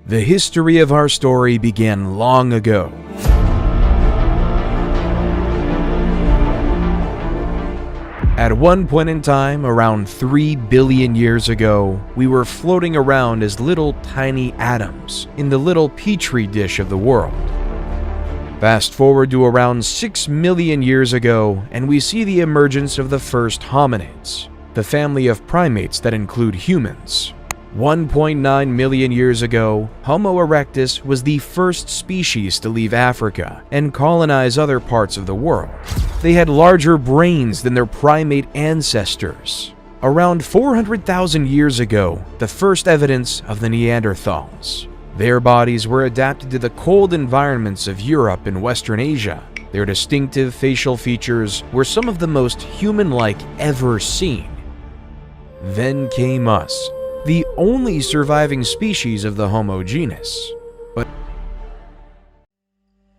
The history of our story began long ago. At one point in time, around 3 billion years ago, we were floating around as little tiny atoms in the little petri dish of the world. Fast forward to around 6 million years ago, and we see the emergence of the first hominids, the family of primates that include humans. 1.9 million years ago, Homo erectus was the first species to leave Africa and colonize other parts of the world. They had larger brains than their primate ancestors. Around 400,000 years ago, the first evidence of the Neanderthals. Their bodies were adapted to the cold environments of Europe and Western Asia. Their distinctive facial features were some of the most human-like ever seen. Then came us, the only surviving species of the Homo genus. But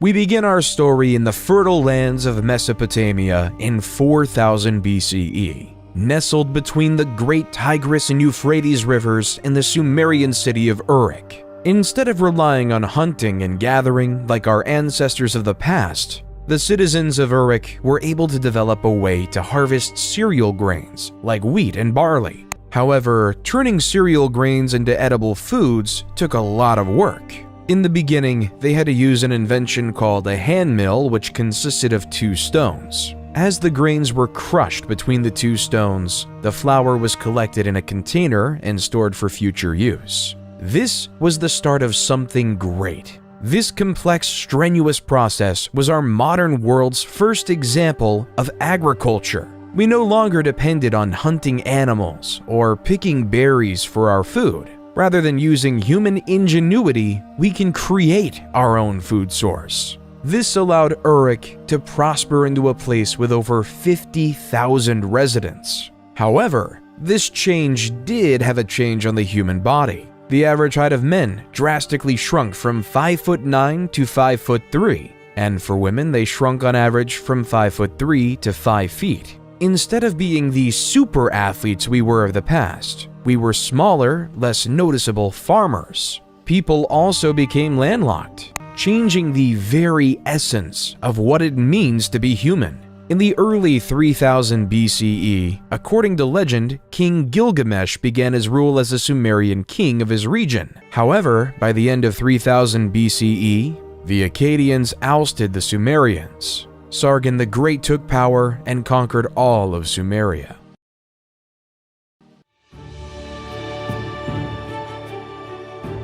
we begin our story in the fertile lands of Mesopotamia in 4000 BCE, nestled between the great Tigris and Euphrates rivers in the Sumerian city of Uruk. Instead of relying on hunting and gathering like our ancestors of the past, the citizens of Uruk were able to develop a way to harvest cereal grains like wheat and barley. However, turning cereal grains into edible foods took a lot of work. In the beginning, they had to use an invention called a hand mill, which consisted of 2 stones. As the grains were crushed between the 2 stones, the flour was collected in a container and stored for future use. This was the start of something great. This complex, strenuous process was our modern world's first example of agriculture. We no longer depended on hunting animals or picking berries for our food. Rather than using human ingenuity, we can create our own food source. This allowed Uruk to prosper into a place with over 50,000 residents. However, this change did have a change on the human body. The average height of men drastically shrunk from 5'9" to 5'3", and for women they shrunk on average from 5'3" to 5 feet. Instead of being the super athletes we were of the past, we were smaller, less noticeable farmers. People also became landlocked, changing the very essence of what it means to be human. In the early 3000 BCE, according to legend, King Gilgamesh began his rule as a Sumerian king of his region. However, by the end of 3000 BCE, the Akkadians ousted the Sumerians. Sargon the Great took power and conquered all of Sumeria.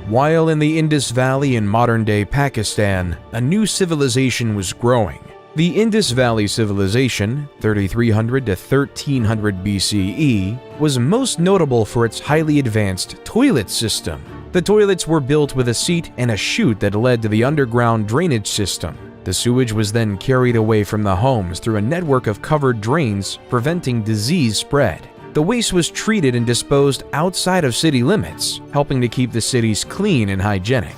While in the Indus Valley in modern-day Pakistan, a new civilization was growing. The Indus Valley Civilization, 3300 to 1300 BCE, was most notable for its highly advanced toilet system. The toilets were built with a seat and a chute that led to the underground drainage system. The sewage was then carried away from the homes through a network of covered drains, preventing disease spread. The waste was treated and disposed outside of city limits, helping to keep the cities clean and hygienic.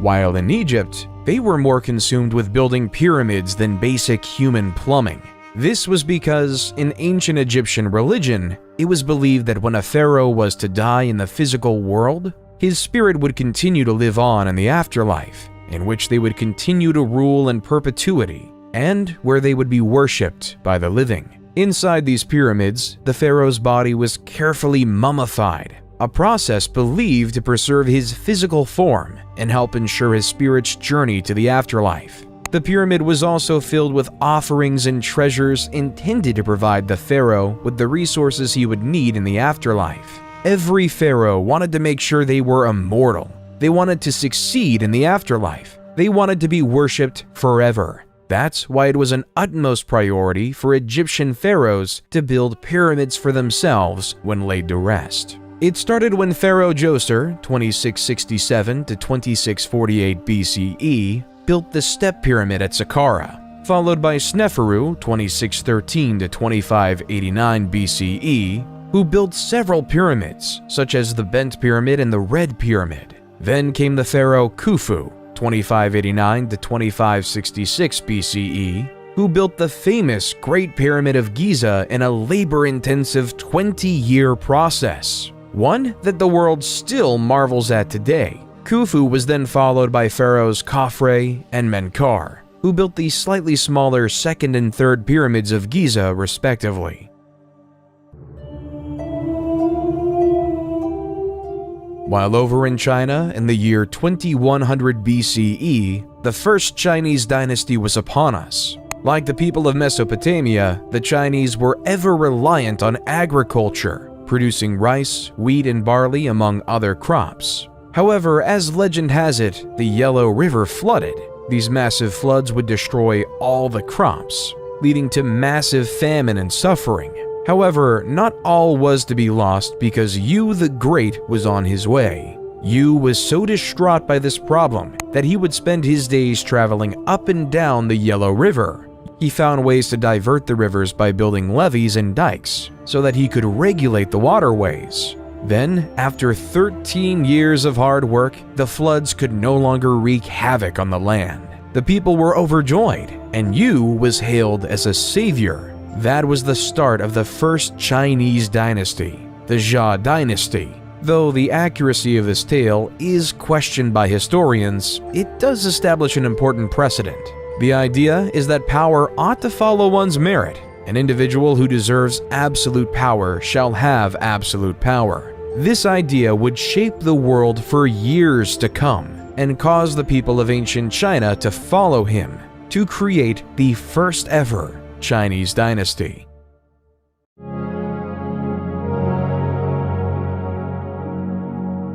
While in Egypt, they were more consumed with building pyramids than basic human plumbing. This was because, in ancient Egyptian religion, it was believed that when a pharaoh was to die in the physical world, his spirit would continue to live on in the afterlife, in which they would continue to rule in perpetuity, and where they would be worshipped by the living. Inside these pyramids, the pharaoh's body was carefully mummified, a process believed to preserve his physical form and help ensure his spirit's journey to the afterlife. The pyramid was also filled with offerings and treasures intended to provide the pharaoh with the resources he would need in the afterlife. Every pharaoh wanted to make sure they were immortal. They wanted to succeed in the afterlife. They wanted to be worshipped forever. That's why it was an utmost priority for Egyptian pharaohs to build pyramids for themselves when laid to rest. It started when Pharaoh Djoser, 2667 to 2648 BCE, built the Step Pyramid at Saqqara, followed by Sneferu, 2613 to 2589 BCE, who built several pyramids, such as the Bent Pyramid and the Red Pyramid. Then came the pharaoh Khufu, 2589 to 2566 BCE, who built the famous Great Pyramid of Giza in a labor-intensive 20-year process, one that the world still marvels at today. Khufu was then followed by pharaohs Khafre and Menkaure, who built the slightly smaller second and third pyramids of Giza respectively. While over in China in the year 2100 BCE, the first Chinese dynasty was upon us. Like the people of Mesopotamia, the Chinese were ever reliant on agriculture, producing rice, wheat, and barley among other crops. However, as legend has it, the Yellow River flooded. These massive floods would destroy all the crops, leading to massive famine and suffering. However, not all was to be lost because Yu the Great was on his way. Yu was so distraught by this problem that he would spend his days traveling up and down the Yellow River. He found ways to divert the rivers by building levees and dikes so that he could regulate the waterways. Then, after 13 years of hard work, the floods could no longer wreak havoc on the land. The people were overjoyed, and Yu was hailed as a savior. That was the start of the first Chinese dynasty, the Jia dynasty. Though the accuracy of this tale is questioned by historians, it does establish an important precedent. The idea is that power ought to follow one's merit. An individual who deserves absolute power shall have absolute power. This idea would shape the world for years to come and cause the people of ancient China to follow him to create the first ever Chinese dynasty.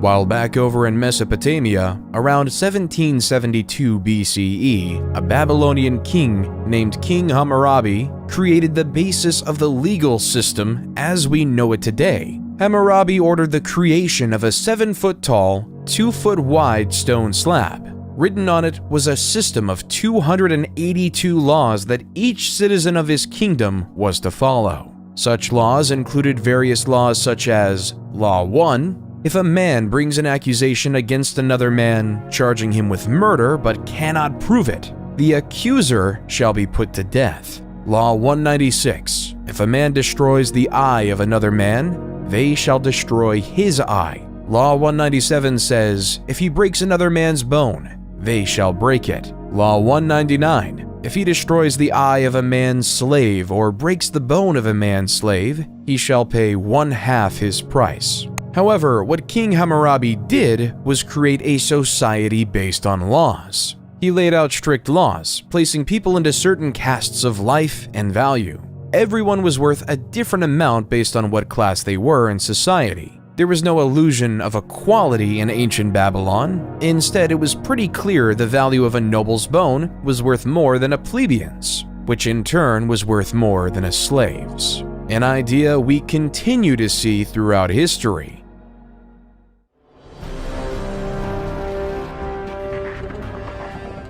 While back over in Mesopotamia, around 1772 BCE, a Babylonian king named King Hammurabi created the basis of the legal system as we know it today. Hammurabi ordered the creation of a 7-foot-tall, 2-foot-wide stone slab. Written on it was a system of 282 laws that each citizen of his kingdom was to follow. Such laws included various laws such as Law 1, if a man brings an accusation against another man, charging him with murder but cannot prove it, the accuser shall be put to death. Law 196, if a man destroys the eye of another man, they shall destroy his eye. Law 197 says, if he breaks another man's bone, they shall break it. Law 199, if he destroys the eye of a man's slave or breaks the bone of a man's slave, he shall pay 1/2 his price. However, what King Hammurabi did was create a society based on laws. He laid out strict laws, placing people into certain castes of life and value. Everyone was worth a different amount based on what class they were in society. There was no illusion of equality in ancient Babylon. Instead, it was pretty clear the value of a noble's bone was worth more than a plebeian's, which in turn was worth more than a slave's. An idea we continue to see throughout history.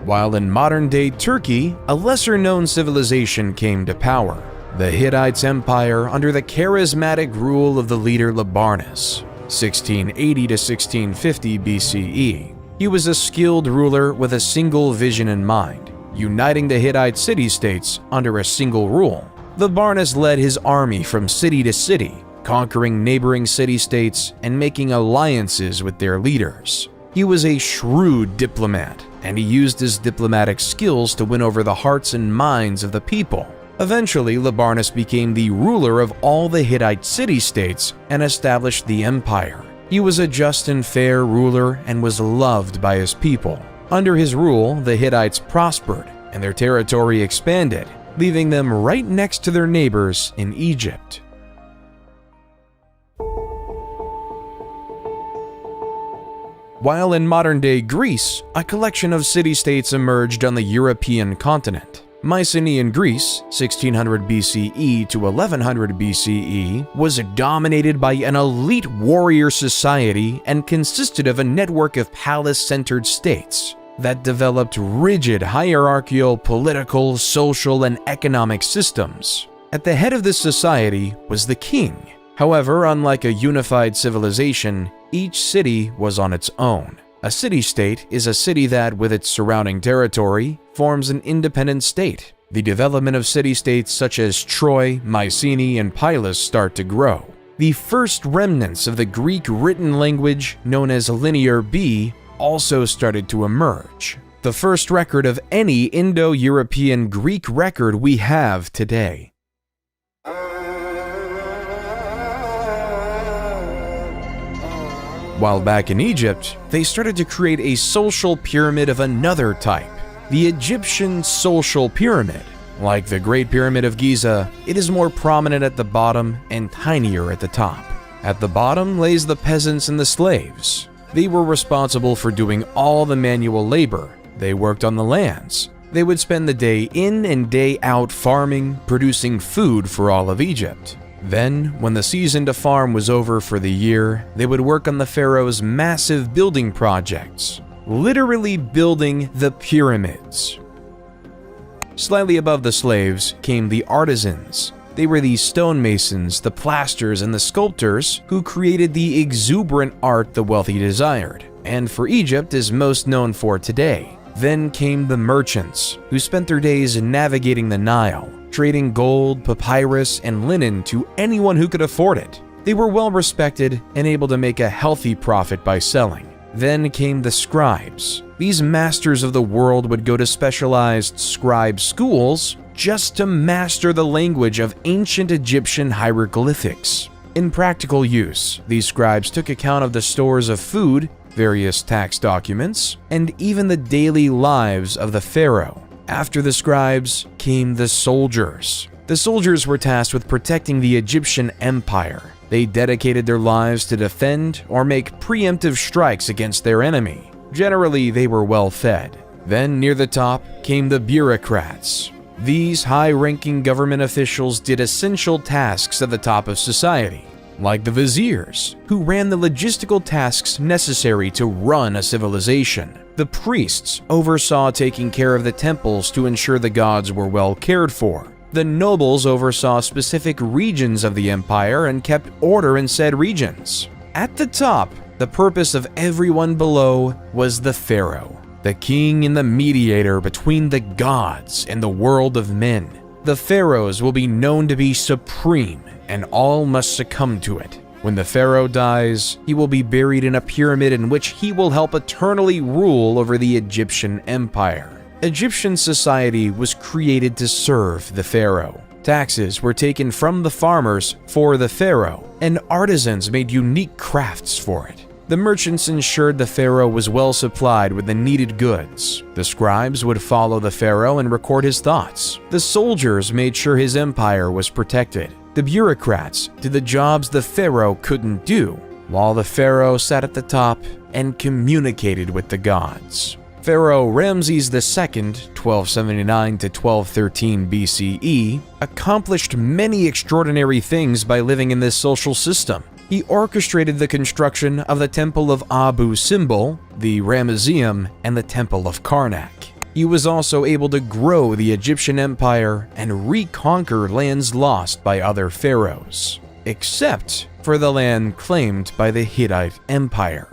While in modern-day Turkey, a lesser-known civilization came to power. The Hittites Empire under the charismatic rule of the leader Labarnus, 1680 to 1650 BCE. He was a skilled ruler with a single vision in mind, uniting the Hittite city-states under a single rule. Labarnus led his army from city to city, conquering neighboring city-states and making alliances with their leaders. He was a shrewd diplomat, and he used his diplomatic skills to win over the hearts and minds of the people. Eventually, Labarnus became the ruler of all the Hittite city-states and established the empire. He was a just and fair ruler and was loved by his people. Under his rule, the Hittites prospered and their territory expanded, leaving them right next to their neighbors in Egypt. While in modern-day Greece, a collection of city-states emerged on the European continent. Mycenaean Greece, 1600 BCE to 1100 BCE, was dominated by an elite warrior society and consisted of a network of palace-centered states that developed rigid hierarchical, political, social, and economic systems. At the head of this society was the king. However, unlike a unified civilization, each city was on its own. A city-state is a city that, with its surrounding territory, forms an independent state. The development of city-states such as Troy, Mycenae, and Pylos start to grow. The first remnants of the Greek written language, known as Linear B, also started to emerge. The first record of any Indo-European Greek record we have today. While back in Egypt, they started to create a social pyramid of another type, the Egyptian social pyramid. Like the Great Pyramid of Giza, it is more prominent at the bottom and tinier at the top. At the bottom lays the peasants and the slaves. They were responsible for doing all the manual labor. They worked on the lands. They would spend the day in and day out farming, producing food for all of Egypt. Then, when the season to farm was over for the year, they would work on the pharaoh's massive building projects, literally building the pyramids. Slightly above the slaves came the artisans. They were the stonemasons, the plasters, and the sculptors who created the exuberant art the wealthy desired, and for Egypt is most known for today. Then came the merchants, who spent their days navigating the Nile, trading gold, papyrus, and linen to anyone who could afford it. They were well respected and able to make a healthy profit by selling. Then came the scribes. These masters of the world would go to specialized scribe schools just to master the language of ancient Egyptian hieroglyphics. In practical use, these scribes took account of the stores of food, various tax documents, and even the daily lives of the pharaoh. After the scribes came the soldiers. The soldiers were tasked with protecting the Egyptian empire. They dedicated their lives to defend or make preemptive strikes against their enemy. Generally, they were well fed. Then, near the top, came the bureaucrats. These high-ranking government officials did essential tasks at the top of society, like the viziers, who ran the logistical tasks necessary to run a civilization. The priests oversaw taking care of the temples to ensure the gods were well cared for. The nobles oversaw specific regions of the empire and kept order in said regions. At the top, the purpose of everyone below was the pharaoh, the king and the mediator between the gods and the world of men. The pharaohs will be known to be supreme, and all must succumb to it. When the pharaoh dies, he will be buried in a pyramid in which he will help eternally rule over the Egyptian empire. Egyptian society was created to serve the pharaoh. Taxes were taken from the farmers for the pharaoh, and artisans made unique crafts for it. The merchants ensured the pharaoh was well supplied with the needed goods. The scribes would follow the pharaoh and record his thoughts. The soldiers made sure his empire was protected. The bureaucrats did the jobs the pharaoh couldn't do, while the pharaoh sat at the top and communicated with the gods. Pharaoh Ramses II, 1279 to 1213 BCE, accomplished many extraordinary things by living in this social system. He orchestrated the construction of the Temple of Abu Simbel, the Ramesseum, and the Temple of Karnak. He was also able to grow the Egyptian empire and reconquer lands lost by other pharaohs, except for the land claimed by the Hittite Empire.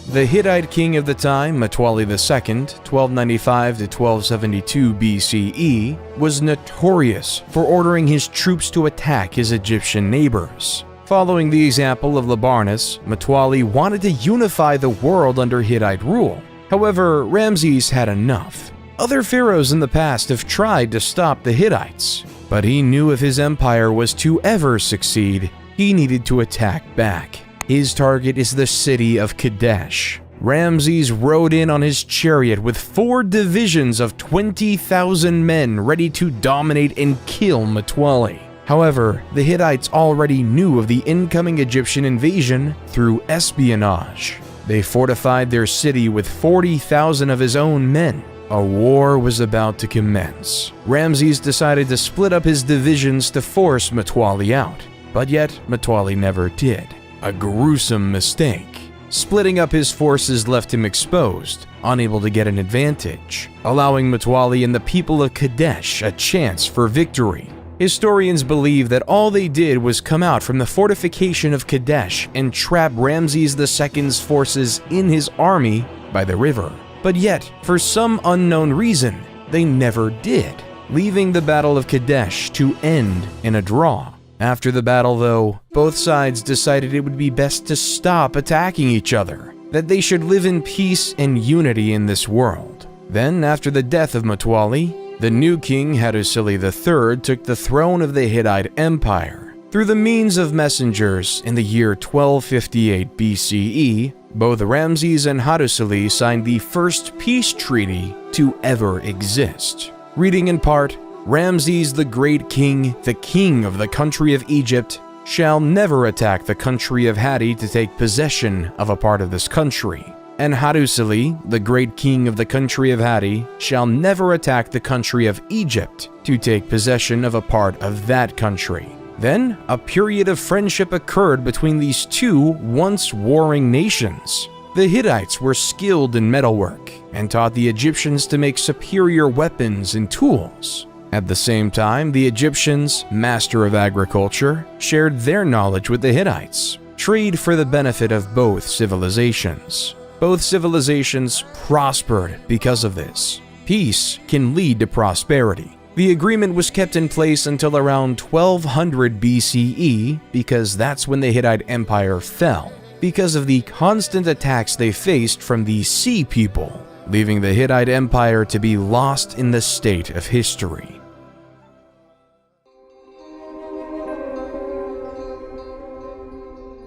The Hittite king of the time, Mtwali II, 1295 to 1272 BCE, was notorious for ordering his troops to attack his Egyptian neighbors. Following the example of Libarnus, Mtwali wanted to unify the world under Hittite rule. However, Ramses had enough. Other pharaohs in the past have tried to stop the Hittites, but he knew if his empire was to ever succeed, he needed to attack back. His target is the city of Kadesh. Ramses rode in on his chariot with 4 divisions of 20,000 men ready to dominate and kill Mtwali. However, the Hittites already knew of the incoming Egyptian invasion through espionage. They fortified their city with 40,000 of his own men. A war was about to commence. Ramses decided to split up his divisions to force Mtwali out, but yet Mtwali never did. A gruesome mistake. Splitting up his forces left him exposed, unable to get an advantage, allowing Mtwali and the people of Kadesh a chance for victory. Historians believe that all they did was come out from the fortification of Kadesh and trap Ramses II's forces in his army by the river. But yet, for some unknown reason, they never did, leaving the Battle of Kadesh to end in a draw. After the battle, though, both sides decided it would be best to stop attacking each other, that they should live in peace and unity in this world. Then, after the death of Mutwalli, the new king Hattusili III took the throne of the Hittite Empire. Through the means of messengers in the year 1258 BCE, both Ramses and Hattusili signed the first peace treaty to ever exist. Reading in part, Ramses the Great King, the king of the country of Egypt, shall never attack the country of Hatti to take possession of a part of this country. And Hattusili, the great king of the country of Hatti, shall never attack the country of Egypt to take possession of a part of that country. Then, a period of friendship occurred between these two once warring nations. The Hittites were skilled in metalwork and taught the Egyptians to make superior weapons and tools. At the same time, the Egyptians, master of agriculture, shared their knowledge with the Hittites, trade for the benefit of both civilizations. Both civilizations prospered because of this. Peace can lead to prosperity. The agreement was kept in place until around 1200 BCE because that's when the Hittite Empire fell, because of the constant attacks they faced from the Sea People, leaving the Hittite Empire to be lost in the state of history.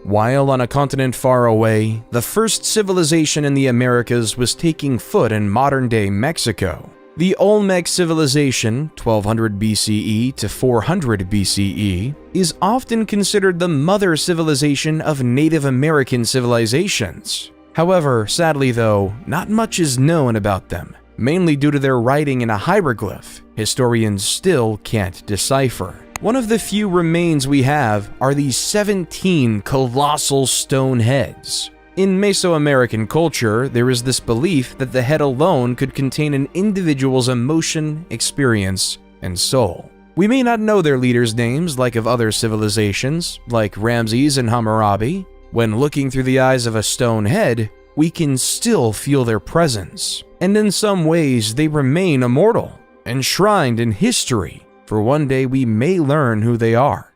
While on a continent far away, the first civilization in the Americas was taking foot in modern-day Mexico. The Olmec civilization, 1200 BCE to 400 BCE, is often considered the mother civilization of Native American civilizations. However, sadly though, not much is known about them, mainly due to their writing in a hieroglyph historians still can't decipher. One of the few remains we have are these 17 colossal stone heads. In Mesoamerican culture, there is this belief that the head alone could contain an individual's emotion, experience, and soul. We may not know their leaders' names like of other civilizations, like Ramses and Hammurabi. When looking through the eyes of a stone head, we can still feel their presence, and in some ways they remain immortal, enshrined in history, for one day we may learn who they are.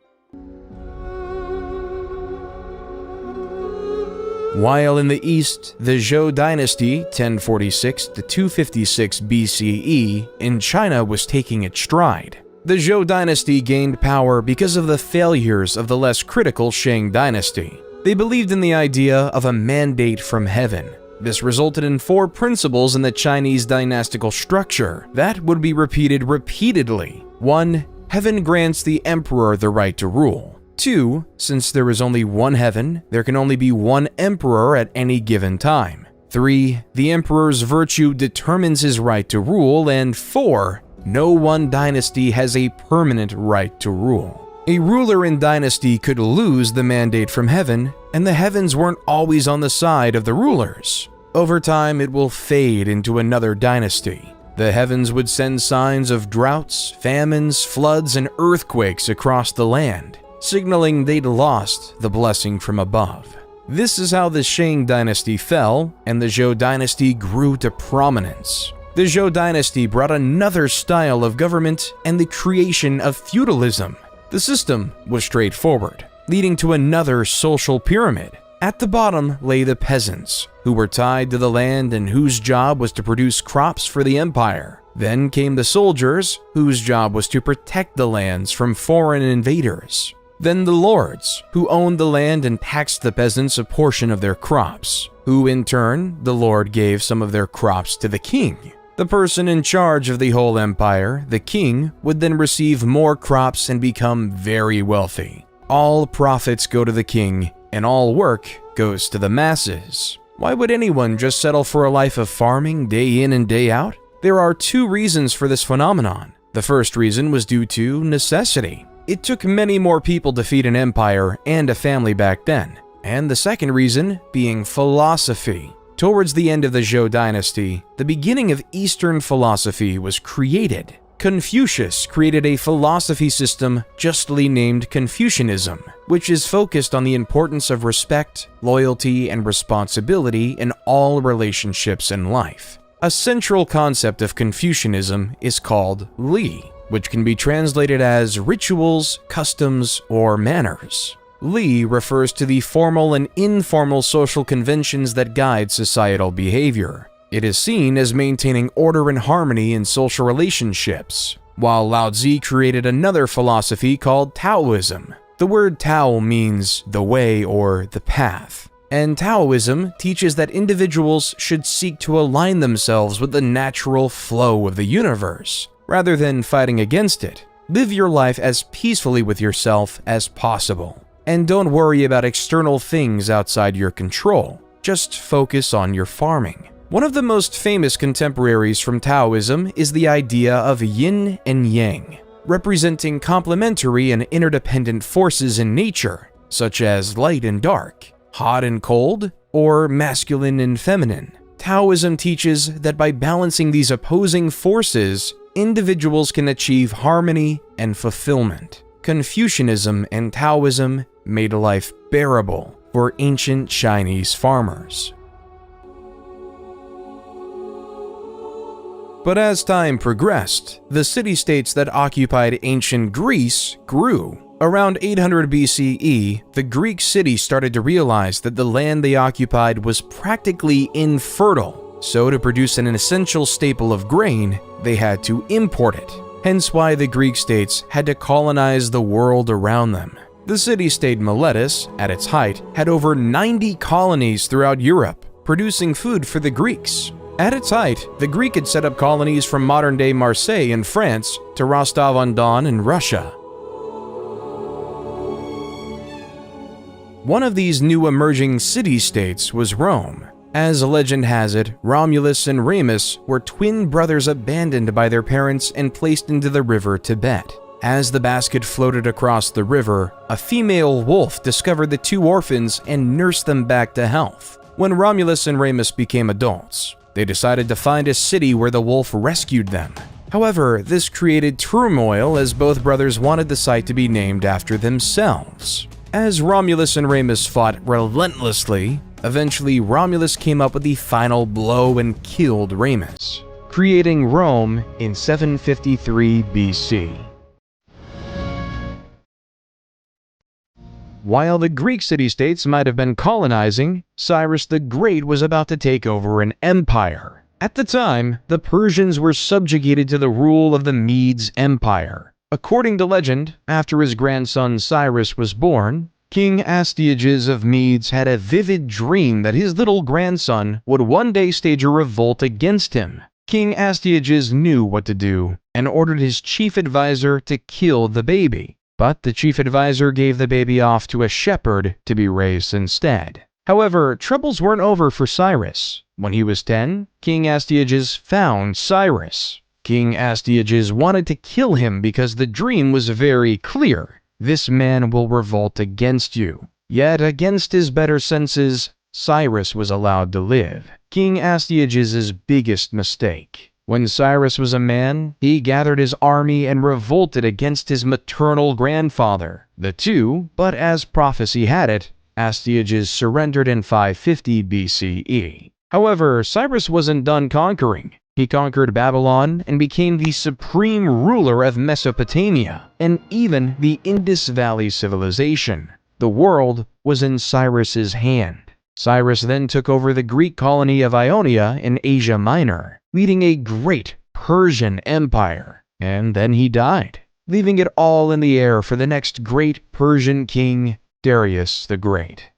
While in the east, the Zhou Dynasty, 1046 to 256 BCE, in China was taking its stride. The Zhou Dynasty gained power because of the failures of the less critical Shang Dynasty. They believed in the idea of a mandate from heaven. This resulted in 4 principles in the Chinese dynastical structure that would be repeated repeatedly. 1. Heaven grants the emperor the right to rule. 2. Since there is only one heaven, there can only be one emperor at any given time. 3. The emperor's virtue determines his right to rule. And 4. No one dynasty has a permanent right to rule. A ruler in dynasty could lose the mandate from heaven, and the heavens weren't always on the side of the rulers. Over time, it will fade into another dynasty. The heavens would send signs of droughts, famines, floods, and earthquakes across the land, signaling they'd lost the blessing from above. This is how the Shang Dynasty fell, and the Zhou Dynasty grew to prominence. The Zhou Dynasty brought another style of government and the creation of feudalism. The system was straightforward, leading to another social pyramid. At the bottom lay the peasants, who were tied to the land and whose job was to produce crops for the empire. Then came the soldiers, whose job was to protect the lands from foreign invaders. Then the lords, who owned the land and taxed the peasants a portion of their crops, who in turn, the lord gave some of their crops to the king. The person in charge of the whole empire, the king, would then receive more crops and become very wealthy. All profits go to the king, and all work goes to the masses. Why would anyone just settle for a life of farming day in and day out? There are 2 reasons for this phenomenon. The first reason was due to necessity. It took many more people to feed an empire and a family back then. And the second reason being philosophy. Towards the end of the Zhou Dynasty, the beginning of Eastern philosophy was created. Confucius created a philosophy system justly named Confucianism, which is focused on the importance of respect, loyalty, and responsibility in all relationships in life. A central concept of Confucianism is called Li, which can be translated as rituals, customs, or manners. Li refers to the formal and informal social conventions that guide societal behavior. It is seen as maintaining order and harmony in social relationships, while Lao Tzu created another philosophy called Taoism. The word Tao means the way or the path, and Taoism teaches that individuals should seek to align themselves with the natural flow of the universe, rather than fighting against it. Live your life as peacefully with yourself as possible, and don't worry about external things outside your control. Just focus on your farming. One of the most famous contemporaries from Taoism is the idea of yin and yang, representing complementary and interdependent forces in nature, such as light and dark, hot and cold, or masculine and feminine. Taoism teaches that by balancing these opposing forces, individuals can achieve harmony and fulfillment. Confucianism and Taoism made life bearable for ancient Chinese farmers. But as time progressed, the city-states that occupied ancient Greece grew. Around 800 BCE, the Greek city started to realize that the land they occupied was practically infertile, so to produce an essential staple of grain, they had to import it. Hence why the Greek states had to colonize the world around them. The city-state Miletus, at its height, had over 90 colonies throughout Europe, producing food for the Greeks. At its height, the Greek had set up colonies from modern-day Marseille in France to Rostov-on-Don in Russia. One of these new emerging city-states was Rome. As legend has it, Romulus and Remus were twin brothers abandoned by their parents and placed into the river Tibet. As the basket floated across the river, a female wolf discovered the two orphans and nursed them back to health. When Romulus and Remus became adults, they decided to find a city where the wolf rescued them. However, this created turmoil as both brothers wanted the site to be named after themselves. As Romulus and Remus fought relentlessly, eventually Romulus came up with the final blow and killed Remus, creating Rome in 753 BC. While the Greek city-states might have been colonizing, Cyrus the Great was about to take over an empire. At the time, the Persians were subjugated to the rule of the Medes Empire. According to legend, after his grandson Cyrus was born, King Astyages of Medes had a vivid dream that his little grandson would one day stage a revolt against him. King Astyages knew what to do and ordered his chief advisor to kill the baby. But the chief advisor gave the baby off to a shepherd to be raised instead. However, troubles weren't over for Cyrus. When he was 10, King Astyages found Cyrus. King Astyages wanted to kill him because the dream was very clear. This man will revolt against you. Yet, against his better senses, Cyrus was allowed to live. King Astyages' biggest mistake. When Cyrus was a man, he gathered his army and revolted against his maternal grandfather. The two, but as prophecy had it, Astyages surrendered in 550 BCE. However, Cyrus wasn't done conquering. He conquered Babylon and became the supreme ruler of Mesopotamia, and even the Indus Valley civilization. The world was in Cyrus's hand. Cyrus then took over the Greek colony of Ionia in Asia Minor, leading a great Persian empire. And then he died, leaving it all in the air for the next great Persian king, Darius the Great.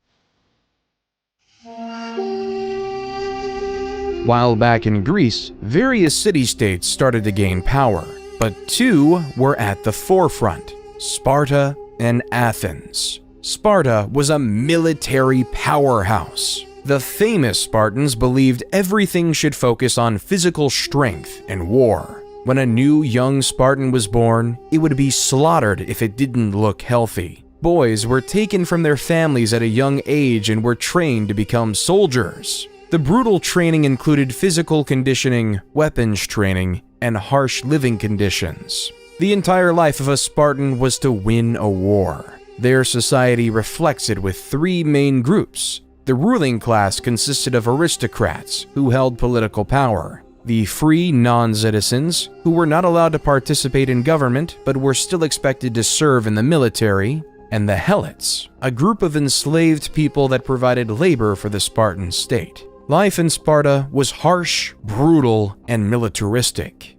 While back in Greece, various city-states started to gain power, but two were at the forefront: Sparta and Athens. Sparta was a military powerhouse. The famous Spartans believed everything should focus on physical strength and war. When a new young Spartan was born, it would be slaughtered if it didn't look healthy. Boys were taken from their families at a young age and were trained to become soldiers. The brutal training included physical conditioning, weapons training, and harsh living conditions. The entire life of a Spartan was to win a war. Their society reflects it with three main groups. The ruling class consisted of aristocrats who held political power, the free non-citizens who were not allowed to participate in government but were still expected to serve in the military, and the helots, a group of enslaved people that provided labor for the Spartan state. Life in Sparta was harsh, brutal, and militaristic.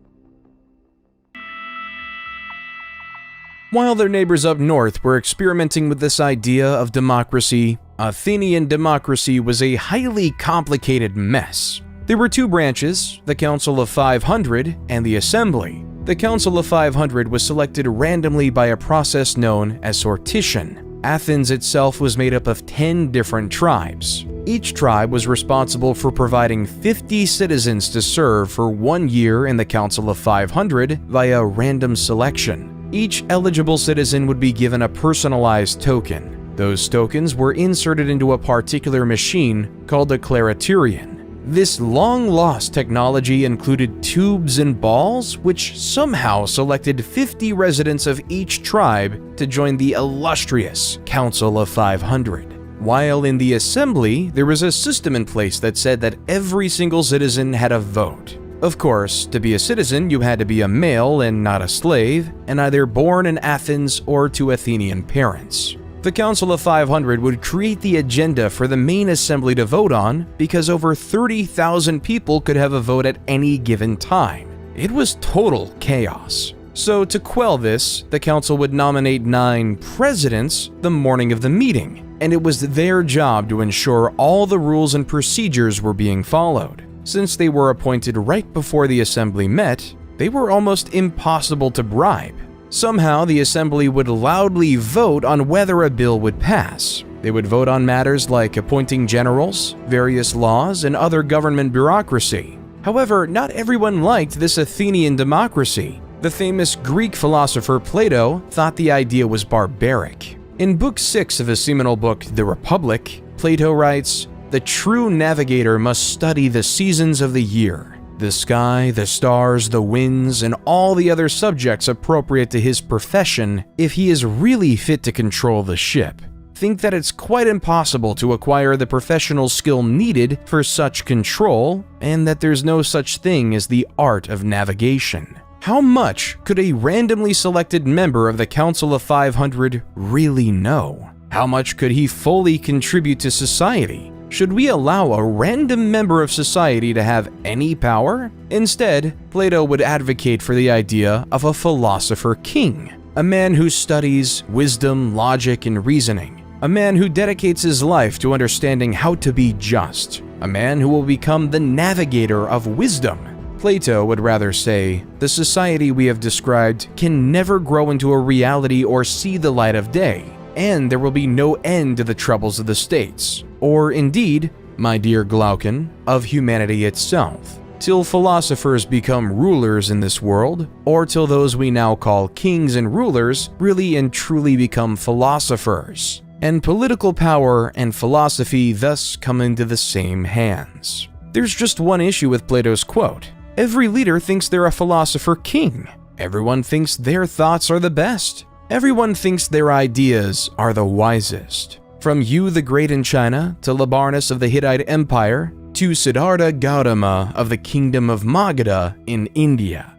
While their neighbors up north were experimenting with this idea of democracy, Athenian democracy was a highly complicated mess. There were two branches, the Council of 500 and the Assembly. The Council of 500 was selected randomly by a process known as sortition. Athens itself was made up of 10 different tribes. Each tribe was responsible for providing 50 citizens to serve for 1 year in the Council of 500 via random selection. Each eligible citizen would be given a personalized token. Those tokens were inserted into a particular machine called a clariturion. This long-lost technology included tubes and balls, which somehow selected 50 residents of each tribe to join the illustrious Council of 500. While in the Assembly, there was a system in place that said that every single citizen had a vote. Of course, to be a citizen, you had to be a male and not a slave, and either born in Athens or to Athenian parents. The Council of 500 would create the agenda for the main assembly to vote on because over 30,000 people could have a vote at any given time. It was total chaos. So to quell this, the council would nominate 9 presidents the morning of the meeting, and it was their job to ensure all the rules and procedures were being followed. Since they were appointed right before the assembly met, they were almost impossible to bribe. Somehow, the assembly would loudly vote on whether a bill would pass. They would vote on matters like appointing generals, various laws, and other government bureaucracy. However, not everyone liked this Athenian democracy. The famous Greek philosopher Plato thought the idea was barbaric. In Book 6 of his seminal book, The Republic, Plato writes, "The true navigator must study the seasons of the year, the sky, the stars, the winds, and all the other subjects appropriate to his profession if he is really fit to control the ship. Think that it's quite impossible to acquire the professional skill needed for such control, and that there's no such thing as the art of navigation." How much could a randomly selected member of the Council of 500 really know? How much could he fully contribute to society? Should we allow a random member of society to have any power? Instead, Plato would advocate for the idea of a philosopher king, a man who studies wisdom, logic, and reasoning, a man who dedicates his life to understanding how to be just, a man who will become the navigator of wisdom. Plato would rather say, the society we have described can never grow into a reality or see the light of day, and there will be no end to the troubles of the states, or indeed, my dear Glaucon, of humanity itself, till philosophers become rulers in this world, or till those we now call kings and rulers really and truly become philosophers, and political power and philosophy thus come into the same hands. There's just one issue with Plato's quote. Every leader thinks they're a philosopher king. Everyone thinks their thoughts are the best. Everyone thinks their ideas are the wisest. From Yu the Great in China, to Labarnus of the Hittite Empire, to Siddhartha Gautama of the Kingdom of Magadha in India.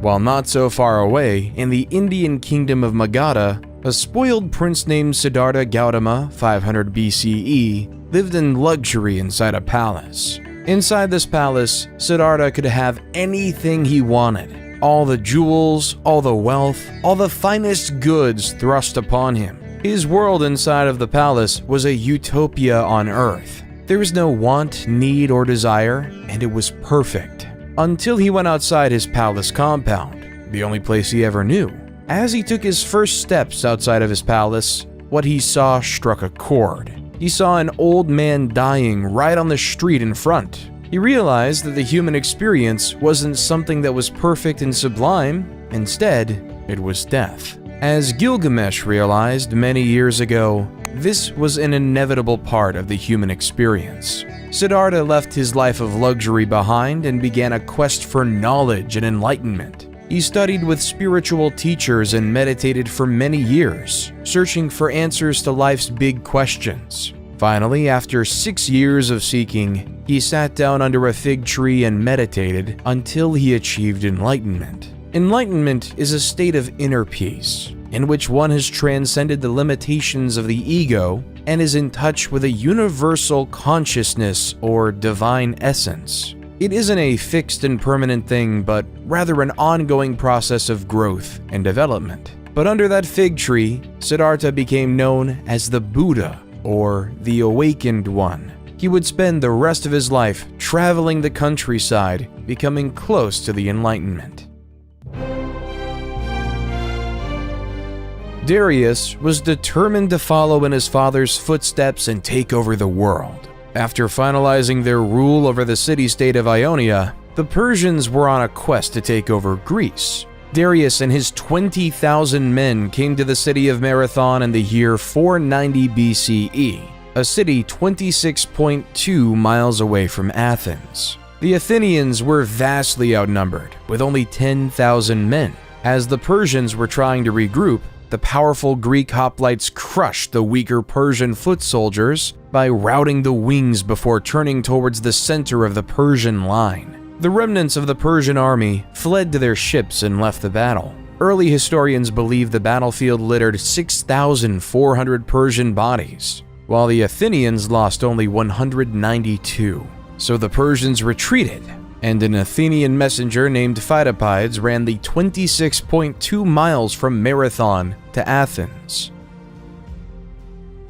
While not so far away, in the Indian Kingdom of Magadha, a spoiled prince named Siddhartha Gautama, 500 BCE, lived in luxury inside a palace. Inside this palace, Siddhartha could have anything he wanted. All the jewels, all the wealth, all the finest goods thrust upon him. His world inside of the palace was a utopia on earth. There was no want, need, or desire, and it was perfect. Until he went outside his palace compound, the only place he ever knew. As he took his first steps outside of his palace, what he saw struck a chord. He saw an old man dying right on the street in front. He realized that the human experience wasn't something that was perfect and sublime. Instead, it was death. As Gilgamesh realized many years ago, This was an inevitable part of the human experience. Siddhartha left his life of luxury behind and began a quest for knowledge and enlightenment. He studied with spiritual teachers and meditated for many years, searching for answers to life's big questions. Finally, after 6 years of seeking, he sat down under a fig tree and meditated until he achieved enlightenment. Enlightenment is a state of inner peace, in which one has transcended the limitations of the ego and is in touch with a universal consciousness or divine essence. It isn't a fixed and permanent thing, but rather an ongoing process of growth and development. But under that fig tree, Siddhartha became known as the Buddha, or the Awakened One. He would spend the rest of his life traveling the countryside, becoming close to the Enlightenment. Darius was determined to follow in his father's footsteps and take over the world. After finalizing their rule over the city-state of Ionia, the Persians were on a quest to take over Greece. Darius and his 20,000 men came to the city of Marathon in the year 490 BCE, a city 26.2 miles away from Athens. The Athenians were vastly outnumbered, with only 10,000 men. As the Persians were trying to regroup, the powerful Greek hoplites crushed the weaker Persian foot soldiers by routing the wings before turning towards the center of the Persian line. The remnants of the Persian army fled to their ships and left the battle. Early historians believe the battlefield littered 6,400 Persian bodies, while the Athenians lost only 192. So the Persians retreated, and an Athenian messenger named Pheidippides ran the 26.2 miles from Marathon to Athens,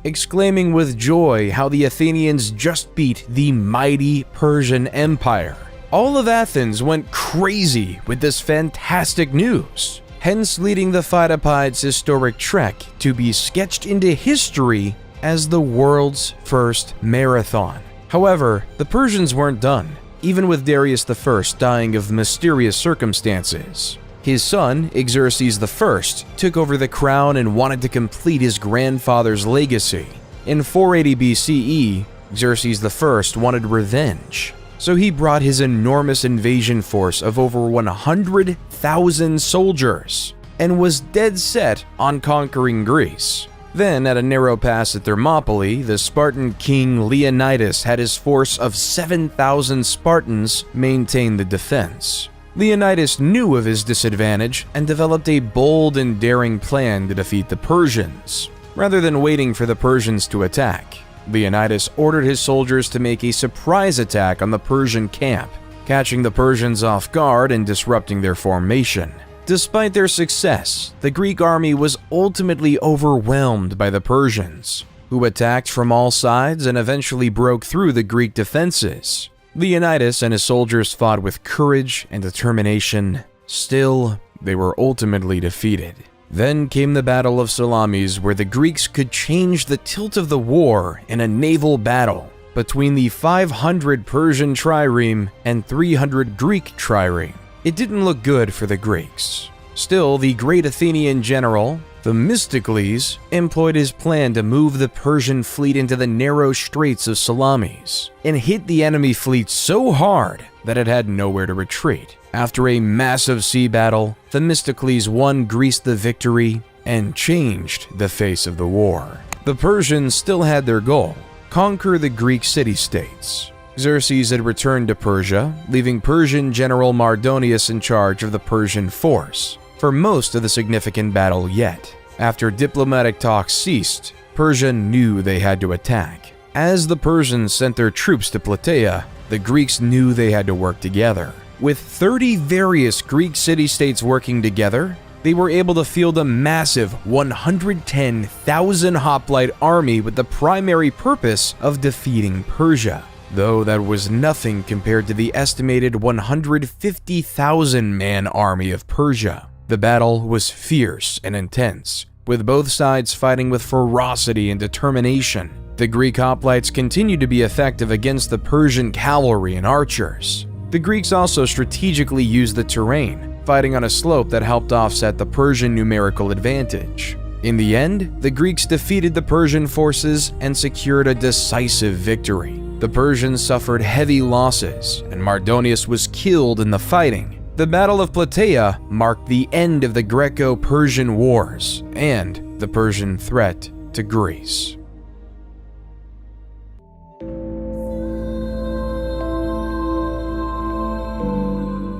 exclaiming with joy how the Athenians just beat the mighty Persian Empire. All of Athens went crazy with this fantastic news, hence leading the Pheidippides' historic trek to be sketched into history as the world's first marathon. However, the Persians weren't done, even with Darius I dying of mysterious circumstances. His son, Xerxes I, took over the crown and wanted to complete his grandfather's legacy. In 480 BCE, Xerxes I wanted revenge, so he brought his enormous invasion force of over 100,000 soldiers and was dead set on conquering Greece. Then, at a narrow pass at Thermopylae, the Spartan king Leonidas had his force of 7,000 Spartans maintain the defense. Leonidas knew of his disadvantage and developed a bold and daring plan to defeat the Persians. Rather than waiting for the Persians to attack, Leonidas ordered his soldiers to make a surprise attack on the Persian camp, catching the Persians off guard and disrupting their formation. Despite their success, the Greek army was ultimately overwhelmed by the Persians, who attacked from all sides and eventually broke through the Greek defenses. Leonidas and his soldiers fought with courage and determination. Still, they were ultimately defeated. Then came the Battle of Salamis, where the Greeks could change the tilt of the war in a naval battle between the 500 Persian trireme and 300 Greek trireme. It didn't look good for the Greeks. Still, the great Athenian general, Themistocles, employed his plan to move the Persian fleet into the narrow straits of Salamis and hit the enemy fleet so hard that it had nowhere to retreat. After a massive sea battle, Themistocles won Greece the victory and changed the face of the war. The Persians still had their goal: conquer the Greek city-states. Xerxes had returned to Persia, leaving Persian general Mardonius in charge of the Persian force for most of the significant battle yet. After diplomatic talks ceased, Persia knew they had to attack. As the Persians sent their troops to Plataea, the Greeks knew they had to work together. With 30 various Greek city-states working together, they were able to field a massive 110,000 hoplite army with the primary purpose of defeating Persia, though that was nothing compared to the estimated 150,000-man army of Persia. The battle was fierce and intense, with both sides fighting with ferocity and determination. The Greek hoplites continued to be effective against the Persian cavalry and archers. The Greeks also strategically used the terrain, fighting on a slope that helped offset the Persian numerical advantage. In the end, the Greeks defeated the Persian forces and secured a decisive victory. The Persians suffered heavy losses, and Mardonius was killed in the fighting. The Battle of Plataea marked the end of the Greco-Persian Wars and the Persian threat to Greece.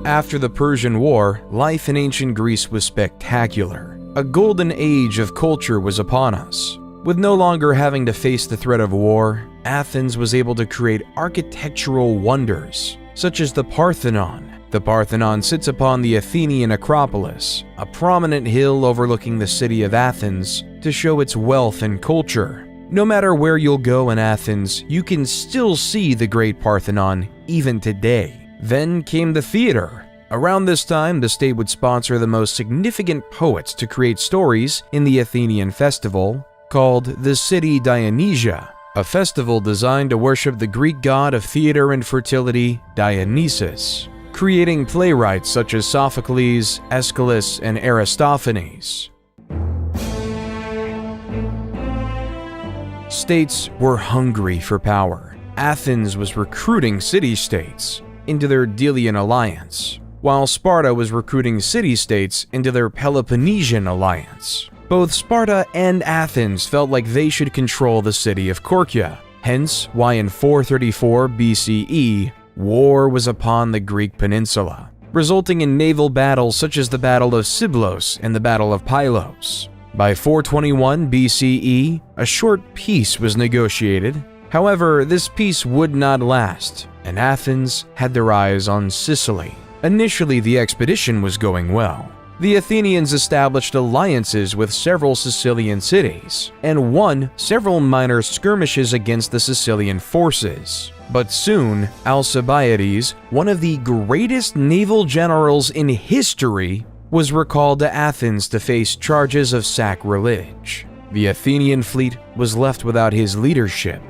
After the Persian War, life in ancient Greece was spectacular. A golden age of culture was upon us. With no longer having to face the threat of war, Athens was able to create architectural wonders, such as the Parthenon. The Parthenon sits upon the Athenian Acropolis, a prominent hill overlooking the city of Athens, to show its wealth and culture. No matter where you'll go in Athens, you can still see the Great Parthenon even today. Then came the theater. Around this time, the state would sponsor the most significant poets to create stories in the Athenian festival, called the City Dionysia, a festival designed to worship the Greek god of theater and fertility, Dionysus, creating playwrights such as Sophocles, Aeschylus, and Aristophanes. States were hungry for power. Athens was recruiting city-states into their Delian alliance, while Sparta was recruiting city-states into their Peloponnesian alliance. Both Sparta and Athens felt like they should control the city of Korkia, hence why in 434 BCE, war was upon the Greek peninsula, resulting in naval battles such as the Battle of Siblos and the Battle of Pylos. By 421 BCE, a short peace was negotiated. However, this peace would not last, and Athens had their eyes on Sicily. Initially, the expedition was going well. The Athenians established alliances with several Sicilian cities, and won several minor skirmishes against the Sicilian forces. But soon, Alcibiades, one of the greatest naval generals in history, was recalled to Athens to face charges of sacrilege. The Athenian fleet was left without his leadership.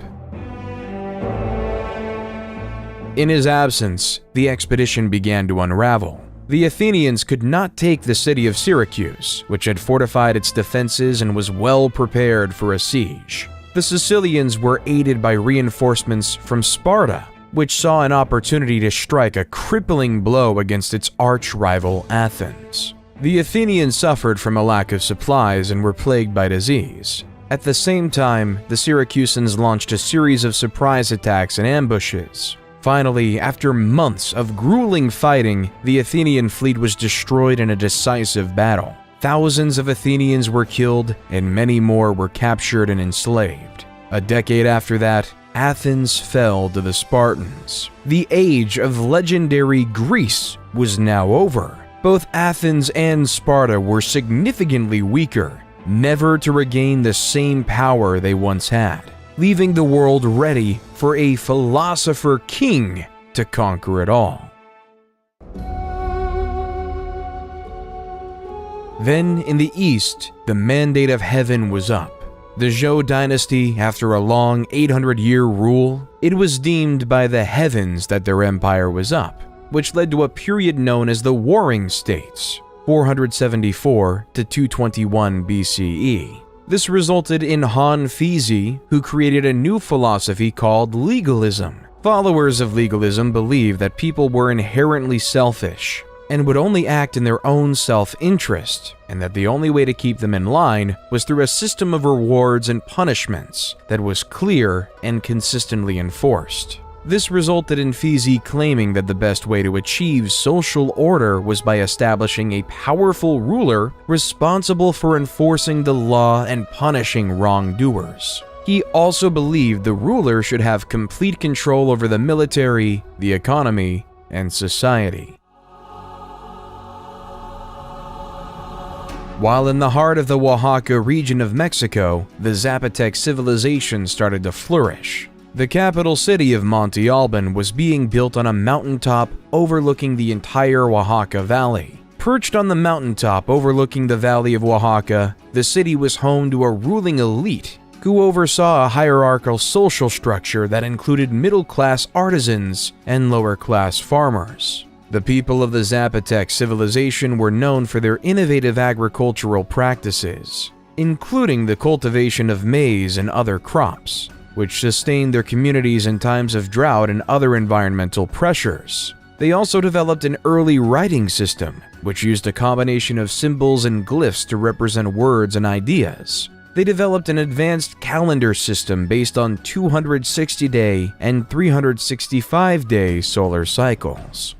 In his absence, the expedition began to unravel. The Athenians could not take the city of Syracuse, which had fortified its defenses and was well prepared for a siege. The Sicilians were aided by reinforcements from Sparta, which saw an opportunity to strike a crippling blow against its arch-rival Athens. The Athenians suffered from a lack of supplies and were plagued by disease. At the same time, the Syracusans launched a series of surprise attacks and ambushes. Finally, after months of grueling fighting, the Athenian fleet was destroyed in a decisive battle. Thousands of Athenians were killed, and many more were captured and enslaved. A decade after that, Athens fell to the Spartans. The age of legendary Greece was now over. Both Athens and Sparta were significantly weaker, never to regain the same power they once had, leaving the world ready for a philosopher king to conquer it all. Then, in the east, the mandate of heaven was up. The Zhou dynasty, after a long 800-year rule, it was deemed by the heavens that their empire was up, which led to a period known as the Warring States, 474 to 221 BCE. This resulted in Han Fizi, who created a new philosophy called legalism. Followers of legalism believed that people were inherently selfish and would only act in their own self-interest, and that the only way to keep them in line was through a system of rewards and punishments that was clear and consistently enforced. This resulted in Fizi claiming that the best way to achieve social order was by establishing a powerful ruler responsible for enforcing the law and punishing wrongdoers. He also believed the ruler should have complete control over the military, the economy, and society. While in the heart of the Oaxaca region of Mexico, the Zapotec civilization started to flourish. The capital city of Monte Alban was being built on a mountaintop overlooking the entire Oaxaca Valley. Perched on the mountaintop overlooking the Valley of Oaxaca, the city was home to a ruling elite who oversaw a hierarchical social structure that included middle-class artisans and lower-class farmers. The people of the Zapotec civilization were known for their innovative agricultural practices. including the cultivation of maize and other crops, which sustained their communities in times of drought and other environmental pressures. They also developed an early writing system, which used a combination of symbols and glyphs to represent words and ideas. They developed an advanced calendar system based on 260-day and 365-day solar cycles.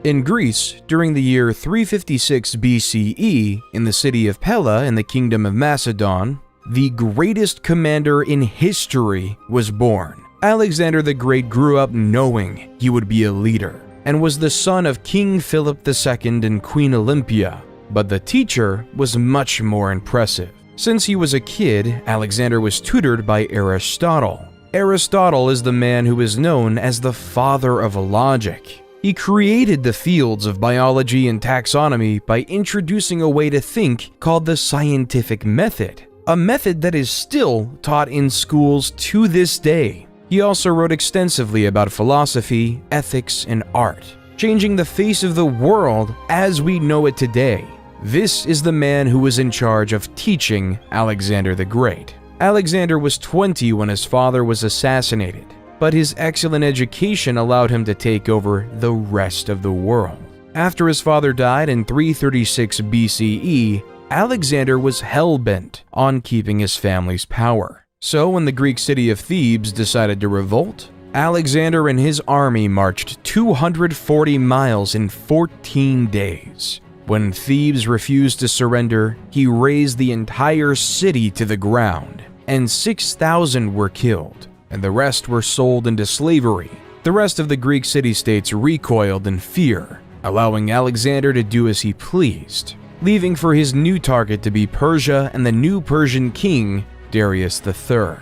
In Greece, during the year 356 BCE, in the city of Pella in the Kingdom of Macedon, the greatest commander in history was born. Alexander the Great grew up knowing he would be a leader, and was the son of King Philip II and Queen Olympia. But the teacher was much more impressive. Since he was a kid, Alexander was tutored by Aristotle. Aristotle is the man who is known as the father of logic. He created the fields of biology and taxonomy by introducing a way to think called the scientific method, a method that is still taught in schools to this day. He also wrote extensively about philosophy, ethics, and art, changing the face of the world as we know it today. This is the man who was in charge of teaching Alexander the Great. Alexander was 20 when his father was assassinated, but his excellent education allowed him to take over the rest of the world. After his father died in 336 BCE, Alexander was hell-bent on keeping his family's power. So when the Greek city of Thebes decided to revolt, Alexander and his army marched 240 miles in 14 days. When Thebes refused to surrender, he razed the entire city to the ground, and 6,000 were killed, and the rest were sold into slavery. The rest of the Greek city-states recoiled in fear, allowing Alexander to do as he pleased, leaving for his new target to be Persia and the new Persian king, Darius III.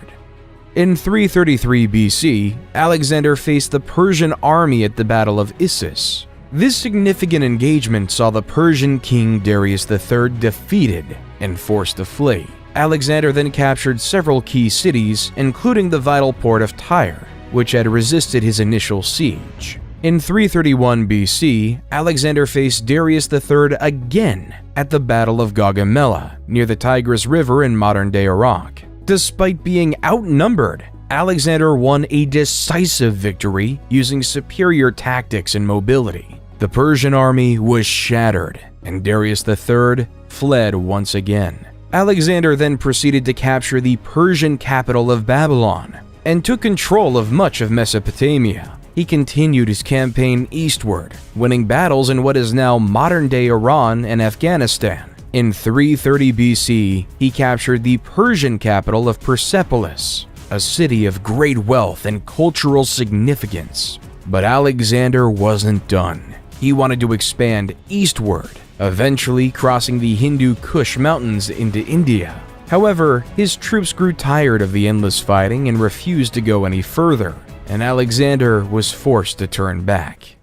In 333 BC, Alexander faced the Persian army at the Battle of Issus. This significant engagement saw the Persian king Darius III defeated and forced to flee. Alexander then captured several key cities, including the vital port of Tyre, which had resisted his initial siege. In 331 BC, Alexander faced Darius III again at the Battle of Gaugamela, near the Tigris River in modern-day Iraq. Despite being outnumbered, Alexander won a decisive victory using superior tactics and mobility. The Persian army was shattered, and Darius III fled once again. Alexander then proceeded to capture the Persian capital of Babylon and took control of much of Mesopotamia. He continued his campaign eastward, winning battles in what is now modern-day Iran and Afghanistan. In 330 BC, he captured the Persian capital of Persepolis, a city of great wealth and cultural significance. But Alexander wasn't done. He wanted to expand eastward, eventually crossing the Hindu Kush mountains into India. However, his troops grew tired of the endless fighting and refused to go any further, and Alexander was forced to turn back.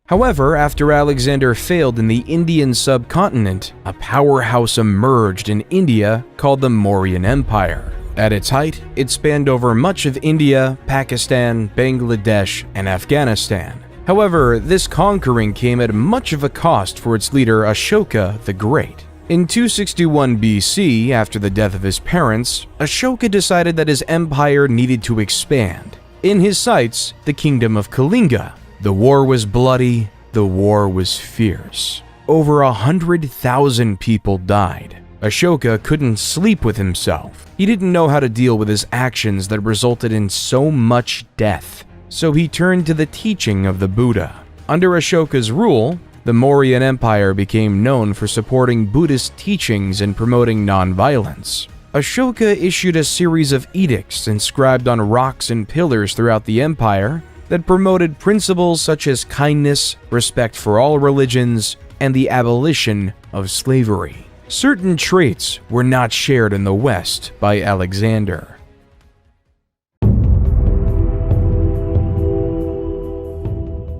However, after Alexander failed in the Indian subcontinent, a powerhouse emerged in India called the Mauryan Empire. At its height, it spanned over much of India, Pakistan, Bangladesh, and Afghanistan. However, this conquering came at much of a cost for its leader Ashoka the Great. In 261 BC, after the death of his parents, Ashoka decided that his empire needed to expand. In his sights, the kingdom of Kalinga. The war was bloody, the war was fierce. Over 100,000 people died. Ashoka couldn't sleep with himself. He didn't know how to deal with his actions that resulted in so much death. So he turned to the teaching of the Buddha. Under Ashoka's rule, the Mauryan Empire became known for supporting Buddhist teachings and promoting nonviolence. Ashoka issued a series of edicts inscribed on rocks and pillars throughout the empire that promoted principles such as kindness, respect for all religions, and the abolition of slavery. Certain traits were not shared in the West by Alexander.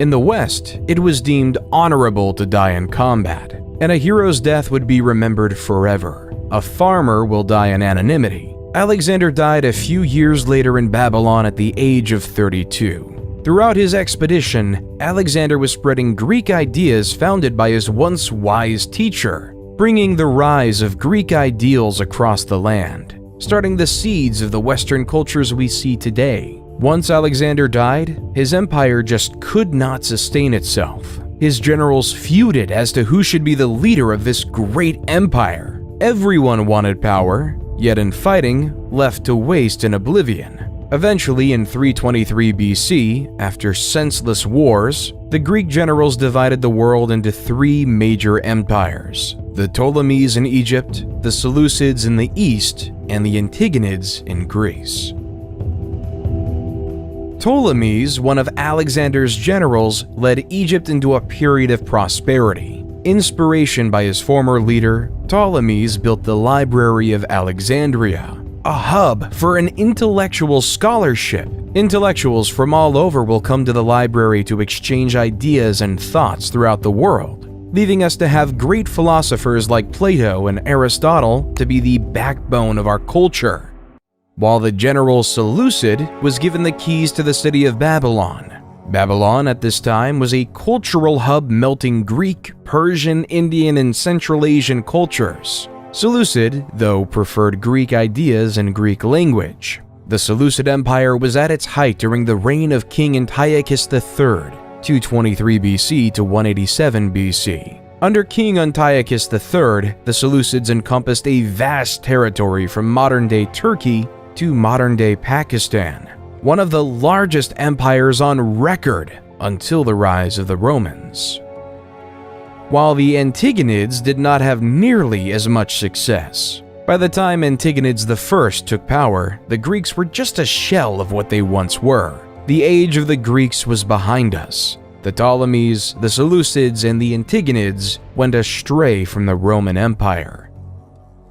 In the West, it was deemed honorable to die in combat, and a hero's death would be remembered forever. A farmer will die in anonymity. Alexander died a few years later in Babylon at the age of 32. Throughout his expedition, Alexander was spreading Greek ideas founded by his once wise teacher, bringing the rise of Greek ideals across the land, starting the seeds of the Western cultures we see today. Once Alexander died, his empire just could not sustain itself. His generals feuded as to who should be the leader of this great empire. Everyone wanted power, yet in fighting, left to waste in oblivion. Eventually, in 323 BC, after senseless wars, the Greek generals divided the world into three major empires: the Ptolemies in Egypt, the Seleucids in the east, and the Antigonids in Greece. Ptolemies, one of Alexander's generals, led Egypt into a period of prosperity. Inspiration by his former leader, Ptolemies built the Library of Alexandria, a hub for an intellectual scholarship. Intellectuals from all over will come to the library to exchange ideas and thoughts throughout the world, leaving us to have great philosophers like Plato and Aristotle to be the backbone of our culture. While the general Seleucid was given the keys to the city of Babylon. Babylon at this time was a cultural hub melting Greek, Persian, Indian, and Central Asian cultures. Seleucid, though, preferred Greek ideas and Greek language. The Seleucid Empire was at its height during the reign of King Antiochus III, 223 BC to 187 BC. Under King Antiochus III, the Seleucids encompassed a vast territory from modern-day Turkey to modern-day Pakistan, one of the largest empires on record until the rise of the Romans. While the Antigonids did not have nearly as much success. By the time Antigonids I took power, the Greeks were just a shell of what they once were. The age of the Greeks was behind us. The Ptolemies, the Seleucids, and the Antigonids went astray from the Roman Empire.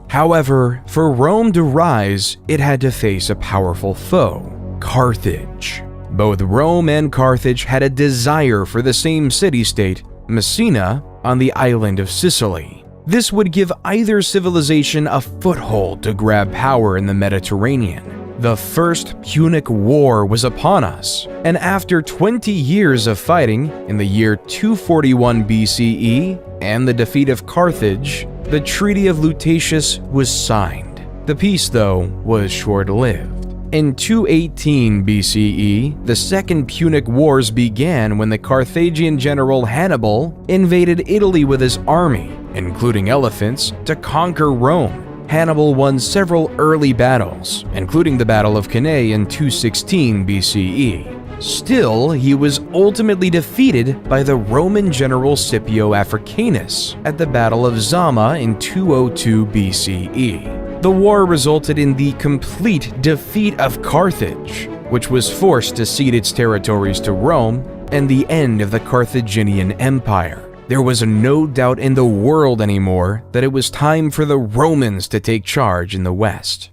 However, for Rome to rise, it had to face a powerful foe, Carthage. Both Rome and Carthage had a desire for the same city-state, Messina, on the island of Sicily. This would give either civilization a foothold to grab power in the Mediterranean. The First Punic War was upon us, and after 20 years of fighting, in the year 241 BCE, and the defeat of Carthage, the Treaty of Lutatius was signed. The peace, though, was short-lived. In 218 BCE, the Second Punic Wars began when the Carthaginian general Hannibal invaded Italy with his army, including elephants, to conquer Rome. Hannibal won several early battles, including the Battle of Cannae in 216 BCE. Still, he was ultimately defeated by the Roman general Scipio Africanus at the Battle of Zama in 202 BCE. The war resulted in the complete defeat of Carthage, which was forced to cede its territories to Rome, and the end of the Carthaginian Empire. There was no doubt in the world anymore that it was time for the Romans to take charge in the West.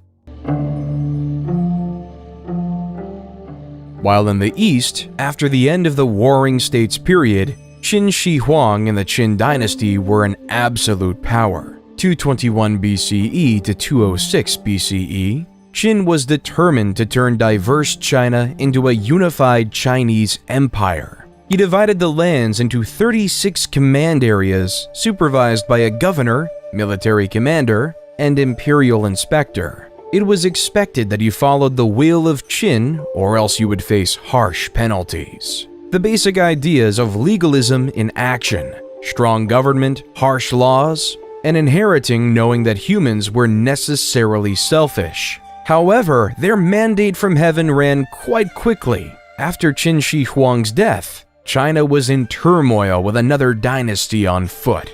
While in the East, after the end of the Warring States period, Qin Shi Huang and the Qin Dynasty were an absolute power. 221 BCE to 206 BCE, Qin was determined to turn diverse China into a unified Chinese empire. He divided the lands into 36 command areas supervised by a governor, military commander, and imperial inspector. It was expected that you followed the will of Qin or else you would face harsh penalties. The basic ideas of legalism in action, strong government, harsh laws, and inheriting knowing that humans were necessarily selfish. However, their mandate from heaven ran quite quickly. After Qin Shi Huang's death, China was in turmoil with another dynasty on foot.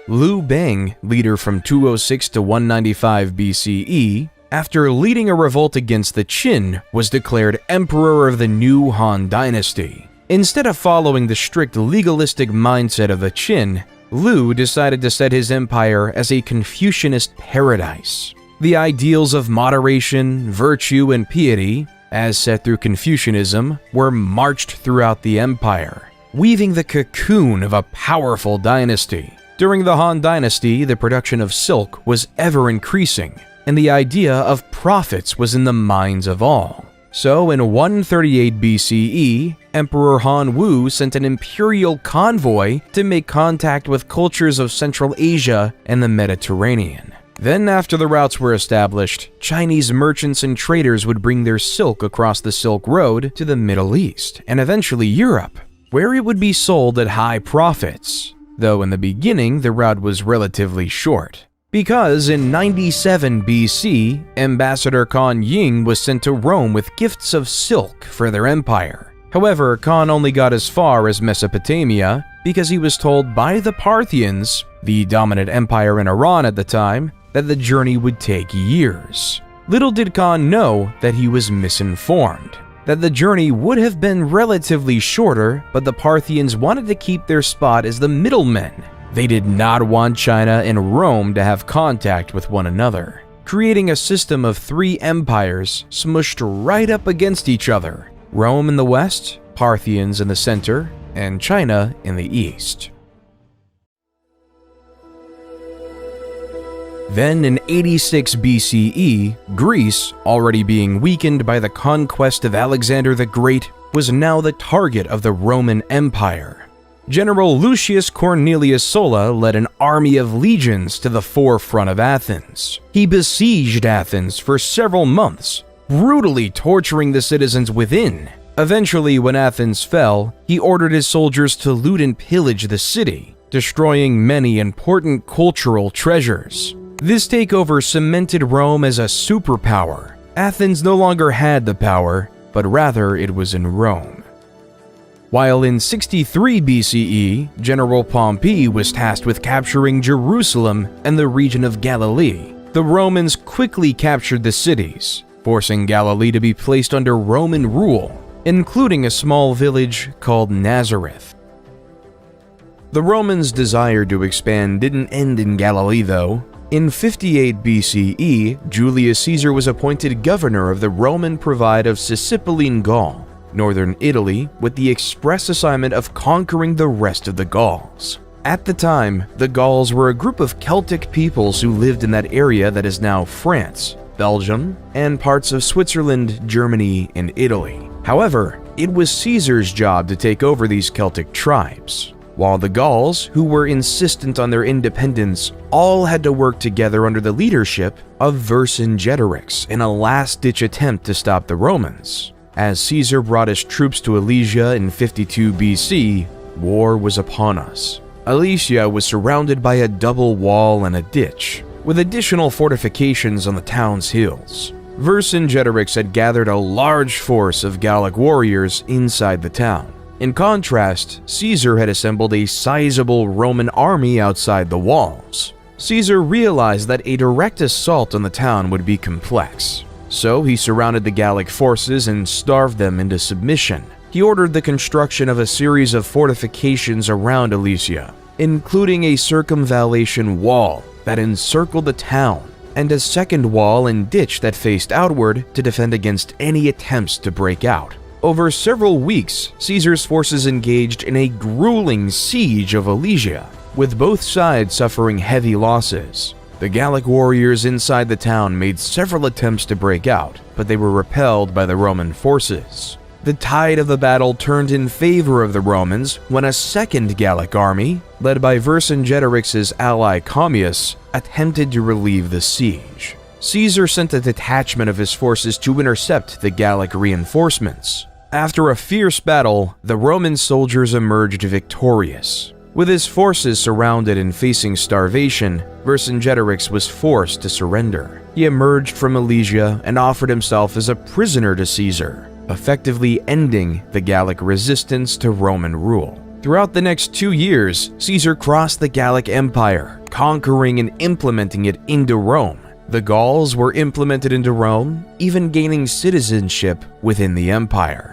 Liu Bang, leader from 206 to 195 BCE, after leading a revolt against the Qin, was declared emperor of the new Han dynasty. Instead of following the strict legalistic mindset of the Qin, Liu decided to set his empire as a Confucianist paradise. The ideals of moderation, virtue, and piety, as set through Confucianism, were marched throughout the empire, weaving the cocoon of a powerful dynasty. During the Han Dynasty, the production of silk was ever increasing, and the idea of profits was in the minds of all. So in 138 BCE, Emperor Han Wu sent an imperial convoy to make contact with cultures of Central Asia and the Mediterranean. Then, after the routes were established, Chinese merchants and traders would bring their silk across the Silk Road to the Middle East and eventually Europe, where it would be sold at high profits, though in the beginning the route was relatively short. Because in 97 BC, Ambassador Kan Ying was sent to Rome with gifts of silk for their empire. However, Kan only got as far as Mesopotamia because he was told by the Parthians, the dominant empire in Iran at the time, that the journey would take years. Little did Kan know that he was misinformed, that the journey would have been relatively shorter, but the Parthians wanted to keep their spot as the middlemen. They did not want China and Rome to have contact with one another, creating a system of three empires smushed right up against each other: Rome in the west, Parthians in the center, and China in the east. Then in 86 BCE, Greece, already being weakened by the conquest of Alexander the Great, was now the target of the Roman Empire. General Lucius Cornelius Sulla led an army of legions to the forefront of Athens. He besieged Athens for several months, brutally torturing the citizens within. Eventually, when Athens fell, he ordered his soldiers to loot and pillage the city, destroying many important cultural treasures. This takeover cemented Rome as a superpower. Athens no longer had the power, but rather it was in Rome. While in 63 BCE, General Pompey was tasked with capturing Jerusalem and the region of Galilee, the Romans quickly captured the cities, forcing Galilee to be placed under Roman rule, including a small village called Nazareth. The Romans' desire to expand didn't end in Galilee, though. In 58 BCE, Julius Caesar was appointed governor of the Roman Province of Sicilian Gaul, northern Italy, with the express assignment of conquering the rest of the Gauls. At the time, the Gauls were a group of Celtic peoples who lived in that area that is now France, Belgium, and parts of Switzerland, Germany, and Italy. However, it was Caesar's job to take over these Celtic tribes, while the Gauls, who were insistent on their independence, all had to work together under the leadership of Vercingetorix in a last-ditch attempt to stop the Romans. As Caesar brought his troops to Alesia in 52 BC, war was upon us. Alesia was surrounded by a double wall and a ditch, with additional fortifications on the town's hills. Vercingetorix had gathered a large force of Gallic warriors inside the town. In contrast, Caesar had assembled a sizable Roman army outside the walls. Caesar realized that a direct assault on the town would be complex. So he surrounded the Gallic forces and starved them into submission. He ordered the construction of a series of fortifications around Alesia, including a circumvallation wall that encircled the town, and a second wall and ditch that faced outward to defend against any attempts to break out. Over several weeks, Caesar's forces engaged in a grueling siege of Alesia, with both sides suffering heavy losses. The Gallic warriors inside the town made several attempts to break out, but they were repelled by the Roman forces. The tide of the battle turned in favor of the Romans when a second Gallic army, led by Vercingetorix's ally Commius, attempted to relieve the siege. Caesar sent a detachment of his forces to intercept the Gallic reinforcements. After a fierce battle, the Roman soldiers emerged victorious. With his forces surrounded and facing starvation, Vercingetorix was forced to surrender. He emerged from Alesia and offered himself as a prisoner to Caesar, effectively ending the Gallic resistance to Roman rule. Throughout the next 2 years, Caesar crossed the Gallic Empire, conquering and implementing it into Rome. The Gauls were implemented into Rome, even gaining citizenship within the empire.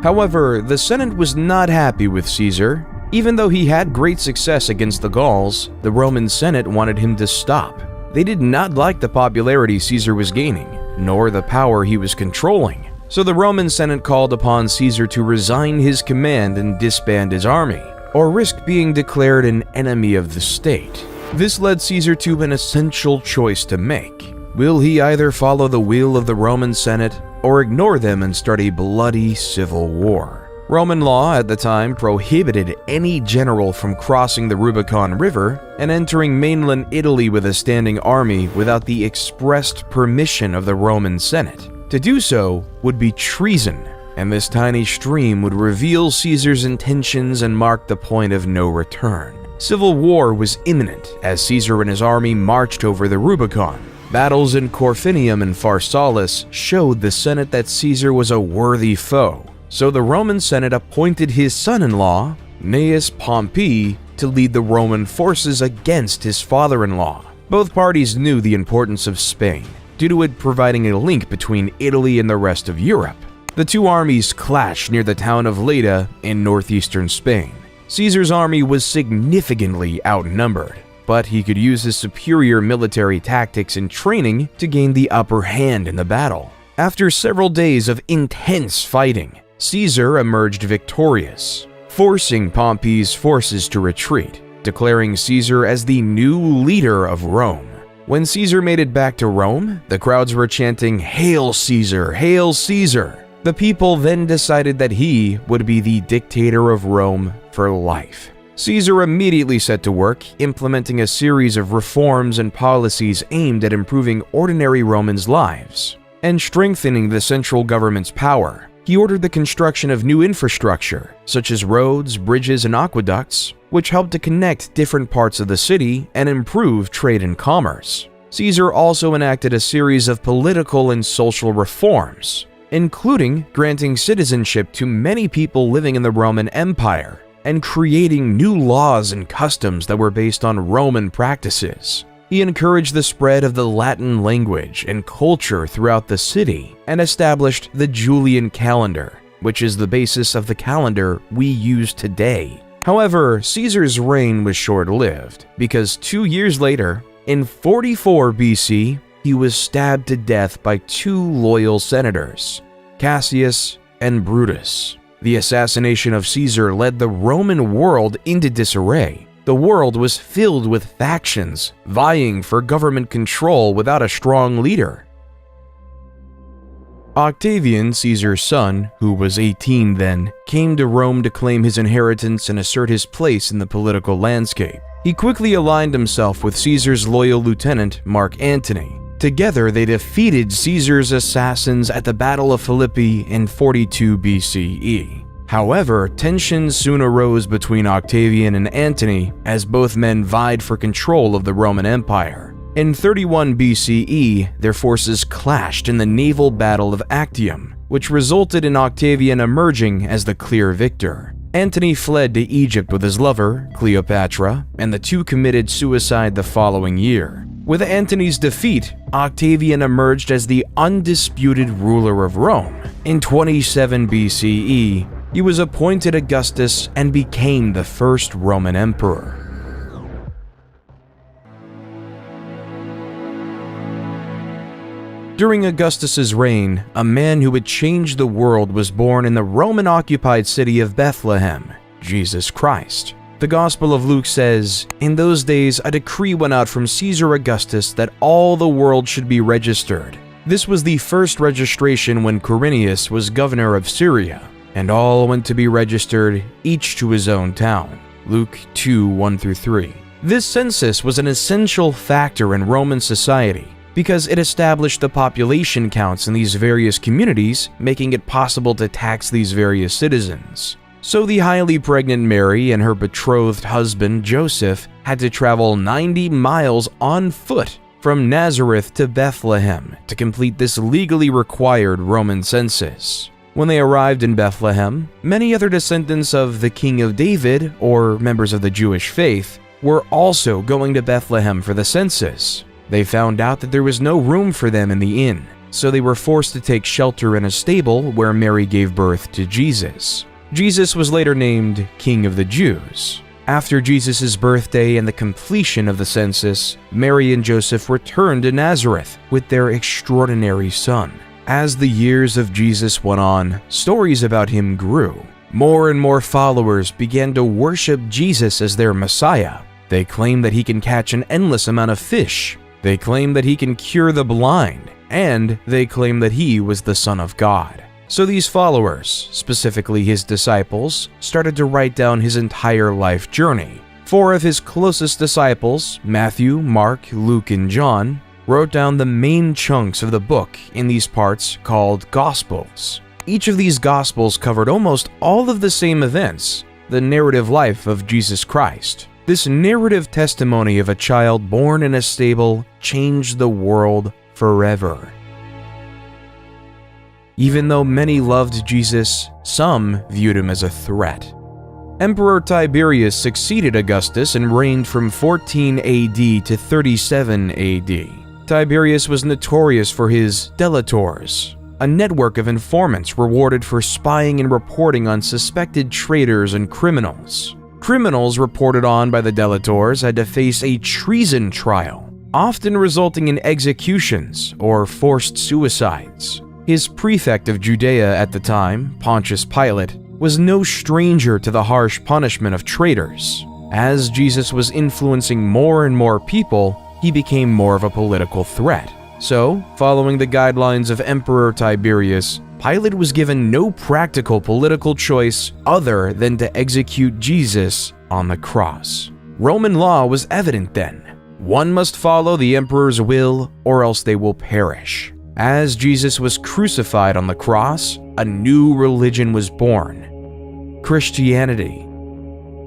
However, the Senate was not happy with Caesar. Even though he had great success against the Gauls, the Roman Senate wanted him to stop. They did not like the popularity Caesar was gaining, nor the power he was controlling. So the Roman Senate called upon Caesar to resign his command and disband his army, or risk being declared an enemy of the state. This led Caesar to an essential choice to make. Will he either follow the will of the Roman Senate or ignore them and start a bloody civil war? Roman law at the time prohibited any general from crossing the Rubicon River and entering mainland Italy with a standing army without the expressed permission of the Roman Senate. To do so would be treason, and this tiny stream would reveal Caesar's intentions and mark the point of no return. Civil war was imminent as Caesar and his army marched over the Rubicon. Battles in Corfinium and Pharsalus showed the Senate that Caesar was a worthy foe. So the Roman Senate appointed his son-in-law, Gnaeus Pompey, to lead the Roman forces against his father-in-law. Both parties knew the importance of Spain, due to it providing a link between Italy and the rest of Europe. The two armies clashed near the town of Leda in northeastern Spain. Caesar's army was significantly outnumbered, but he could use his superior military tactics and training to gain the upper hand in the battle. After several days of intense fighting, Caesar emerged victorious, forcing Pompey's forces to retreat, declaring Caesar as the new leader of Rome. When Caesar made it back to Rome, the crowds were chanting, "Hail Caesar! Hail Caesar!" The people then decided that he would be the dictator of Rome for life. Caesar immediately set to work, implementing a series of reforms and policies aimed at improving ordinary Romans' lives and strengthening the central government's power. He ordered the construction of new infrastructure, such as roads, bridges, and aqueducts, which helped to connect different parts of the city and improve trade and commerce. Caesar also enacted a series of political and social reforms, including granting citizenship to many people living in the Roman Empire and creating new laws and customs that were based on Roman practices. He encouraged the spread of the Latin language and culture throughout the city and established the Julian calendar, which is the basis of the calendar we use today. However, Caesar's reign was short-lived because 2 years later, in 44 BC, he was stabbed to death by two loyal senators, Cassius and Brutus. The assassination of Caesar led the Roman world into disarray. The world was filled with factions vying for government control without a strong leader. Octavian, Caesar's son, who was 18 then, came to Rome to claim his inheritance and assert his place in the political landscape. He quickly aligned himself with Caesar's loyal lieutenant, Mark Antony. Together, they defeated Caesar's assassins at the Battle of Philippi in 42 BCE. However, tensions soon arose between Octavian and Antony as both men vied for control of the Roman Empire. In 31 BCE, their forces clashed in the naval Battle of Actium, which resulted in Octavian emerging as the clear victor. Antony fled to Egypt with his lover, Cleopatra, and the two committed suicide the following year. With Antony's defeat, Octavian emerged as the undisputed ruler of Rome. In 27 BCE, he was appointed Augustus and became the first Roman emperor. During Augustus's reign, a man who would change the world was born in the Roman-occupied city of Bethlehem, Jesus Christ. The Gospel of Luke says, "In those days a decree went out from Caesar Augustus that all the world should be registered. This was the first registration when Quirinius was governor of Syria, and all went to be registered, each to his own town." Luke 2:1-3. This census was an essential factor in Roman society because it established the population counts in these various communities, making it possible to tax these various citizens. So the highly pregnant Mary and her betrothed husband Joseph had to travel 90 miles on foot from Nazareth to Bethlehem to complete this legally required Roman census. When they arrived in Bethlehem, many other descendants of the King of David, or members of the Jewish faith, were also going to Bethlehem for the census. They found out that there was no room for them in the inn, so they were forced to take shelter in a stable where Mary gave birth to Jesus. Jesus was later named King of the Jews. After Jesus' birthday and the completion of the census, Mary and Joseph returned to Nazareth with their extraordinary son. As the years of Jesus went on, stories about him grew. More and more followers began to worship Jesus as their Messiah. They claim that he can catch an endless amount of fish. They claim that he can cure the blind, and they claim that he was the Son of God. So these followers, specifically his disciples, started to write down his entire life journey. 4 of his closest disciples, Matthew, Mark, Luke, and John, wrote down the main chunks of the book in these parts called Gospels. Each of these Gospels covered almost all of the same events, the narrative life of Jesus Christ. This narrative testimony of a child born in a stable changed the world forever. Even though many loved Jesus, some viewed him as a threat. Emperor Tiberius succeeded Augustus and reigned from 14 AD to 37 AD. Tiberius was notorious for his delators, a network of informants rewarded for spying and reporting on suspected traitors and criminals. Criminals reported on by the delators had to face a treason trial, often resulting in executions or forced suicides. His prefect of Judea at the time, Pontius Pilate, was no stranger to the harsh punishment of traitors. As Jesus was influencing more and more people, he became more of a political threat. So, following the guidelines of Emperor Tiberius, Pilate was given no practical political choice other than to execute Jesus on the cross. Roman law was evident then. One must follow the emperor's will or else they will perish. As Jesus was crucified on the cross, a new religion was born: Christianity.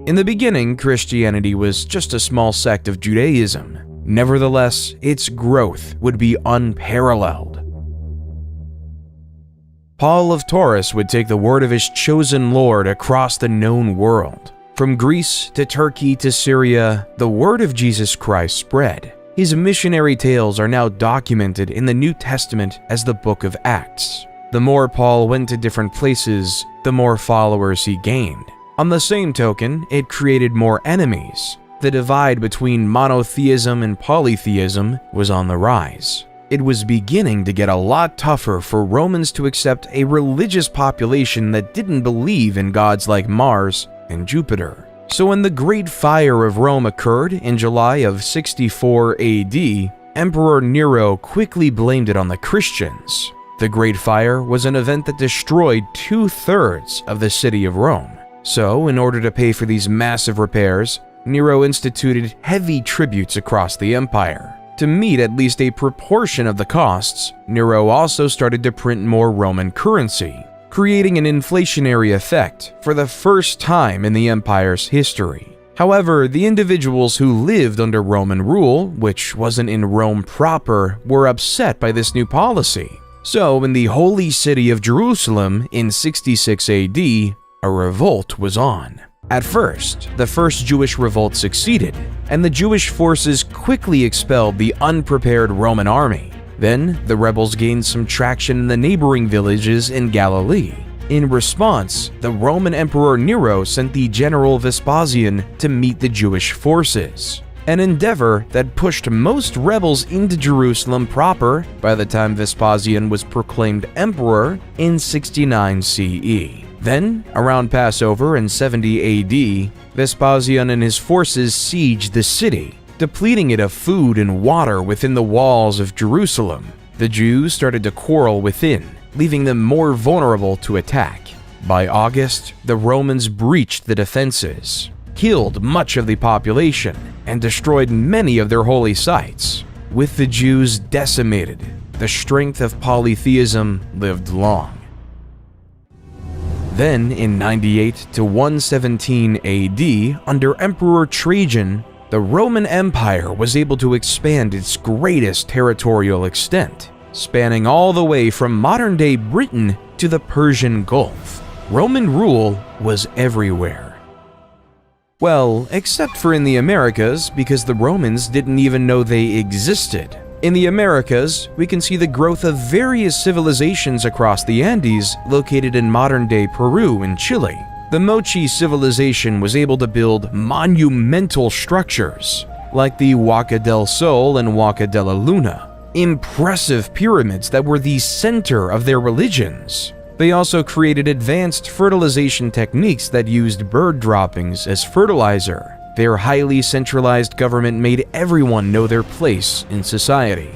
In the beginning, Christianity was just a small sect of Judaism. Nevertheless, its growth would be unparalleled. Paul of Taurus would take the word of his chosen Lord across the known world. From Greece to Turkey to Syria, the word of Jesus Christ spread. His missionary tales are now documented in the New Testament as the Book of Acts. The more Paul went to different places, the more followers he gained. On the same token, it created more enemies. The divide between monotheism and polytheism was on the rise. It was beginning to get a lot tougher for Romans to accept a religious population that didn't believe in gods like Mars and Jupiter. So when the Great Fire of Rome occurred in July of 64 AD, Emperor Nero quickly blamed it on the Christians. The Great Fire was an event that destroyed 2/3 of the city of Rome. So, in order to pay for these massive repairs, Nero instituted heavy tributes across the empire. To meet at least a proportion of the costs, Nero also started to print more Roman currency, creating an inflationary effect for the first time in the empire's history. However, the individuals who lived under Roman rule, which wasn't in Rome proper, were upset by this new policy. So, in the holy city of Jerusalem in 66 AD, a revolt was on. At first, the first Jewish revolt succeeded, and the Jewish forces quickly expelled the unprepared Roman army. Then, the rebels gained some traction in the neighboring villages in Galilee. In response, the Roman Emperor Nero sent the general Vespasian to meet the Jewish forces, an endeavor that pushed most rebels into Jerusalem proper by the time Vespasian was proclaimed emperor in 69 CE. Then, around Passover in 70 AD, Vespasian and his forces sieged the city, depleting it of food and water within the walls of Jerusalem. The Jews started to quarrel within, leaving them more vulnerable to attack. By August, the Romans breached the defenses, killed much of the population, and destroyed many of their holy sites. With the Jews decimated, the strength of polytheism lived long. Then, in 98 to 117 AD, under Emperor Trajan, the Roman Empire was able to expand its greatest territorial extent, spanning all the way from modern-day Britain to the Persian Gulf. Roman rule was everywhere. Well, except for in the Americas, because the Romans didn't even know they existed. In the Americas, we can see the growth of various civilizations across the Andes located in modern-day Peru and Chile. The Mochi civilization was able to build monumental structures, like the Huaca del Sol and Huaca de la Luna, impressive pyramids that were the center of their religions. They also created advanced fertilization techniques that used bird droppings as fertilizer. Their highly centralized government made everyone know their place in society.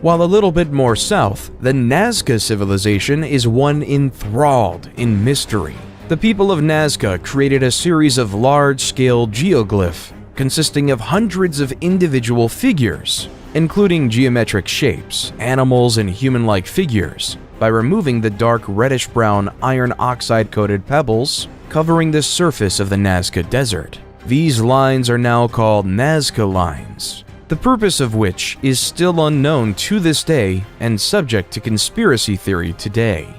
While a little bit more south, the Nazca civilization is one enthralled in mystery. The people of Nazca created a series of large-scale geoglyphs consisting of hundreds of individual figures, including geometric shapes, animals, and human-like figures, by removing the dark reddish-brown iron oxide-coated pebbles covering the surface of the Nazca Desert. These lines are now called Nazca lines, the purpose of which is still unknown to this day and subject to conspiracy theory today.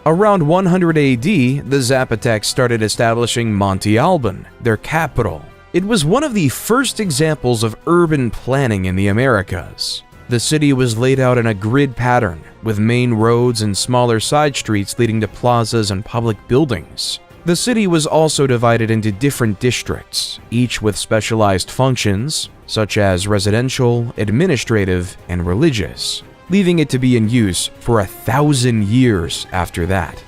Around 100 AD, the Zapotecs started establishing Monte Alban, their capital. It was one of the first examples of urban planning in the Americas. The city was laid out in a grid pattern, with main roads and smaller side streets leading to plazas and public buildings. The city was also divided into different districts, each with specialized functions, such as residential, administrative, and religious, leaving it to be in use for 1,000 years after that.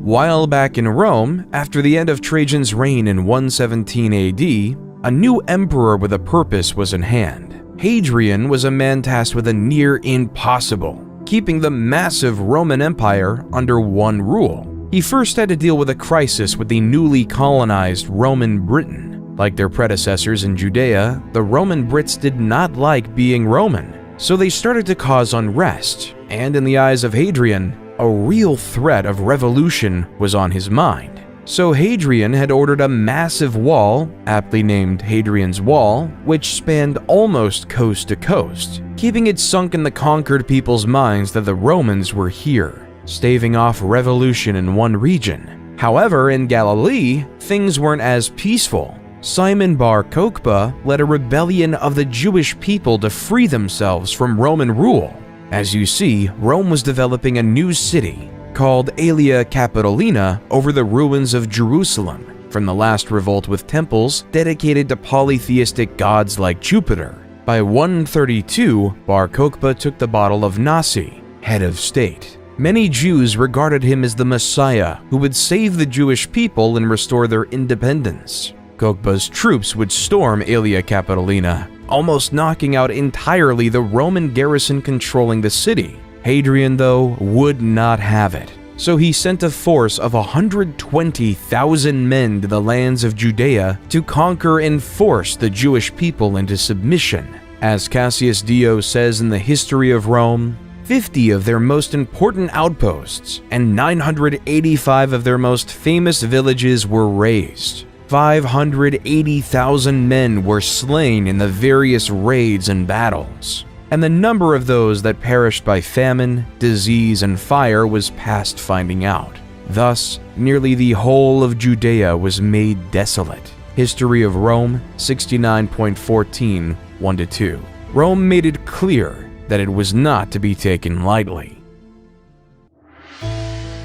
While back in Rome, after the end of Trajan's reign in 117 AD, a new emperor with a purpose was in hand. Hadrian was a man tasked with a near impossible, keeping the massive Roman Empire under one rule. He first had to deal with a crisis with the newly colonized Roman Britain. Like their predecessors in Judea, the Roman Brits did not like being Roman, so they started to cause unrest, and in the eyes of Hadrian, a real threat of revolution was on his mind. So Hadrian had ordered a massive wall, aptly named Hadrian's Wall, which spanned almost coast to coast, keeping it sunk in the conquered people's minds that the Romans were here, staving off revolution in one region. However, in Galilee, things weren't as peaceful. Simon Bar Kokhba led a rebellion of the Jewish people to free themselves from Roman rule. As you see, Rome was developing a new city called Aelia Capitolina over the ruins of Jerusalem from the last revolt, with temples dedicated to polytheistic gods like Jupiter. By 132, Bar Kokhba took the bottle of Nasi, head of state. Many Jews regarded him as the Messiah who would save the Jewish people and restore their independence. Kokhba's troops would storm Aelia Capitolina, almost knocking out entirely the Roman garrison controlling the city. Hadrian, though, would not have it, so he sent a force of 120,000 men to the lands of Judea to conquer and force the Jewish people into submission. As Cassius Dio says in the History of Rome, 50 of their most important outposts and 985 of their most famous villages were razed. 580,000 men were slain in the various raids and battles, and the number of those that perished by famine, disease, and fire was past finding out. Thus, nearly the whole of Judea was made desolate. History of Rome 69.14, 1-2. Rome made it clear that it was not to be taken lightly.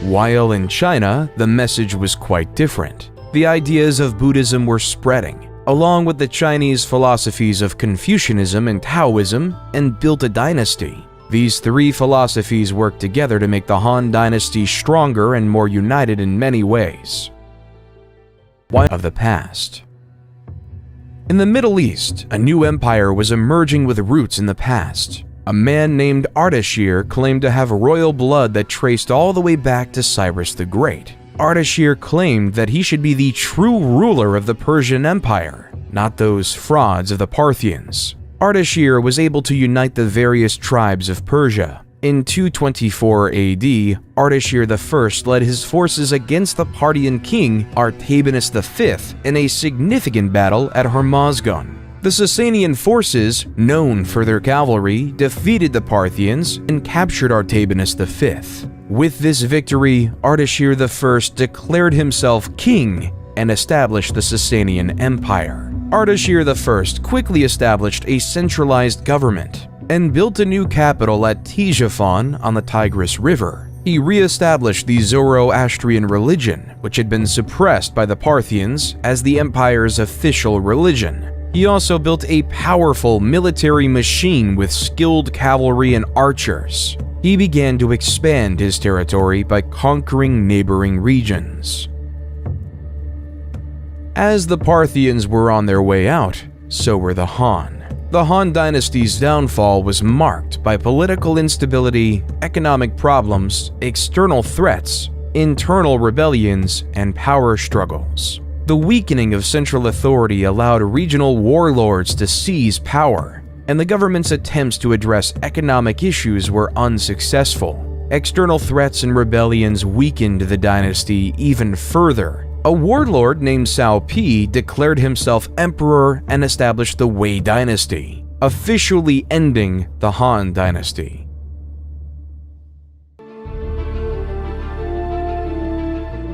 While in China, the message was quite different. The ideas of Buddhism were spreading, along with the Chinese philosophies of Confucianism and Taoism, and built a dynasty. These three philosophies worked together to make the Han Dynasty stronger and more united in many ways. Of the past. In the Middle East, a new empire was emerging with roots in the past. A man named Ardashir claimed to have royal blood that traced all the way back to Cyrus the Great. Ardashir claimed that he should be the true ruler of the Persian Empire, not those frauds of the Parthians. Ardashir was able to unite the various tribes of Persia. In 224 AD, Ardashir I led his forces against the Parthian king Artabanus V in a significant battle at Hormozgan. The Sasanian forces, known for their cavalry, defeated the Parthians and captured Artabanus V. With this victory, Ardashir I declared himself king and established the Sasanian Empire. Ardashir I quickly established a centralized government and built a new capital at Ctesiphon on the Tigris River. He re-established the Zoroastrian religion, which had been suppressed by the Parthians, as the empire's official religion. He also built a powerful military machine with skilled cavalry and archers. he began to expand his territory by conquering neighboring regions. As the Parthians were on their way out, so were the Han. The Han dynasty's downfall was marked by political instability, economic problems, external threats, internal rebellions, and power struggles. The weakening of central authority allowed regional warlords to seize power, and the government's attempts to address economic issues were unsuccessful. External threats and rebellions weakened the dynasty even further. A warlord named Cao Pi declared himself emperor and established the Wei dynasty, officially ending the Han dynasty.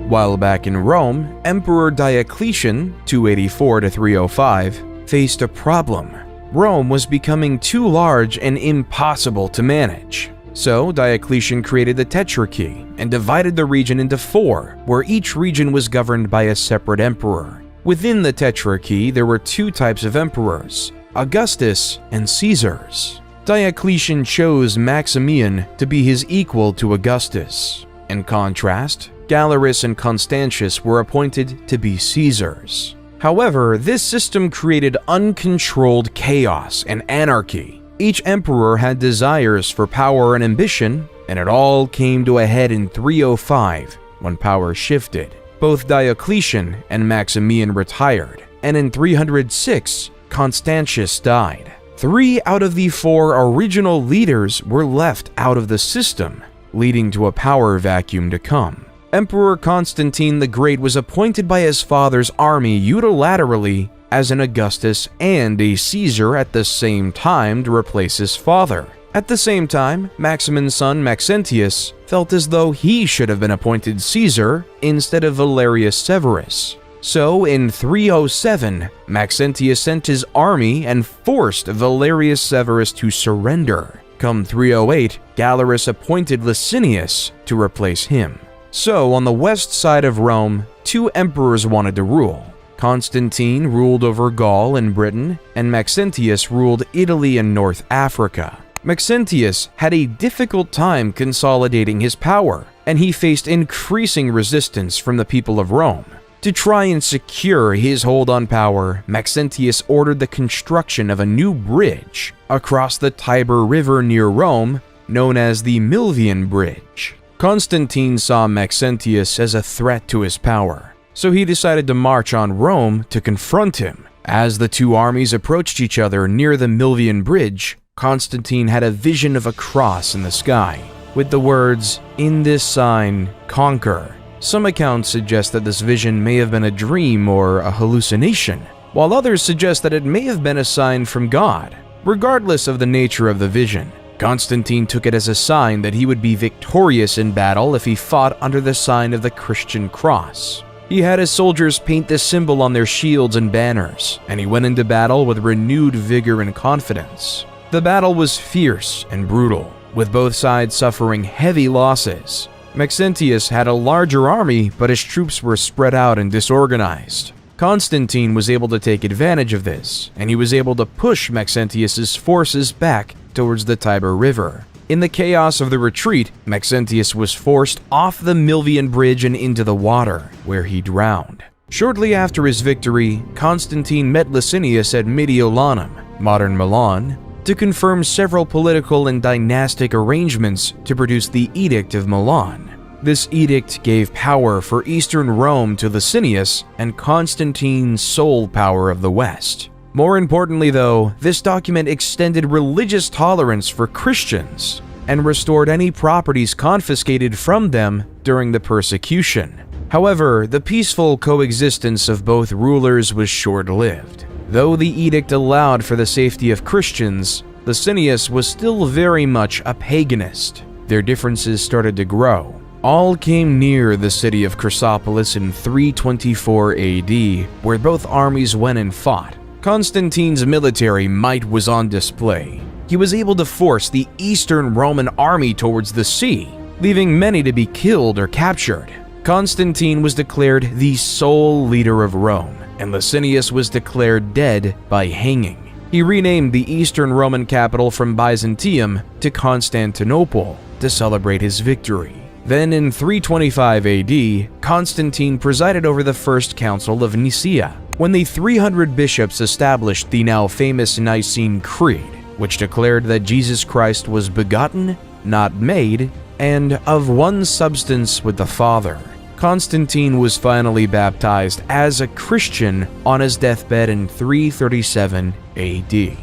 While back in Rome, Emperor Diocletian, 284–305, faced a problem. Rome was becoming too large and impossible to manage. So Diocletian created the Tetrarchy and divided the region into 4, where each region was governed by a separate emperor. Within the Tetrarchy, there were 2 types of emperors, Augustus and Caesars. Diocletian chose Maximian to be his equal to Augustus. In contrast, Galerius and Constantius were appointed to be Caesars. However, this system created uncontrolled chaos and anarchy. Each emperor had desires for power and ambition, and it all came to a head in 305 when power shifted. Both Diocletian and Maximian retired, and in 306, Constantius died. 3 out of the 4 original leaders were left out of the system, leading to a power vacuum to come. Emperor Constantine the Great was appointed by his father's army unilaterally as an Augustus and a Caesar at the same time to replace his father. At the same time, Maximin's son Maxentius felt as though he should have been appointed Caesar instead of Valerius Severus. So in 307, Maxentius sent his army and forced Valerius Severus to surrender. Come 308, Galerius appointed Licinius to replace him. So on the west side of Rome, 2 emperors wanted to rule. Constantine ruled over Gaul and Britain, and Maxentius ruled Italy and North Africa. Maxentius had a difficult time consolidating his power, and he faced increasing resistance from the people of Rome. To try and secure his hold on power, Maxentius ordered the construction of a new bridge across the Tiber River near Rome, known as the Milvian Bridge. Constantine saw Maxentius as a threat to his power, so he decided to march on Rome to confront him. As the 2 armies approached each other near the Milvian Bridge, Constantine had a vision of a cross in the sky, with the words, "In this sign, conquer." Some accounts suggest that this vision may have been a dream or a hallucination, while others suggest that it may have been a sign from God. Regardless of the nature of the vision, Constantine took it as a sign that he would be victorious in battle if he fought under the sign of the Christian cross. He had his soldiers paint this symbol on their shields and banners, and he went into battle with renewed vigor and confidence. The battle was fierce and brutal, with both sides suffering heavy losses. Maxentius had a larger army, but his troops were spread out and disorganized. Constantine was able to take advantage of this, and he was able to push Maxentius's forces back towards the Tiber River. In the chaos of the retreat, Maxentius was forced off the Milvian Bridge and into the water, where he drowned. Shortly after his victory, Constantine met Licinius at Mediolanum, modern Milan, to confirm several political and dynastic arrangements to produce the Edict of Milan. This edict gave power for Eastern Rome to Licinius and Constantine's sole power of the West. More importantly though, this document extended religious tolerance for Christians and restored any properties confiscated from them during the persecution. However, the peaceful coexistence of both rulers was short-lived. Though the edict allowed for the safety of Christians, Licinius was still very much a paganist. Their differences started to grow. All came near the city of Chrysopolis in 324 AD, where both armies went and fought. Constantine's military might was on display. He was able to force the Eastern Roman army towards the sea, leaving many to be killed or captured. Constantine was declared the sole leader of Rome, and Licinius was declared dead by hanging. He renamed the Eastern Roman capital from Byzantium to Constantinople, to celebrate his victory. Then in 325 AD, Constantine presided over the First Council of Nicaea, when the 300 bishops established the now famous Nicene Creed, which declared that Jesus Christ was begotten, not made, and of one substance with the Father. Constantine was finally baptized as a Christian on his deathbed in 337 AD.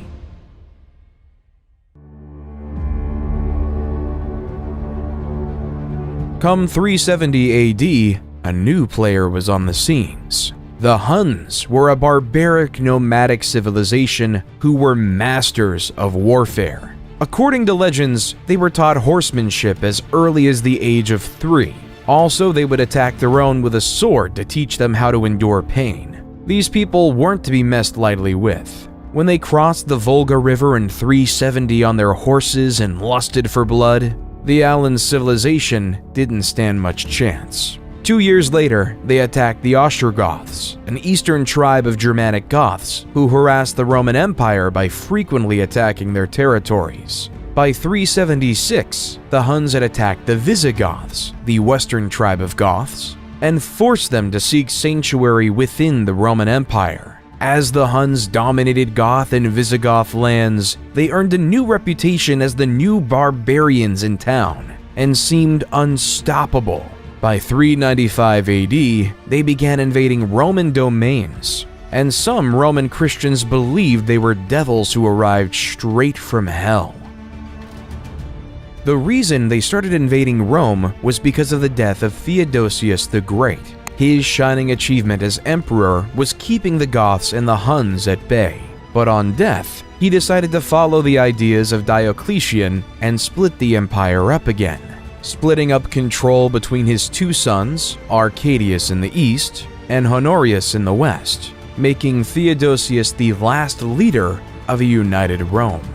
Come 370 AD, a new player was on the scenes. The Huns were a barbaric nomadic civilization who were masters of warfare. According to legends, they were taught horsemanship as early as the age of 3. Also, they would attack their own with a sword to teach them how to endure pain. These people weren't to be messed lightly with. When they crossed the Volga River in 370 on their horses and lusted for blood, the Alan civilization didn't stand much chance. 2 years later, they attacked the Ostrogoths, an eastern tribe of Germanic Goths who harassed the Roman Empire by frequently attacking their territories. By 376, the Huns had attacked the Visigoths, the western tribe of Goths, and forced them to seek sanctuary within the Roman Empire. As the Huns dominated Goth and Visigoth lands, they earned a new reputation as the new barbarians in town and seemed unstoppable. By 395 AD, they began invading Roman domains, and some Roman Christians believed they were devils who arrived straight from hell. The reason they started invading Rome was because of the death of Theodosius the Great. His shining achievement as emperor was keeping the Goths and the Huns at bay. But on death, he decided to follow the ideas of Diocletian and split the empire up again, splitting up control between his two sons, Arcadius in the east and Honorius in the west, making Theodosius the last leader of a united Rome.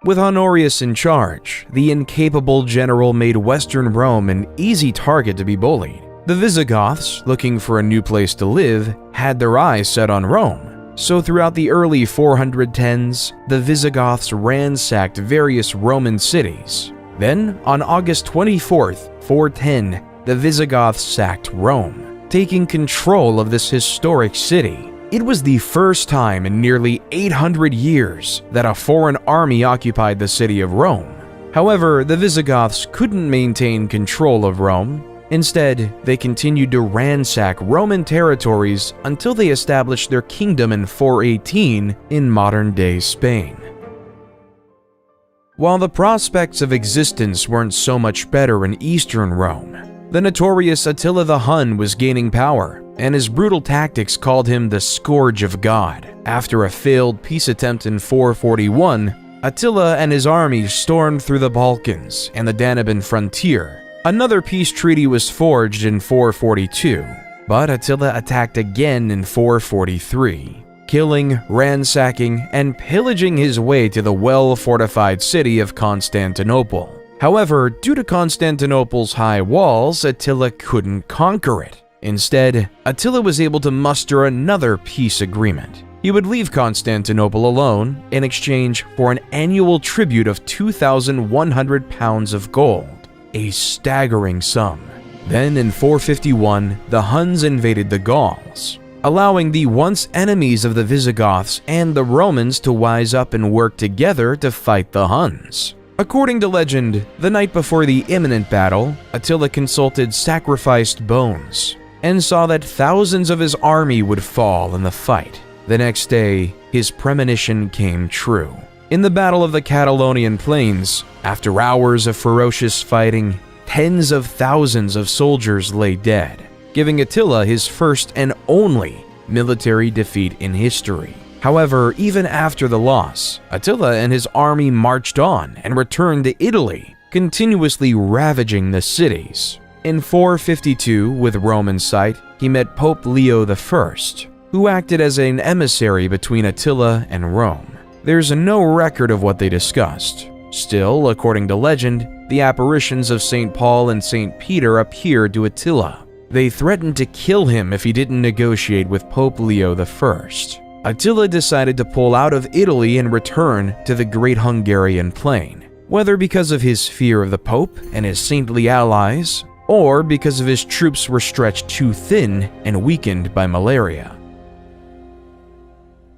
With Honorius in charge, the incapable general made Western Rome an easy target to be bullied. The Visigoths, looking for a new place to live, had their eyes set on Rome. So throughout the early 410s, the Visigoths ransacked various Roman cities. Then, on August 24th, 410, the Visigoths sacked Rome, taking control of this historic city. It was the first time in nearly 800 years that a foreign army occupied the city of Rome. However, the Visigoths couldn't maintain control of Rome. Instead, they continued to ransack Roman territories until they established their kingdom in 418 in modern-day Spain. While the prospects of existence weren't so much better in eastern Rome, the notorious Attila the Hun was gaining power, and his brutal tactics called him the Scourge of God. After a failed peace attempt in 441, Attila and his army stormed through the Balkans and the Danubian frontier. Another peace treaty was forged in 442, but Attila attacked again in 443, killing, ransacking, and pillaging his way to the well-fortified city of Constantinople. However, due to Constantinople's high walls, Attila couldn't conquer it. Instead, Attila was able to muster another peace agreement. He would leave Constantinople alone in exchange for an annual tribute of 2,100 pounds of gold, a staggering sum. Then in 451, the Huns invaded the Gauls, allowing the once enemies of the Visigoths and the Romans to wise up and work together to fight the Huns. According to legend, the night before the imminent battle, Attila consulted sacrificed bones and saw that thousands of his army would fall in the fight. The next day, his premonition came true. In the Battle of the Catalonian Plains, after hours of ferocious fighting, tens of thousands of soldiers lay dead, giving Attila his first and only military defeat in history. However, even after the loss, Attila and his army marched on and returned to Italy, continuously ravaging the cities. In 452, with Rome in sight, he met Pope Leo I, who acted as an emissary between Attila and Rome. There's no record of what they discussed. Still, according to legend, the apparitions of St. Paul and St. Peter appeared to Attila. They threatened to kill him if he didn't negotiate with Pope Leo I. Attila decided to pull out of Italy and return to the Great Hungarian Plain, whether because of his fear of the Pope and his saintly allies, or because of his troops were stretched too thin and weakened by malaria.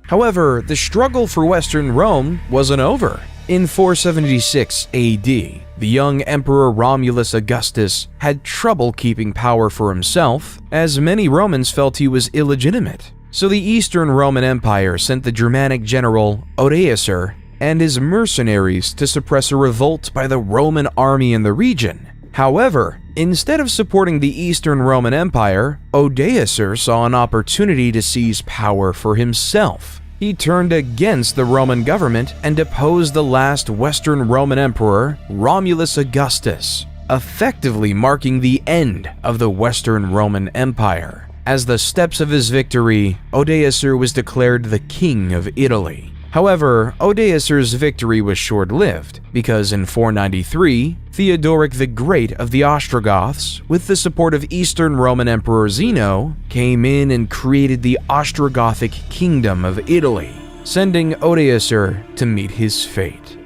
However, the struggle for Western Rome wasn't over. In 476 AD, the young Emperor Romulus Augustus had trouble keeping power for himself, as many Romans felt he was illegitimate. So the Eastern Roman Empire sent the Germanic general Odoacer and his mercenaries to suppress a revolt by the Roman army in the region. However, instead of supporting the Eastern Roman Empire, Odoacer saw an opportunity to seize power for himself. He turned against the Roman government and deposed the last Western Roman emperor, Romulus Augustus, effectively marking the end of the Western Roman Empire. As the steps of his victory, Odoacer was declared the King of Italy. However, Odoacer's victory was short-lived, because in 493, Theodoric the Great of the Ostrogoths, with the support of Eastern Roman Emperor Zeno, came in and created the Ostrogothic Kingdom of Italy, sending Odoacer to meet his fate.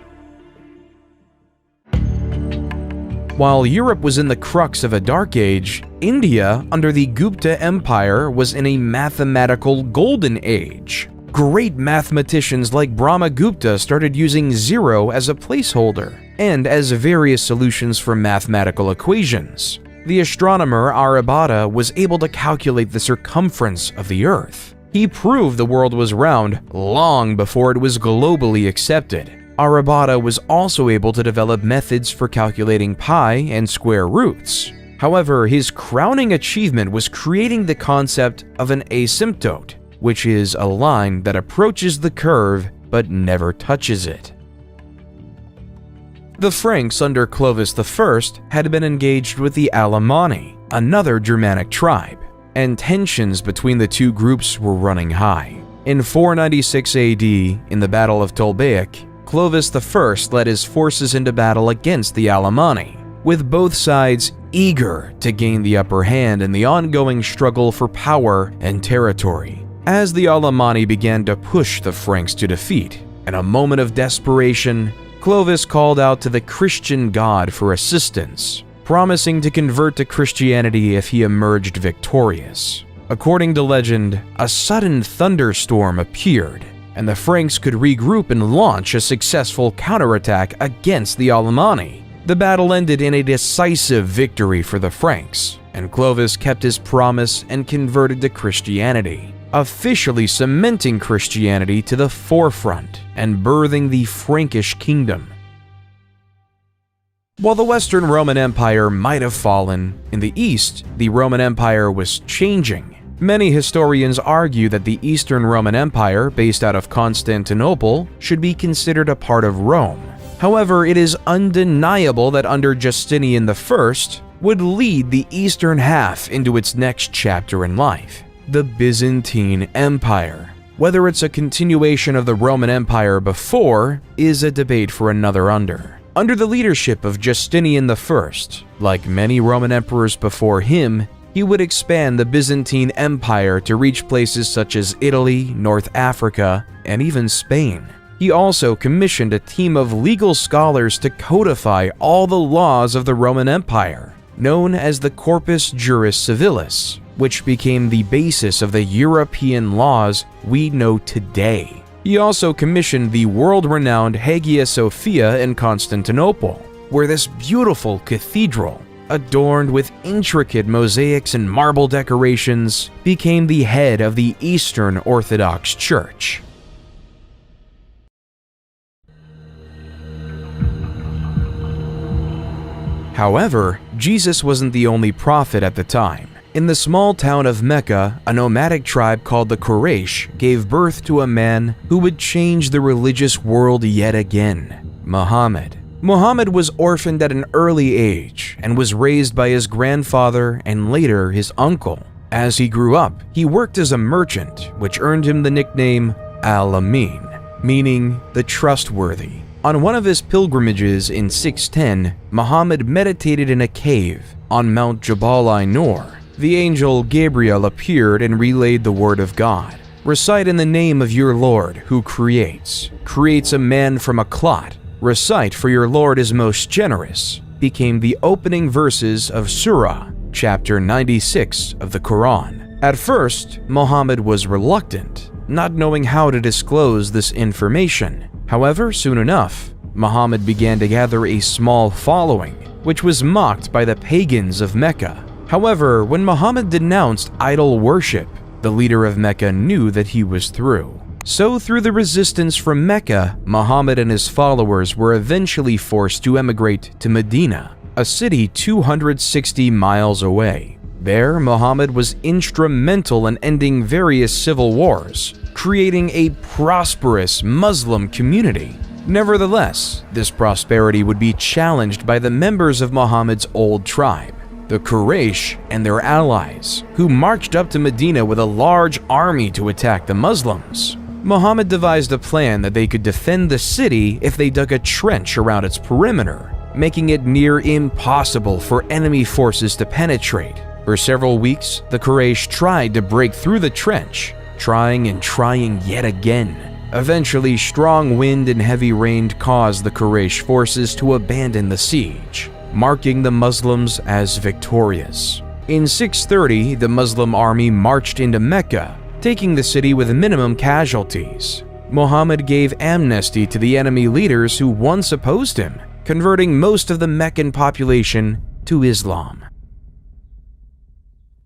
While Europe was in the crux of a dark age, India, under the Gupta Empire, was in a mathematical golden age. Great mathematicians like Brahmagupta started using zero as a placeholder and as various solutions for mathematical equations. The astronomer Aryabhata was able to calculate the circumference of the Earth. He proved the world was round long before it was globally accepted. Aryabhata was also able to develop methods for calculating pi and square roots. However, his crowning achievement was creating the concept of an asymptote, which is a line that approaches the curve but never touches it. The Franks under Clovis I had been engaged with the Alemanni, another Germanic tribe, and tensions between the two groups were running high. In 496 AD, in the Battle of Tolbiac, Clovis I led his forces into battle against the Alemanni, with both sides eager to gain the upper hand in the ongoing struggle for power and territory. As the Alemanni began to push the Franks to defeat, in a moment of desperation, Clovis called out to the Christian god for assistance, promising to convert to Christianity if he emerged victorious. According to legend, a sudden thunderstorm appeared, and the Franks could regroup and launch a successful counterattack against the Alemanni. The battle ended in a decisive victory for the Franks, and Clovis kept his promise and converted to Christianity, officially cementing Christianity to the forefront and birthing the Frankish kingdom. While the Western Roman Empire might have fallen, in the East, the Roman Empire was changing. Many historians argue that the Eastern Roman Empire, based out of Constantinople, should be considered a part of Rome. However, it is undeniable that under Justinian I would lead the eastern half into its next chapter in life, the Byzantine Empire. Whether it's a continuation of the Roman Empire before is a debate for another under. Under the leadership of Justinian I, like many Roman emperors before him, he would expand the Byzantine Empire to reach places such as Italy, North Africa, and even Spain. He also commissioned a team of legal scholars to codify all the laws of the Roman Empire, known as the Corpus Juris Civilis, which became the basis of the European laws we know today. He also commissioned the world-renowned Hagia Sophia in Constantinople, where this beautiful cathedral, adorned with intricate mosaics and marble decorations, became the head of the Eastern Orthodox Church. However, Jesus wasn't the only prophet at the time. In the small town of Mecca, a nomadic tribe called the Quraysh gave birth to a man who would change the religious world yet again, Muhammad. Muhammad was orphaned at an early age and was raised by his grandfather and later his uncle. As he grew up, he worked as a merchant, which earned him the nickname Al-Amin, meaning the trustworthy. On one of his pilgrimages in 610, Muhammad meditated in a cave on Mount Jabal Nur. The angel Gabriel appeared and relayed the word of God. Recite in the name of your Lord who creates a man from a clot, "Recite, for your Lord is most generous," became the opening verses of Surah, chapter 96 of the Quran. At first, Muhammad was reluctant, not knowing how to disclose this information. However, soon enough, Muhammad began to gather a small following, which was mocked by the pagans of Mecca. However, when Muhammad denounced idol worship, the leader of Mecca knew that he was through. So through the resistance from Mecca, Muhammad and his followers were eventually forced to emigrate to Medina, a city 260 miles away. There, Muhammad was instrumental in ending various civil wars, creating a prosperous Muslim community. Nevertheless, this prosperity would be challenged by the members of Muhammad's old tribe, the Quraysh and their allies, who marched up to Medina with a large army to attack the Muslims. Muhammad devised a plan that they could defend the city if they dug a trench around its perimeter, making it near impossible for enemy forces to penetrate. For several weeks, the Quraysh tried to break through the trench, trying and trying yet again. Eventually, strong wind and heavy rain caused the Quraysh forces to abandon the siege, marking the Muslims as victorious. In 630, the Muslim army marched into Mecca, taking the city with minimum casualties. Muhammad gave amnesty to the enemy leaders who once opposed him, converting most of the Meccan population to Islam.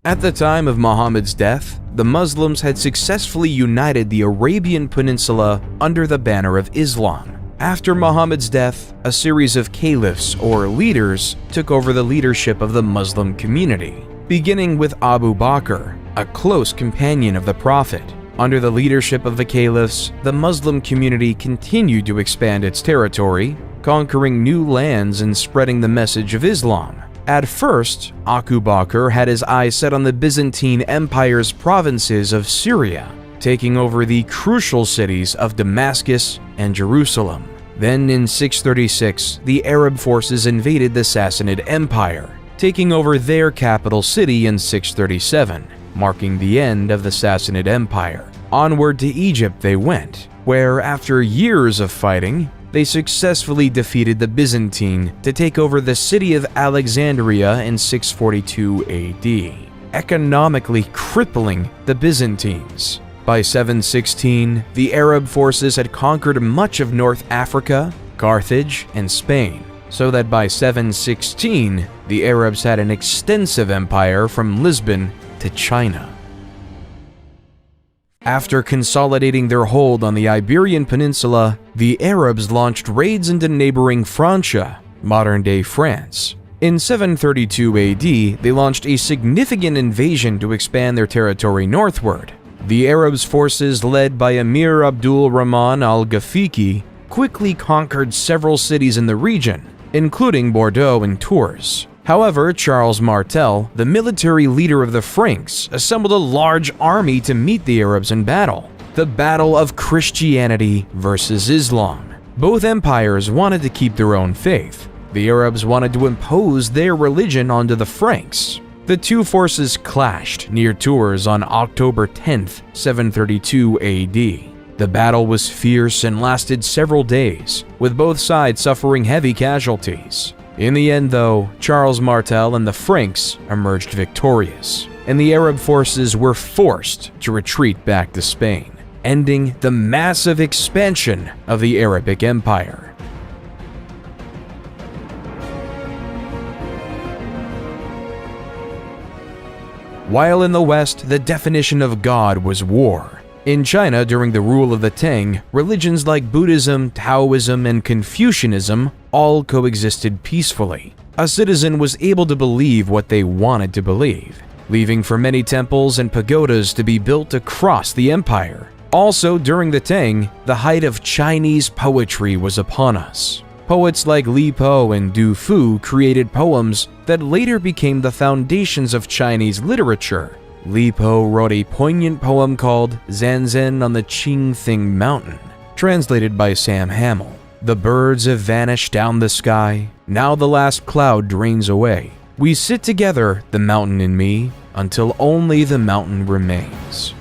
At the time of Muhammad's death, the Muslims had successfully united the Arabian Peninsula under the banner of Islam. After Muhammad's death, a series of caliphs or leaders took over the leadership of the Muslim community, beginning with Abu Bakr, a close companion of the Prophet. Under the leadership of the caliphs, the Muslim community continued to expand its territory, conquering new lands and spreading the message of Islam. At first, Abu Bakr had his eyes set on the Byzantine Empire's provinces of Syria, taking over the crucial cities of Damascus and Jerusalem. Then in 636, the Arab forces invaded the Sassanid Empire, taking over their capital city in 637, marking the end of the Sassanid Empire. Onward to Egypt they went, where after years of fighting, they successfully defeated the Byzantine to take over the city of Alexandria in 642 AD, economically crippling the Byzantines. By 716, the Arab forces had conquered much of North Africa, Carthage, and Spain, so that by 716, the Arabs had an extensive empire from Lisbon to China. After consolidating their hold on the Iberian Peninsula, the Arabs launched raids into neighboring Francia, modern-day France. In 732 AD, they launched a significant invasion to expand their territory northward. The Arabs' forces, led by Emir Abdul Rahman al-Ghafiqi, quickly conquered several cities in the region, including Bordeaux and Tours. However, Charles Martel, the military leader of the Franks, assembled a large army to meet the Arabs in battle. The battle of Christianity versus Islam. Both empires wanted to keep their own faith. The Arabs wanted to impose their religion onto the Franks. The two forces clashed near Tours on October 10, 732 AD. The battle was fierce and lasted several days, with both sides suffering heavy casualties. In the end, though, Charles Martel and the Franks emerged victorious, and the Arab forces were forced to retreat back to Spain, ending the massive expansion of the Arabic Empire. While in the West, the definition of God was war. In China, during the rule of the Tang, religions like Buddhism, Taoism, and Confucianism all coexisted peacefully. A citizen was able to believe what they wanted to believe, leaving for many temples and pagodas to be built across the empire. Also, during the Tang, the height of Chinese poetry was upon us. Poets like Li Po and Du Fu created poems that later became the foundations of Chinese literature. Li Po wrote a poignant poem called Zanzan on the Qingthing Mountain, translated by Sam Hamill. The birds have vanished down the sky, now the last cloud drains away. We sit together, the mountain and me, until only the mountain remains.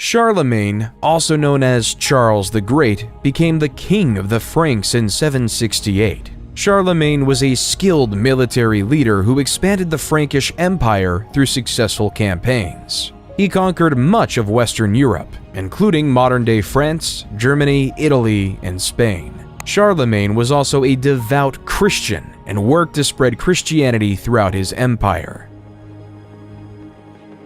Charlemagne, also known as Charles the Great, became the king of the Franks in 768. Charlemagne was a skilled military leader who expanded the Frankish Empire through successful campaigns. He conquered much of Western Europe, including modern-day France, Germany, Italy, and Spain. Charlemagne was also a devout Christian and worked to spread Christianity throughout his empire.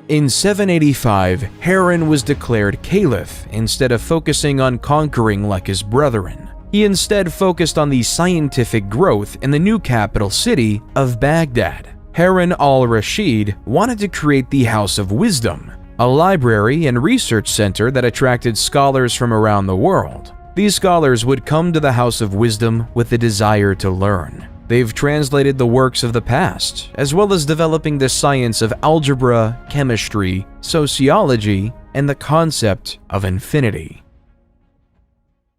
In 785, Harran was declared caliph instead of focusing on conquering like his brethren. He instead focused on the scientific growth in the new capital city of Baghdad. Harun al-Rashid wanted to create the House of Wisdom, a library and research center that attracted scholars from around the world. These scholars would come to the House of Wisdom with the desire to learn. They've translated the works of the past, as well as developing the science of algebra, chemistry, sociology, and the concept of infinity.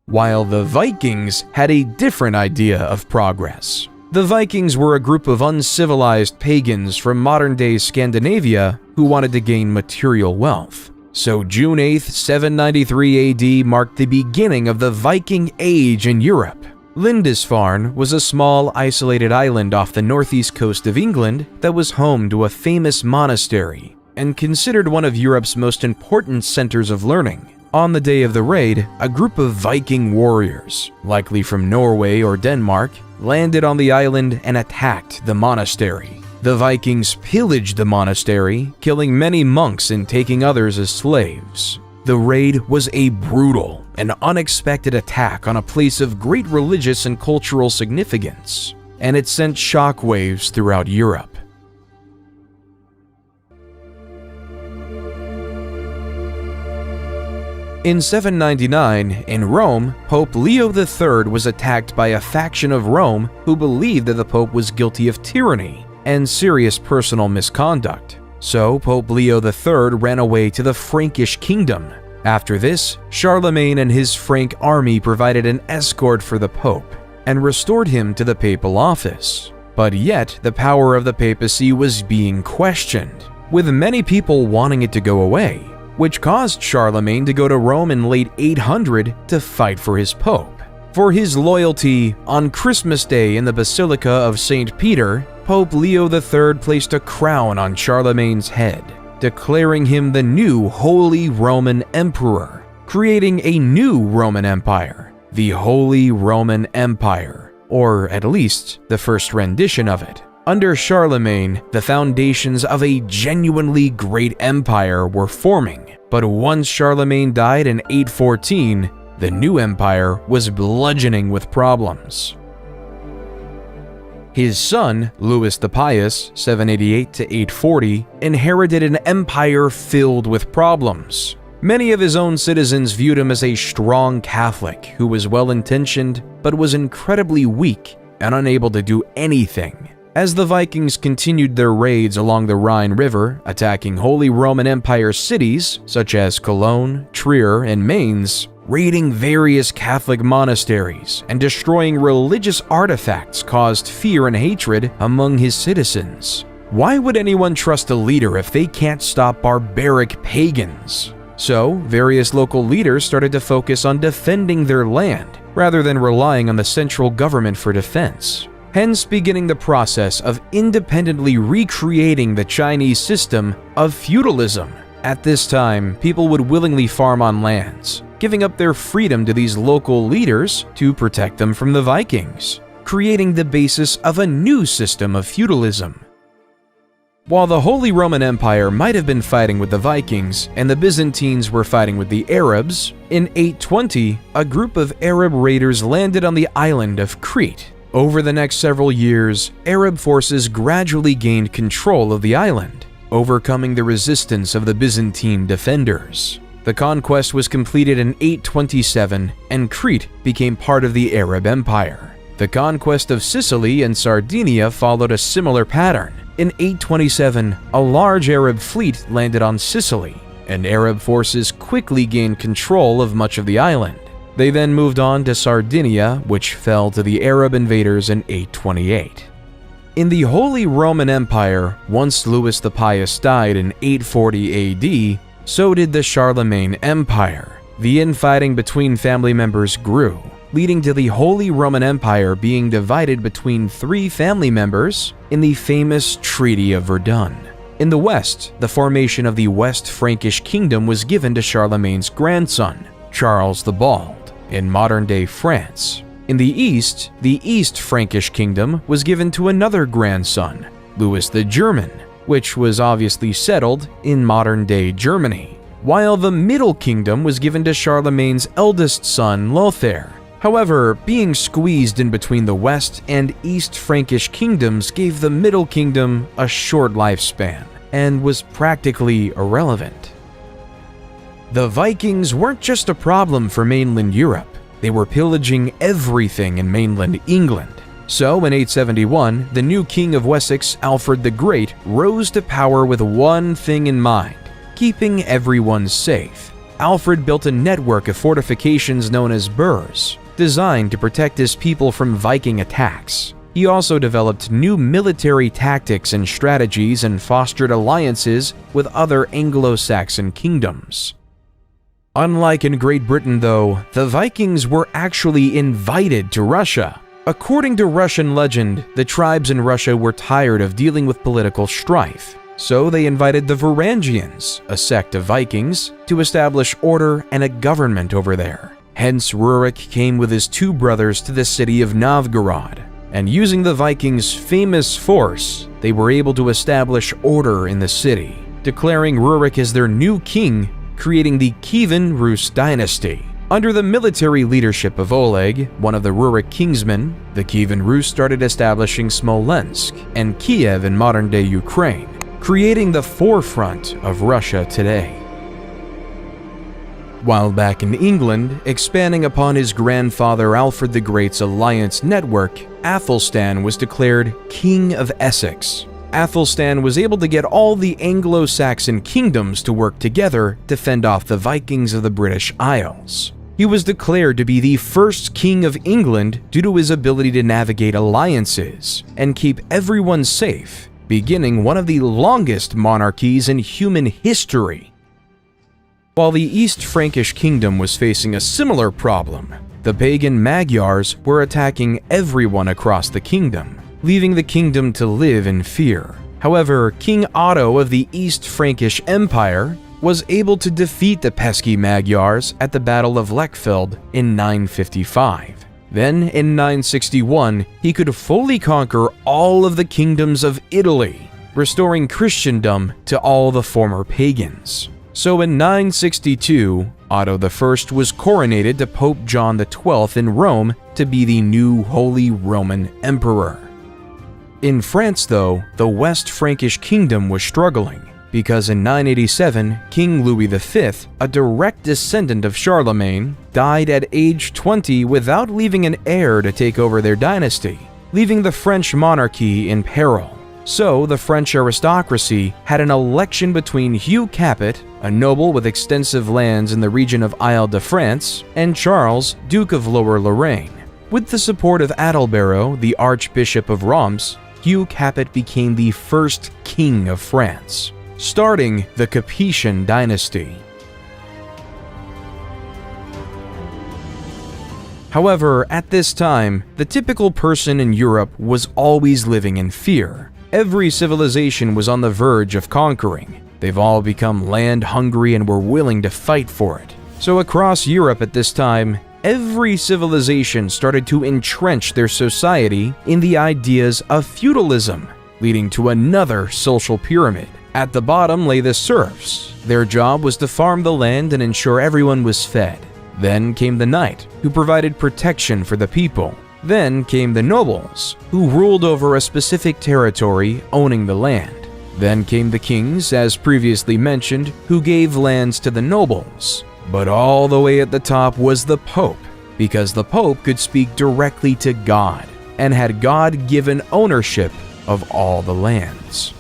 While the Vikings had a different idea of progress. The Vikings were a group of uncivilized pagans from modern-day Scandinavia who wanted to gain material wealth. So June 8, 793 AD marked the beginning of the Viking Age in Europe. Lindisfarne was a small, isolated island off the northeast coast of England that was home to a famous monastery and considered one of Europe's most important centers of learning. On the day of the raid, a group of Viking warriors, likely from Norway or Denmark, landed on the island and attacked the monastery. The Vikings pillaged the monastery, killing many monks and taking others as slaves. The raid was a brutal and unexpected attack on a place of great religious and cultural significance, and it sent shockwaves throughout Europe. In 799, in Rome, Pope Leo III was attacked by a faction of Rome who believed that the Pope was guilty of tyranny and serious personal misconduct. So Pope Leo III ran away to the Frankish kingdom. After this, Charlemagne and his Frank army provided an escort for the Pope and restored him to the papal office. But yet, the power of the papacy was being questioned, with many people wanting it to go away, which caused Charlemagne to go to Rome in late 800 to fight for his pope. For his loyalty, on Christmas Day in the Basilica of St. Peter, Pope Leo III placed a crown on Charlemagne's head, declaring him the new Holy Roman Emperor, creating a new Roman Empire, the Holy Roman Empire, or at least the first rendition of it. Under Charlemagne, the foundations of a genuinely great empire were forming, but once Charlemagne died in 814, the new empire was bludgeoning with problems. His son, Louis the Pious, 788 to 840, inherited an empire filled with problems. Many of his own citizens viewed him as a strong Catholic who was well-intentioned but was incredibly weak and unable to do anything. As the Vikings continued their raids along the Rhine River, attacking Holy Roman Empire cities such as Cologne, Trier, and Mainz, raiding various Catholic monasteries, and destroying religious artifacts caused fear and hatred among his citizens. Why would anyone trust a leader if they can't stop barbaric pagans? So, various local leaders started to focus on defending their land rather than relying on the central government for defense, hence beginning the process of independently recreating the Chinese system of feudalism. At this time, people would willingly farm on lands, giving up their freedom to these local leaders to protect them from the Vikings, creating the basis of a new system of feudalism. While the Holy Roman Empire might have been fighting with the Vikings and the Byzantines were fighting with the Arabs, in 820, a group of Arab raiders landed on the island of Crete. Over the next several years, Arab forces gradually gained control of the island, overcoming the resistance of the Byzantine defenders. The conquest was completed in 827, and Crete became part of the Arab Empire. The conquest of Sicily and Sardinia followed a similar pattern. In 827, a large Arab fleet landed on Sicily, and Arab forces quickly gained control of much of the island. They then moved on to Sardinia, which fell to the Arab invaders in 828. In the Holy Roman Empire, once Louis the Pious died in 840 AD, So did the Charlemagne Empire. The infighting between family members grew, leading to the Holy Roman Empire being divided between 3 family members in the famous Treaty of Verdun. In the west, the formation of the West Frankish Kingdom was given to Charlemagne's grandson, Charles the Bald, in modern-day France. In the East Frankish Kingdom was given to another grandson, Louis the German, which was obviously settled in modern-day Germany, while the Middle Kingdom was given to Charlemagne's eldest son, Lothair. However, being squeezed in between the West and East Frankish kingdoms gave the Middle Kingdom a short lifespan and was practically irrelevant. The Vikings weren't just a problem for mainland Europe, they were pillaging everything in mainland England. So in 871, the new king of Wessex, Alfred the Great, rose to power with one thing in mind: keeping everyone safe. Alfred built a network of fortifications known as burhs, designed to protect his people from Viking attacks. He also developed new military tactics and strategies and fostered alliances with other Anglo-Saxon kingdoms. Unlike in Great Britain though, the Vikings were actually invited to Russia. According to Russian legend, the tribes in Russia were tired of dealing with political strife, so they invited the Varangians, a sect of Vikings, to establish order and a government over there. Hence, Rurik came with his 2 brothers to the city of Novgorod, and using the Vikings' famous force, they were able to establish order in the city, declaring Rurik as their new king, creating the Kievan Rus dynasty. Under the military leadership of Oleg, one of the Rurik kingsmen, the Kievan Rus started establishing Smolensk and Kiev in modern-day Ukraine, creating the forefront of Russia today. While back in England, expanding upon his grandfather Alfred the Great's alliance network, Athelstan was declared King of Essex. Athelstan was able to get all the Anglo-Saxon kingdoms to work together to fend off the Vikings of the British Isles. He was declared to be the first king of England due to his ability to navigate alliances and keep everyone safe, beginning one of the longest monarchies in human history. While the East Frankish Kingdom was facing a similar problem, the pagan Magyars were attacking everyone across the kingdom, leaving the kingdom to live in fear. However, King Otto of the East Frankish Empire was able to defeat the pesky Magyars at the Battle of Lechfeld in 955. Then, in 961, he could fully conquer all of the kingdoms of Italy, restoring Christendom to all the former pagans. So in 962, Otto I was coronated to Pope John XII in Rome to be the new Holy Roman Emperor. In France though, the West Frankish Kingdom was struggling, because in 987, King Louis V, a direct descendant of Charlemagne, died at age 20 without leaving an heir to take over their dynasty, leaving the French monarchy in peril. So the French aristocracy had an election between Hugh Capet, a noble with extensive lands in the region of Isle-de-France, and Charles, Duke of Lower Lorraine. With the support of Adalbero, the Archbishop of Reims, Hugh Capet became the first king of France, starting the Capetian dynasty. However, at this time, the typical person in Europe was always living in fear. Every civilization was on the verge of conquering. They've all become land-hungry and were willing to fight for it. So across Europe at this time, every civilization started to entrench their society in the ideas of feudalism, leading to another social pyramid. At the bottom lay the serfs. Their job was to farm the land and ensure everyone was fed. Then came the knight, who provided protection for the people. Then came the nobles, who ruled over a specific territory, owning the land. Then came the kings, as previously mentioned, who gave lands to the nobles. But all the way at the top was the Pope, because the Pope could speak directly to God, and had God-given ownership of all the lands.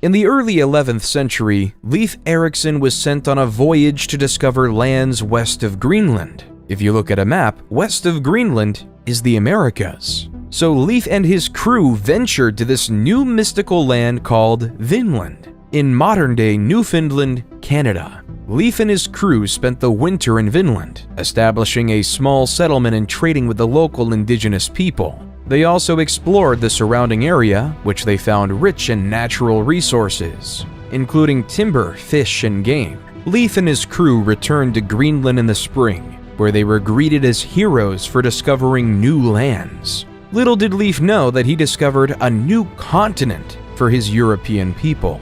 In the early 11th century, Leif Erikson was sent on a voyage to discover lands west of Greenland. If you look at a map, west of Greenland is the Americas. So Leif and his crew ventured to this new mystical land called Vinland. in modern-day Newfoundland, Canada. Leif and his crew spent the winter in Vinland, establishing a small settlement and trading with the local indigenous people. They also explored the surrounding area, which they found rich in natural resources, including timber, fish, and game. Leif and his crew returned to Greenland in the spring, where they were greeted as heroes for discovering new lands. Little did Leif know that he discovered a new continent for his European people.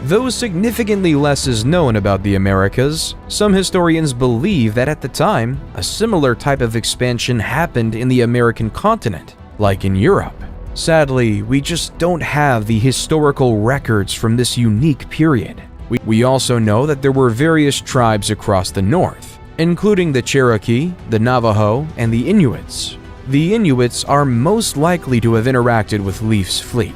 Though significantly less is known about the Americas, some historians believe that at the time, a similar type of expansion happened in the American continent, like in Europe. Sadly, we just don't have the historical records from this unique period. We also know that there were various tribes across the north, including the Cherokee, the Navajo, and the Inuits. The Inuits are most likely to have interacted with Leif's fleet.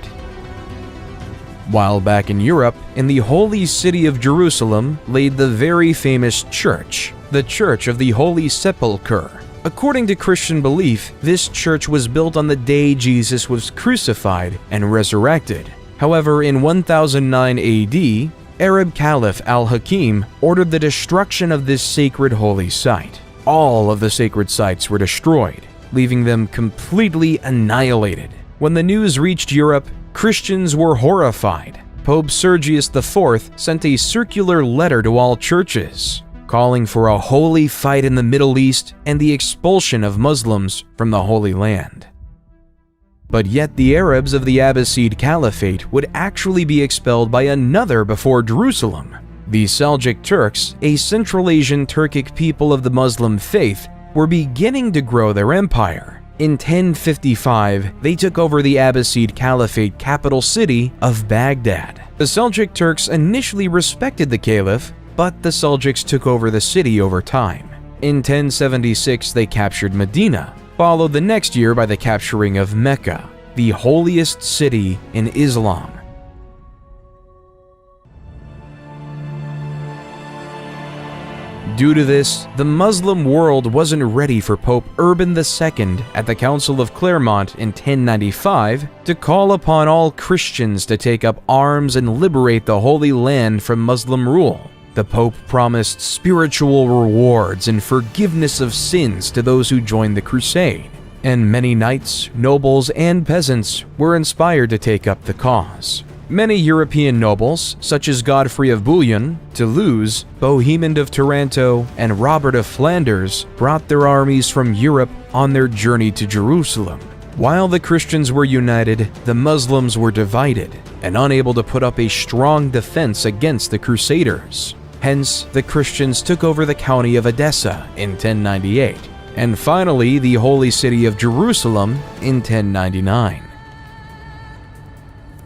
While back in Europe, in the holy city of Jerusalem laid the very famous church, the Church of the Holy Sepulchre. According to Christian belief, this church was built on the day Jesus was crucified and resurrected. However, in 1009 AD, Arab Caliph al-Hakim ordered the destruction of this sacred holy site. All of the sacred sites were destroyed, leaving them completely annihilated. When the news reached Europe, Christians were horrified. Pope Sergius IV sent a circular letter to all churches, calling for a holy fight in the Middle East and the expulsion of Muslims from the Holy Land. But yet the Arabs of the Abbasid Caliphate would actually be expelled by another before Jerusalem. The Seljuk Turks, a Central Asian Turkic people of the Muslim faith, were beginning to grow their empire. In 1055, they took over the Abbasid Caliphate capital city of Baghdad. The Seljuk Turks initially respected the caliph, but the Seljuks took over the city over time. In 1076, they captured Medina, followed the next year by the capturing of Mecca, the holiest city in Islam. Due to this, the Muslim world wasn't ready for Pope Urban II at the Council of Clermont in 1095 to call upon all Christians to take up arms and liberate the Holy Land from Muslim rule. The Pope promised spiritual rewards and forgiveness of sins to those who joined the crusade, and many knights, nobles, and peasants were inspired to take up the cause. Many European nobles, such as Godfrey of Bouillon, Toulouse, Bohemond of Taranto, and Robert of Flanders, brought their armies from Europe on their journey to Jerusalem. While the Christians were united, the Muslims were divided and unable to put up a strong defense against the Crusaders. Hence, the Christians took over the county of Edessa in 1098, and finally the holy city of Jerusalem in 1099.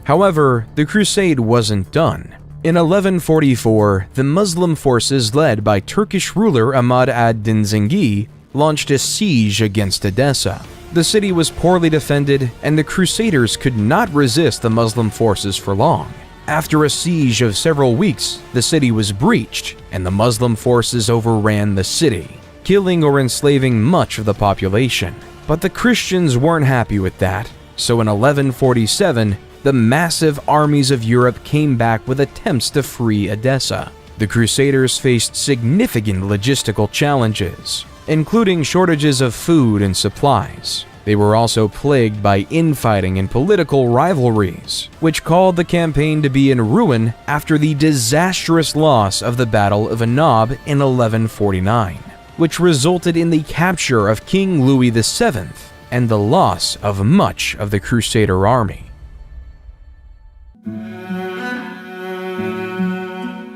However, the crusade wasn't done. In 1144, the Muslim forces led by Turkish ruler Ahmad ad-Din Zengi launched a siege against Edessa. The city was poorly defended, and the Crusaders could not resist the Muslim forces for long. After a siege of several weeks, the city was breached, and the Muslim forces overran the city, killing or enslaving much of the population. But the Christians weren't happy with that, so in 1147, the massive armies of Europe came back with attempts to free Edessa. The Crusaders faced significant logistical challenges, including shortages of food and supplies. They were also plagued by infighting and political rivalries, which called the campaign to be in ruin after the disastrous loss of the Battle of Anab in 1149, which resulted in the capture of King Louis VII and the loss of much of the Crusader army.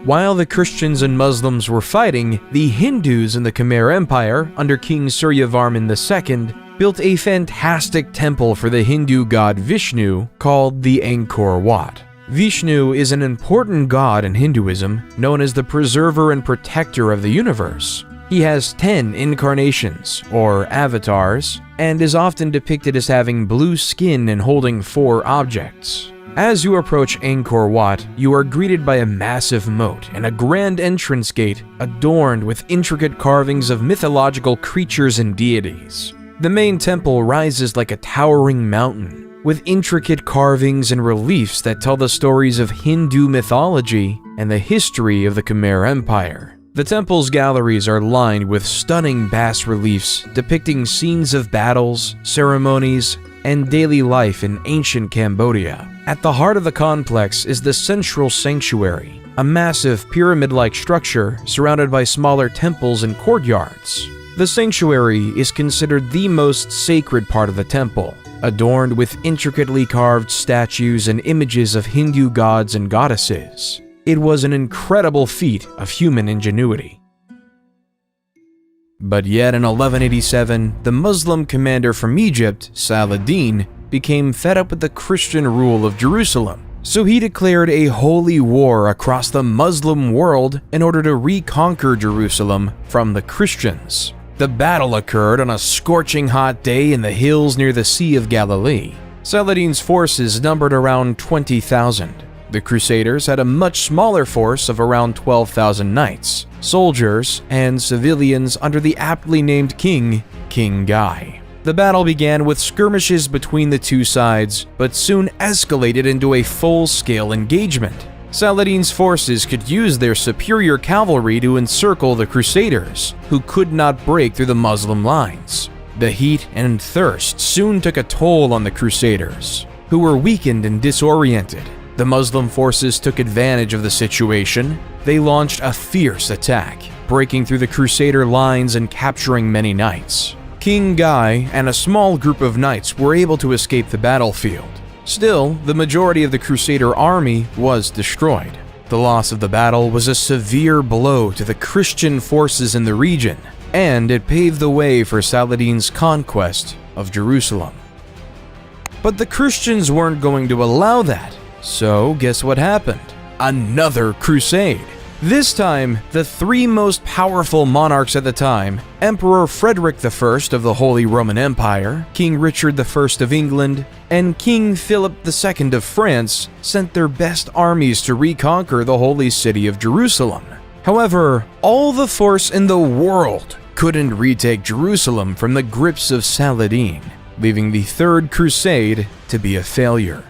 While the Christians and Muslims were fighting, the Hindus in the Khmer Empire under King Suryavarman II built a fantastic temple for the Hindu god Vishnu called the Angkor Wat. Vishnu is an important god in Hinduism, known as the preserver and protector of the universe. He has 10 incarnations, or avatars, and is often depicted as having blue skin and holding 4 objects. As you approach Angkor Wat, you are greeted by a massive moat and a grand entrance gate adorned with intricate carvings of mythological creatures and deities. The main temple rises like a towering mountain, with intricate carvings and reliefs that tell the stories of Hindu mythology and the history of the Khmer Empire. The temple's galleries are lined with stunning bas-reliefs depicting scenes of battles, ceremonies, and daily life in ancient Cambodia. At the heart of the complex is the central sanctuary, a massive pyramid-like structure surrounded by smaller temples and courtyards. The sanctuary is considered the most sacred part of the temple, adorned with intricately carved statues and images of Hindu gods and goddesses. It was an incredible feat of human ingenuity. But yet in 1187, the Muslim commander from Egypt, Saladin, became fed up with the Christian rule of Jerusalem. So he declared a holy war across the Muslim world in order to reconquer Jerusalem from the Christians. The battle occurred on a scorching hot day in the hills near the Sea of Galilee. Saladin's forces numbered around 20,000. The Crusaders had a much smaller force of around 12,000 knights, soldiers, and civilians under the aptly named king, King Guy. The battle began with skirmishes between the two sides, but soon escalated into a full-scale engagement. Saladin's forces could use their superior cavalry to encircle the Crusaders, who could not break through the Muslim lines. The heat and thirst soon took a toll on the Crusaders, who were weakened and disoriented. The Muslim forces took advantage of the situation. They launched a fierce attack, breaking through the Crusader lines and capturing many knights. King Guy and a small group of knights were able to escape the battlefield. Still, the majority of the Crusader army was destroyed. The loss of the battle was a severe blow to the Christian forces in the region, and it paved the way for Saladin's conquest of Jerusalem. But the Christians weren't going to allow that. So, guess what happened? Another crusade. This time, the three most powerful monarchs at the time, Emperor Frederick I of the Holy Roman Empire, King Richard I of England, and King Philip II of France, sent their best armies to reconquer the holy city of Jerusalem. However, all the force in the world couldn't retake Jerusalem from the grips of Saladin, leaving the Third Crusade to be a failure.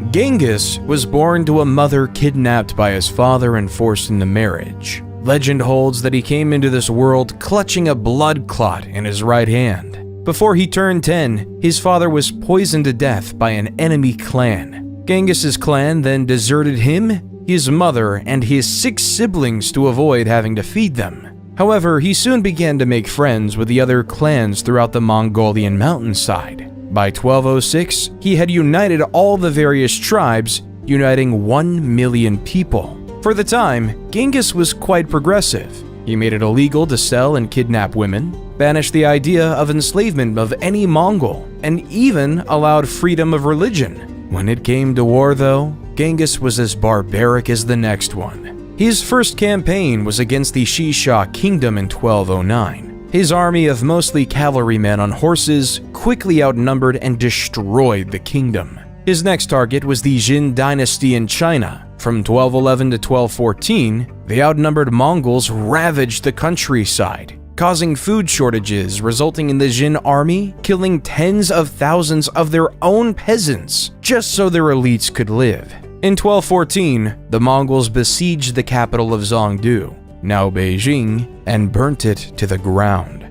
Genghis was born to a mother kidnapped by his father and forced into marriage. Legend holds that he came into this world clutching a blood clot in his right hand. Before he turned 10, his father was poisoned to death by an enemy clan. Genghis's clan then deserted him, his mother, and his 6 siblings to avoid having to feed them. However, he soon began to make friends with the other clans throughout the Mongolian mountainside. By 1206, he had united all the various tribes, uniting 1 million people. For the time, Genghis was quite progressive. He made it illegal to sell and kidnap women, banished the idea of enslavement of any Mongol, and even allowed freedom of religion. When it came to war, though, Genghis was as barbaric as the next one. His first campaign was against the Shisha kingdom in 1209. His army of mostly cavalrymen on horses quickly outnumbered and destroyed the kingdom. His next target was the Jin dynasty in China. From 1211 to 1214, the outnumbered Mongols ravaged the countryside, causing food shortages, resulting in the Jin army killing tens of thousands of their own peasants just so their elites could live. In 1214, the Mongols besieged the capital of Zhongdu, now Beijing, and burnt it to the ground.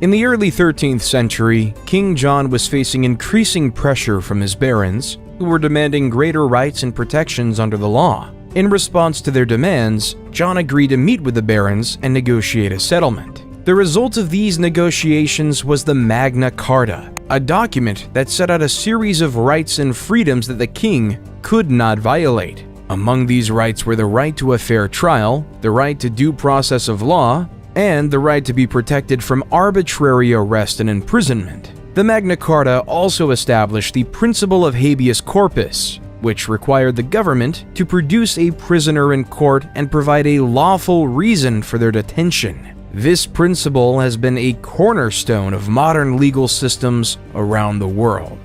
In the early 13th century, King John was facing increasing pressure from his barons, who were demanding greater rights and protections under the law. In response to their demands, John agreed to meet with the barons and negotiate a settlement. The result of these negotiations was the Magna Carta, a document that set out a series of rights and freedoms that the king could not violate. Among these rights were the right to a fair trial, the right to due process of law, and the right to be protected from arbitrary arrest and imprisonment. The Magna Carta also established the principle of habeas corpus, which required the government to produce a prisoner in court and provide a lawful reason for their detention. This principle has been a cornerstone of modern legal systems around the world.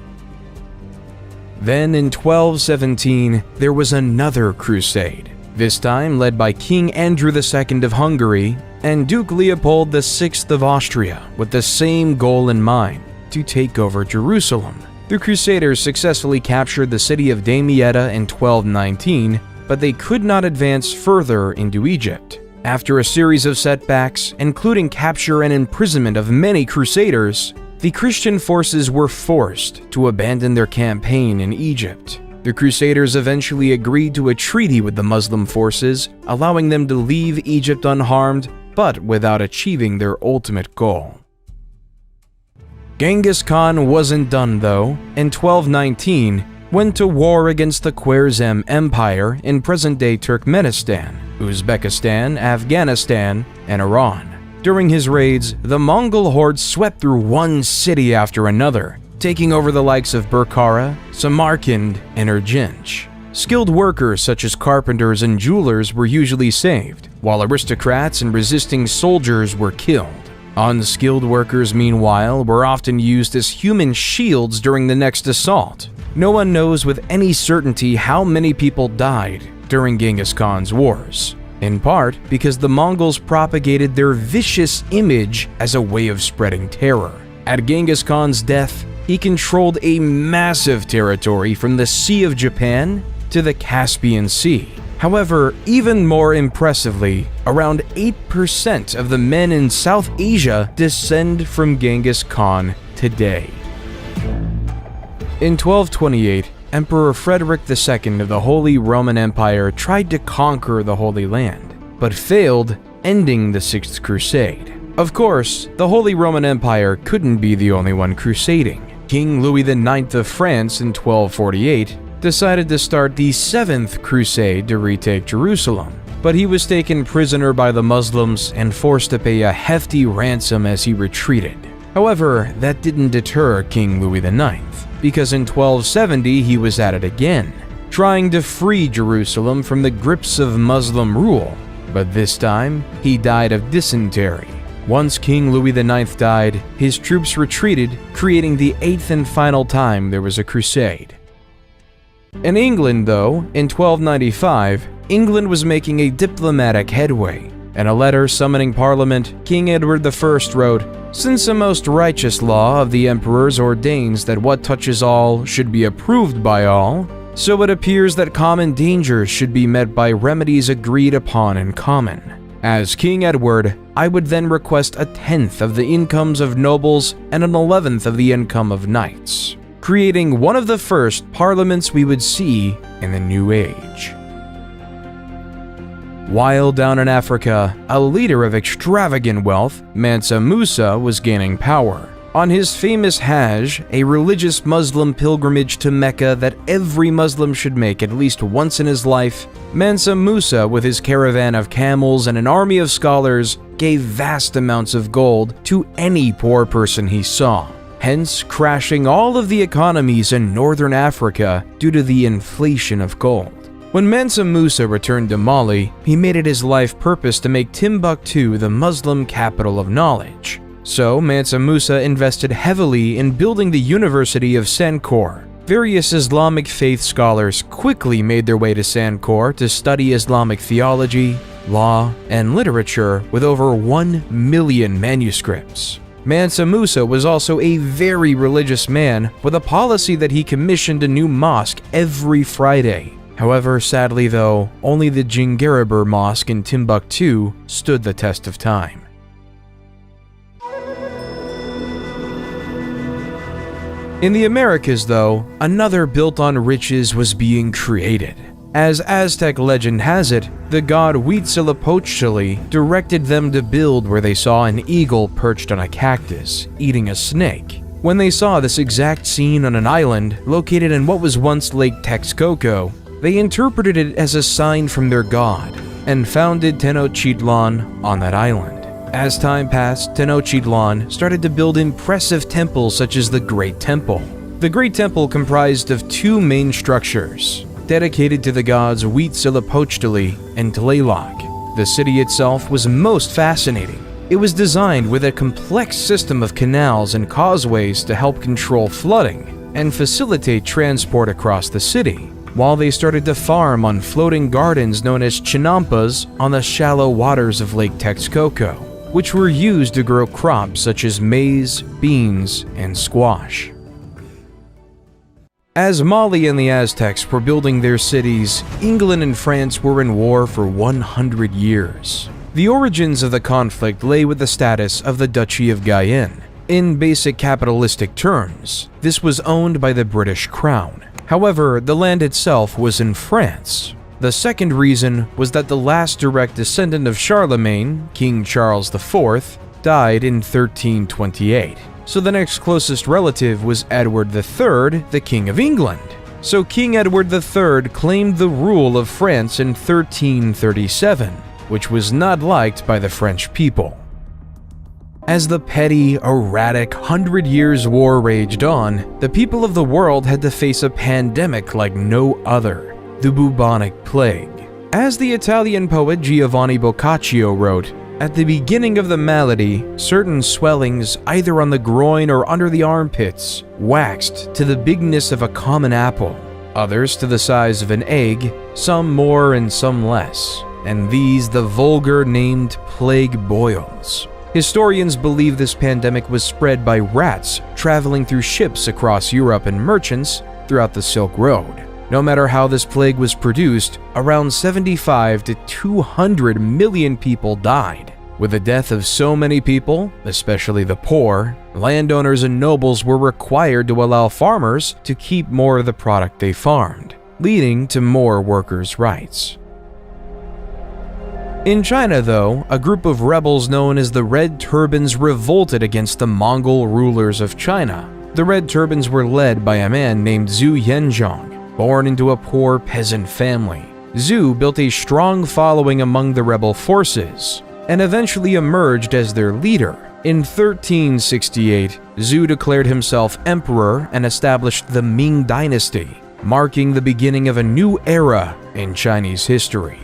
Then in 1217, there was another crusade. this time led by King Andrew II of Hungary and Duke Leopold VI of Austria, with the same goal in mind: to take over Jerusalem. The Crusaders successfully captured the city of Damietta in 1219, but they could not advance further into Egypt. After a series of setbacks, including capture and imprisonment of many Crusaders, the Christian forces were forced to abandon their campaign in Egypt. The Crusaders eventually agreed to a treaty with the Muslim forces, allowing them to leave Egypt unharmed, but without achieving their ultimate goal. Genghis Khan wasn't done though. In 1219, went to war against the Khwarezm Empire in present-day Turkmenistan, Uzbekistan, Afghanistan, and Iran. During his raids, the Mongol hordes swept through one city after another, taking over the likes of Bukhara, Samarkand, and Urgench. Skilled workers such as carpenters and jewelers were usually saved, while aristocrats and resisting soldiers were killed. Unskilled workers, meanwhile, were often used as human shields during the next assault. No one knows with any certainty how many people died during Genghis Khan's wars, in part because the Mongols propagated their vicious image as a way of spreading terror. At Genghis Khan's death, he controlled a massive territory from the Sea of Japan to the Caspian Sea. However, even more impressively, around 8% of the men in South Asia descend from Genghis Khan today. In 1228, Emperor Frederick II of the Holy Roman Empire tried to conquer the Holy Land, but failed, ending the Sixth Crusade. Of course, the Holy Roman Empire couldn't be the only one crusading. King Louis IX of France in 1248 decided to start the Seventh Crusade to retake Jerusalem, but he was taken prisoner by the Muslims and forced to pay a hefty ransom as he retreated. However, that didn't deter King Louis IX, because in 1270 he was at it again, trying to free Jerusalem from the grips of Muslim rule, but this time he died of dysentery. Once King Louis IX died, his troops retreated, creating the eighth and final time there was a crusade. In England, though, in 1295, England was making a diplomatic headway. In a letter summoning Parliament, King Edward I wrote, "Since the most righteous law of the emperors ordains that what touches all should be approved by all, so it appears that common dangers should be met by remedies agreed upon in common. As King Edward, I would then request 1/10 of the incomes of nobles and 1/11 of the income of knights," creating one of the first parliaments we would see in the New Age. While down in Africa, a leader of extravagant wealth, Mansa Musa, was gaining power. On his famous Hajj, a religious Muslim pilgrimage to Mecca that every Muslim should make at least once in his life, Mansa Musa, with his caravan of camels and an army of scholars, gave vast amounts of gold to any poor person he saw, hence crashing all of the economies in northern Africa due to the inflation of gold. When Mansa Musa returned to Mali, he made it his life purpose to make Timbuktu the Muslim capital of knowledge. So Mansa Musa invested heavily in building the University of Sankore. Various Islamic faith scholars quickly made their way to Sankore to study Islamic theology, law, and literature with over 1 million manuscripts. Mansa Musa was also a very religious man with a policy that he commissioned a new mosque every Friday. However, sadly though, only the Djinguereber Mosque in Timbuktu stood the test of time. In the Americas though, another built on riches was being created. As Aztec legend has it, the god Huitzilopochtli directed them to build where they saw an eagle perched on a cactus, eating a snake. When they saw this exact scene on an island located in what was once Lake Texcoco, they interpreted it as a sign from their god, and founded Tenochtitlan on that island. As time passed, Tenochtitlan started to build impressive temples such as the Great Temple. The Great Temple comprised of 2 main structures, dedicated to the gods Huitzilopochtli and Tlaloc. The city itself was most fascinating. It was designed with a complex system of canals and causeways to help control flooding and facilitate transport across the city. while they started to farm on floating gardens known as chinampas on the shallow waters of Lake Texcoco, which were used to grow crops such as maize, beans, and squash. As Mali and the Aztecs were building their cities, England and France were in war for 100 years. The origins of the conflict lay with the status of the Duchy of Guyenne. In basic capitalistic terms, this was owned by the British Crown. However, the land itself was in France. The second reason was that the last direct descendant of Charlemagne, King Charles IV, died in 1328. So the next closest relative was Edward III, the King of England. So King Edward III claimed the rule of France in 1337, which was not liked by the French people. As the petty, erratic 100 Years' War raged on, the people of the world had to face a pandemic like no other, the bubonic plague. As the Italian poet Giovanni Boccaccio wrote, at the beginning of the malady, certain swellings either on the groin or under the armpits waxed to the bigness of a common apple, others to the size of an egg, some more and some less, and these the vulgar named plague boils. Historians believe this pandemic was spread by rats traveling through ships across Europe and merchants throughout the Silk Road. No matter how this plague was produced, around 75 to 200 million people died. With the death of so many people, especially the poor, landowners and nobles were required to allow farmers to keep more of the product they farmed, leading to more workers' rights. In China, though, a group of rebels known as the Red Turbans revolted against the Mongol rulers of China. The Red Turbans were led by a man named Zhu Yanzhong, born into a poor peasant family. Zhu built a strong following among the rebel forces, and eventually emerged as their leader. In 1368, Zhu declared himself emperor and established the Ming Dynasty, marking the beginning of a new era in Chinese history.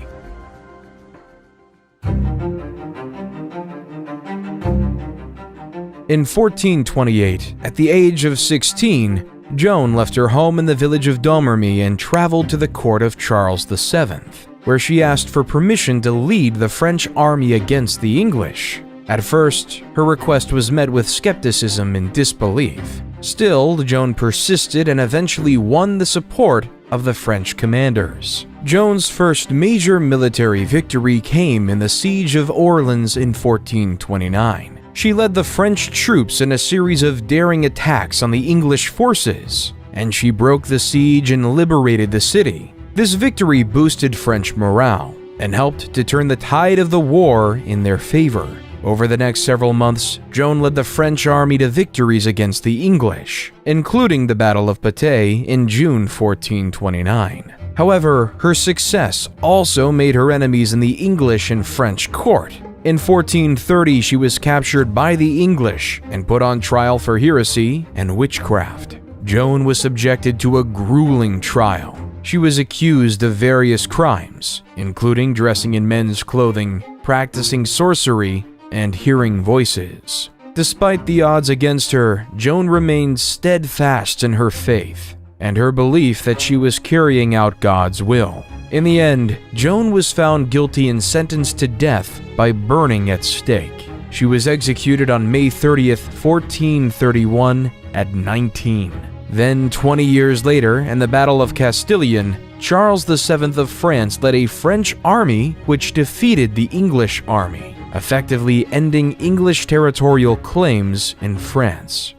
In 1428, at the age of 16, Joan left her home in the village of Domremy and traveled to the court of Charles VII, where she asked for permission to lead the French army against the English. At first, her request was met with skepticism and disbelief. Still, Joan persisted and eventually won the support of the French commanders. Joan's first major military victory came in the Siege of Orleans in 1429. She led the French troops in a series of daring attacks on the English forces, and she broke the siege and liberated the city. This victory boosted French morale and helped to turn the tide of the war in their favor. Over the next several months, Joan led the French army to victories against the English, including the Battle of Patay in June 1429. However, her success also made her enemies in the English and French court. In 1430, she was captured by the English and put on trial for heresy and witchcraft. Joan was subjected to a grueling trial. She was accused of various crimes, including dressing in men's clothing, practicing sorcery, and hearing voices. Despite the odds against her, Joan remained steadfast in her faith and her belief that she was carrying out God's will. In the end, Joan was found guilty and sentenced to death by burning at stake. She was executed on May 30th, 1431 at 19. Then, 20 years later, in the Battle of Castilian, Charles VII of France led a French army which defeated the English army, effectively ending English territorial claims in France.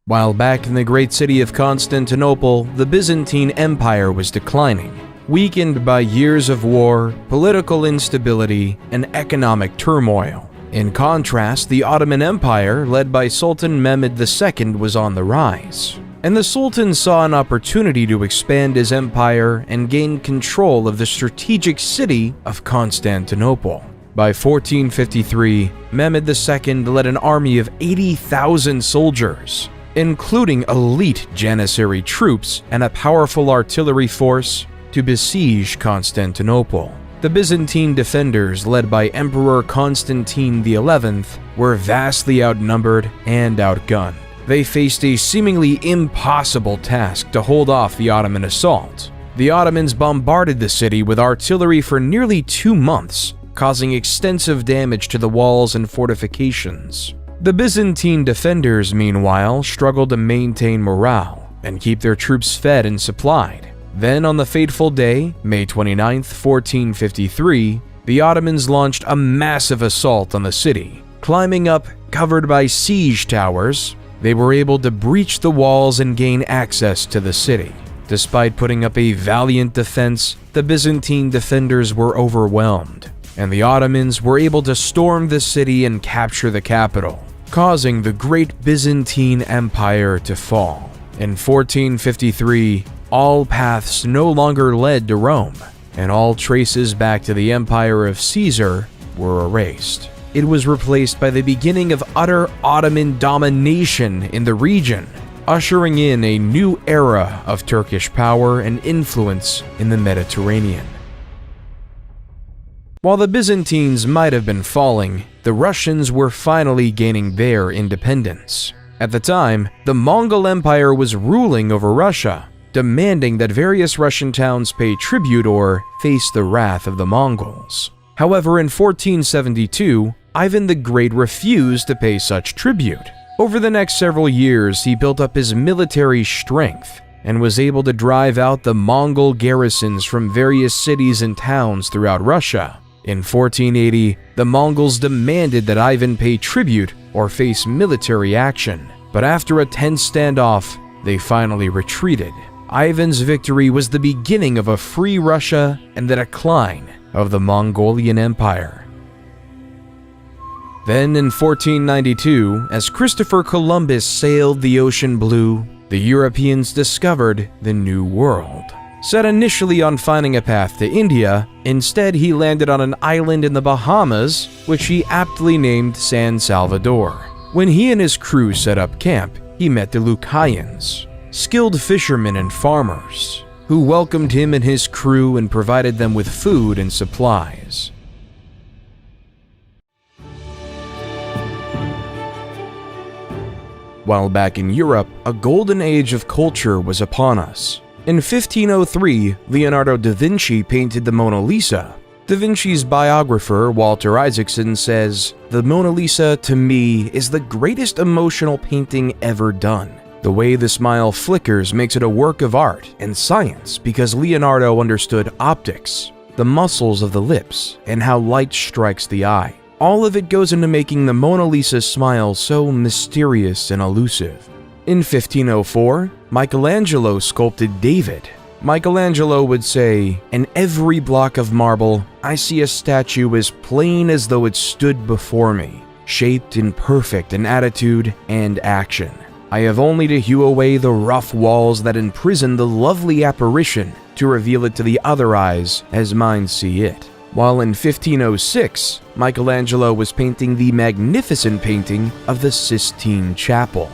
While back in the great city of Constantinople, the Byzantine Empire was declining, weakened by years of war, political instability, and economic turmoil. In contrast, the Ottoman Empire, led by Sultan Mehmed II, was on the rise, and the Sultan saw an opportunity to expand his empire and gain control of the strategic city of Constantinople. By 1453, Mehmed II led an army of 80,000 soldiers, including elite Janissary troops and a powerful artillery force, to besiege Constantinople. The Byzantine defenders, led by Emperor Constantine XI, were vastly outnumbered and outgunned. They faced a seemingly impossible task to hold off the Ottoman assault. The Ottomans bombarded the city with artillery for nearly 2 months, causing extensive damage to the walls and fortifications. The Byzantine defenders, meanwhile, struggled to maintain morale and keep their troops fed and supplied. Then, on the fateful day, May 29, 1453, the Ottomans launched a massive assault on the city. Climbing up, covered by siege towers, they were able to breach the walls and gain access to the city. Despite putting up a valiant defense, the Byzantine defenders were overwhelmed, and the Ottomans were able to storm the city and capture the capital, causing the Great Byzantine Empire to fall. In 1453, all paths no longer led to Rome, and all traces back to the empire of Caesar were erased. It was replaced by the beginning of utter Ottoman domination in the region, ushering in a new era of Turkish power and influence in the Mediterranean. While the Byzantines might have been falling, the Russians were finally gaining their independence. At the time, the Mongol Empire was ruling over Russia, demanding that various Russian towns pay tribute or face the wrath of the Mongols. However, in 1472, Ivan the Great refused to pay such tribute. Over the next several years, he built up his military strength and was able to drive out the Mongol garrisons from various cities and towns throughout Russia. In 1480, the Mongols demanded that Ivan pay tribute or face military action, but after a tense standoff, they finally retreated. Ivan's victory was the beginning of a free Russia and the decline of the Mongolian Empire. Then in 1492, as Christopher Columbus sailed the ocean blue, the Europeans discovered the New World. Set initially on finding a path to India, instead he landed on an island in the Bahamas, which he aptly named San Salvador. When he and his crew set up camp, he met the Lucayans, skilled fishermen and farmers, who welcomed him and his crew and provided them with food and supplies. While back in Europe, a golden age of culture was upon us. In 1503, Leonardo da Vinci painted the Mona Lisa. Da Vinci's biographer, Walter Isaacson, says, "The Mona Lisa, to me, is the greatest emotional painting ever done. The way the smile flickers makes it a work of art and science because Leonardo understood optics, the muscles of the lips, and how light strikes the eye. All of it goes into making the Mona Lisa smile so mysterious and elusive." In 1504, Michelangelo sculpted David. Michelangelo would say, "In every block of marble, I see a statue as plain as though it stood before me, shaped in perfect in attitude and action. I have only to hew away the rough walls that imprison the lovely apparition to reveal it to the other eyes as mine see it." While in 1506, Michelangelo was painting the magnificent painting of the Sistine Chapel.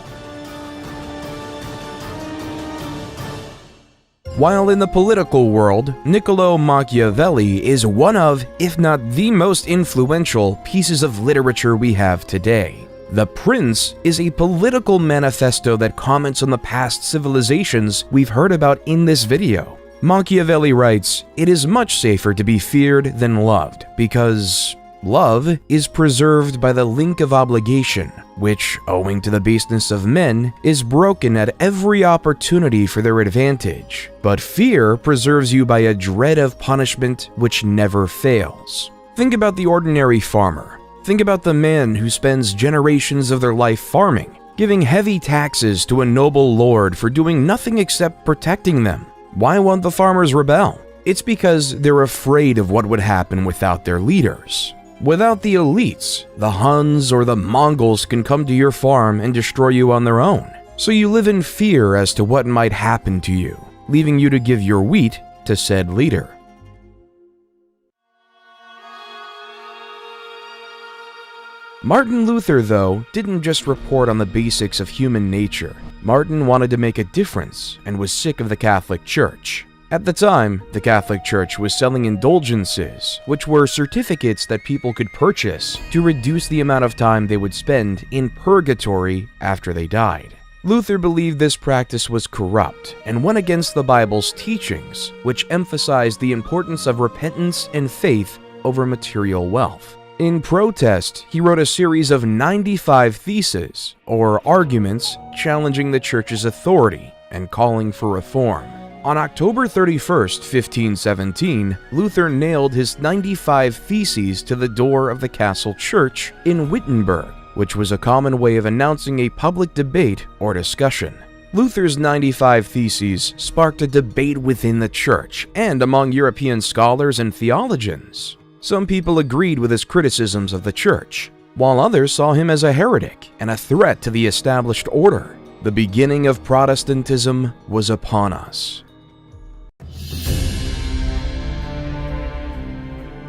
While in the political world, Niccolò Machiavelli is one of, if not the most influential, pieces of literature we have today. The Prince is a political manifesto that comments on the past civilizations we've heard about in this video. Machiavelli writes, "It is much safer to be feared than loved, because love is preserved by the link of obligation, which, owing to the baseness of men, is broken at every opportunity for their advantage. But fear preserves you by a dread of punishment which never fails." Think about the ordinary farmer. Think about the man who spends generations of their life farming, giving heavy taxes to a noble lord for doing nothing except protecting them. Why won't the farmers rebel? It's because they're afraid of what would happen without their leaders. Without the elites, the Huns or the Mongols can come to your farm and destroy you on their own. So you live in fear as to what might happen to you, leaving you to give your wheat to said leader. Martin Luther, though, didn't just report on the basics of human nature. Martin wanted to make a difference and was sick of the Catholic Church. At the time, the Catholic Church was selling indulgences, which were certificates that people could purchase to reduce the amount of time they would spend in purgatory after they died. Luther believed this practice was corrupt and went against the Bible's teachings, which emphasized the importance of repentance and faith over material wealth. In protest, he wrote a series of 95 theses, or arguments, challenging the church's authority and calling for reform. On October 31st, 1517, Luther nailed his 95 theses to the door of the castle church in Wittenberg, which was a common way of announcing a public debate or discussion. Luther's 95 Theses sparked a debate within the church and among European scholars and theologians. Some people agreed with his criticisms of the church, while others saw him as a heretic and a threat to the established order. The beginning of Protestantism was upon us.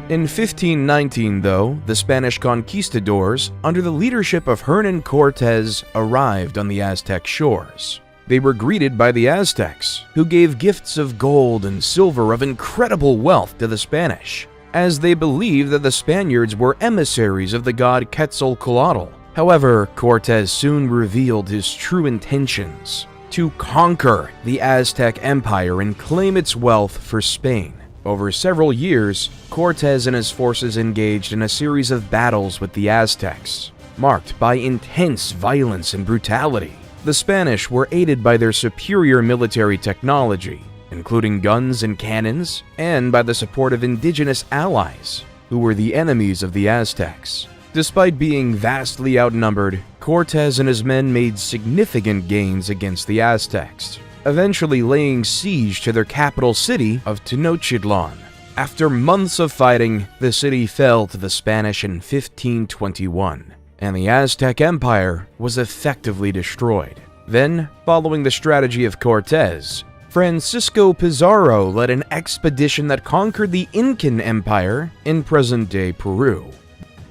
In 1519, though, the Spanish conquistadors, under the leadership of Hernan Cortés, arrived on the Aztec shores. They were greeted by the Aztecs, who gave gifts of gold and silver of incredible wealth to the Spanish, as they believed that the Spaniards were emissaries of the god Quetzalcoatl. However, Cortés soon revealed his true intentions: to conquer the Aztec Empire and claim its wealth for Spain. Over several years, Cortés and his forces engaged in a series of battles with the Aztecs, marked by intense violence and brutality. The Spanish were aided by their superior military technology, including guns and cannons, and by the support of indigenous allies, who were the enemies of the Aztecs. Despite being vastly outnumbered, Cortés and his men made significant gains against the Aztecs, eventually laying siege to their capital city of Tenochtitlan. After months of fighting, the city fell to the Spanish in 1521, and the Aztec Empire was effectively destroyed. Then, following the strategy of Cortés, Francisco Pizarro led an expedition that conquered the Incan Empire in present-day Peru.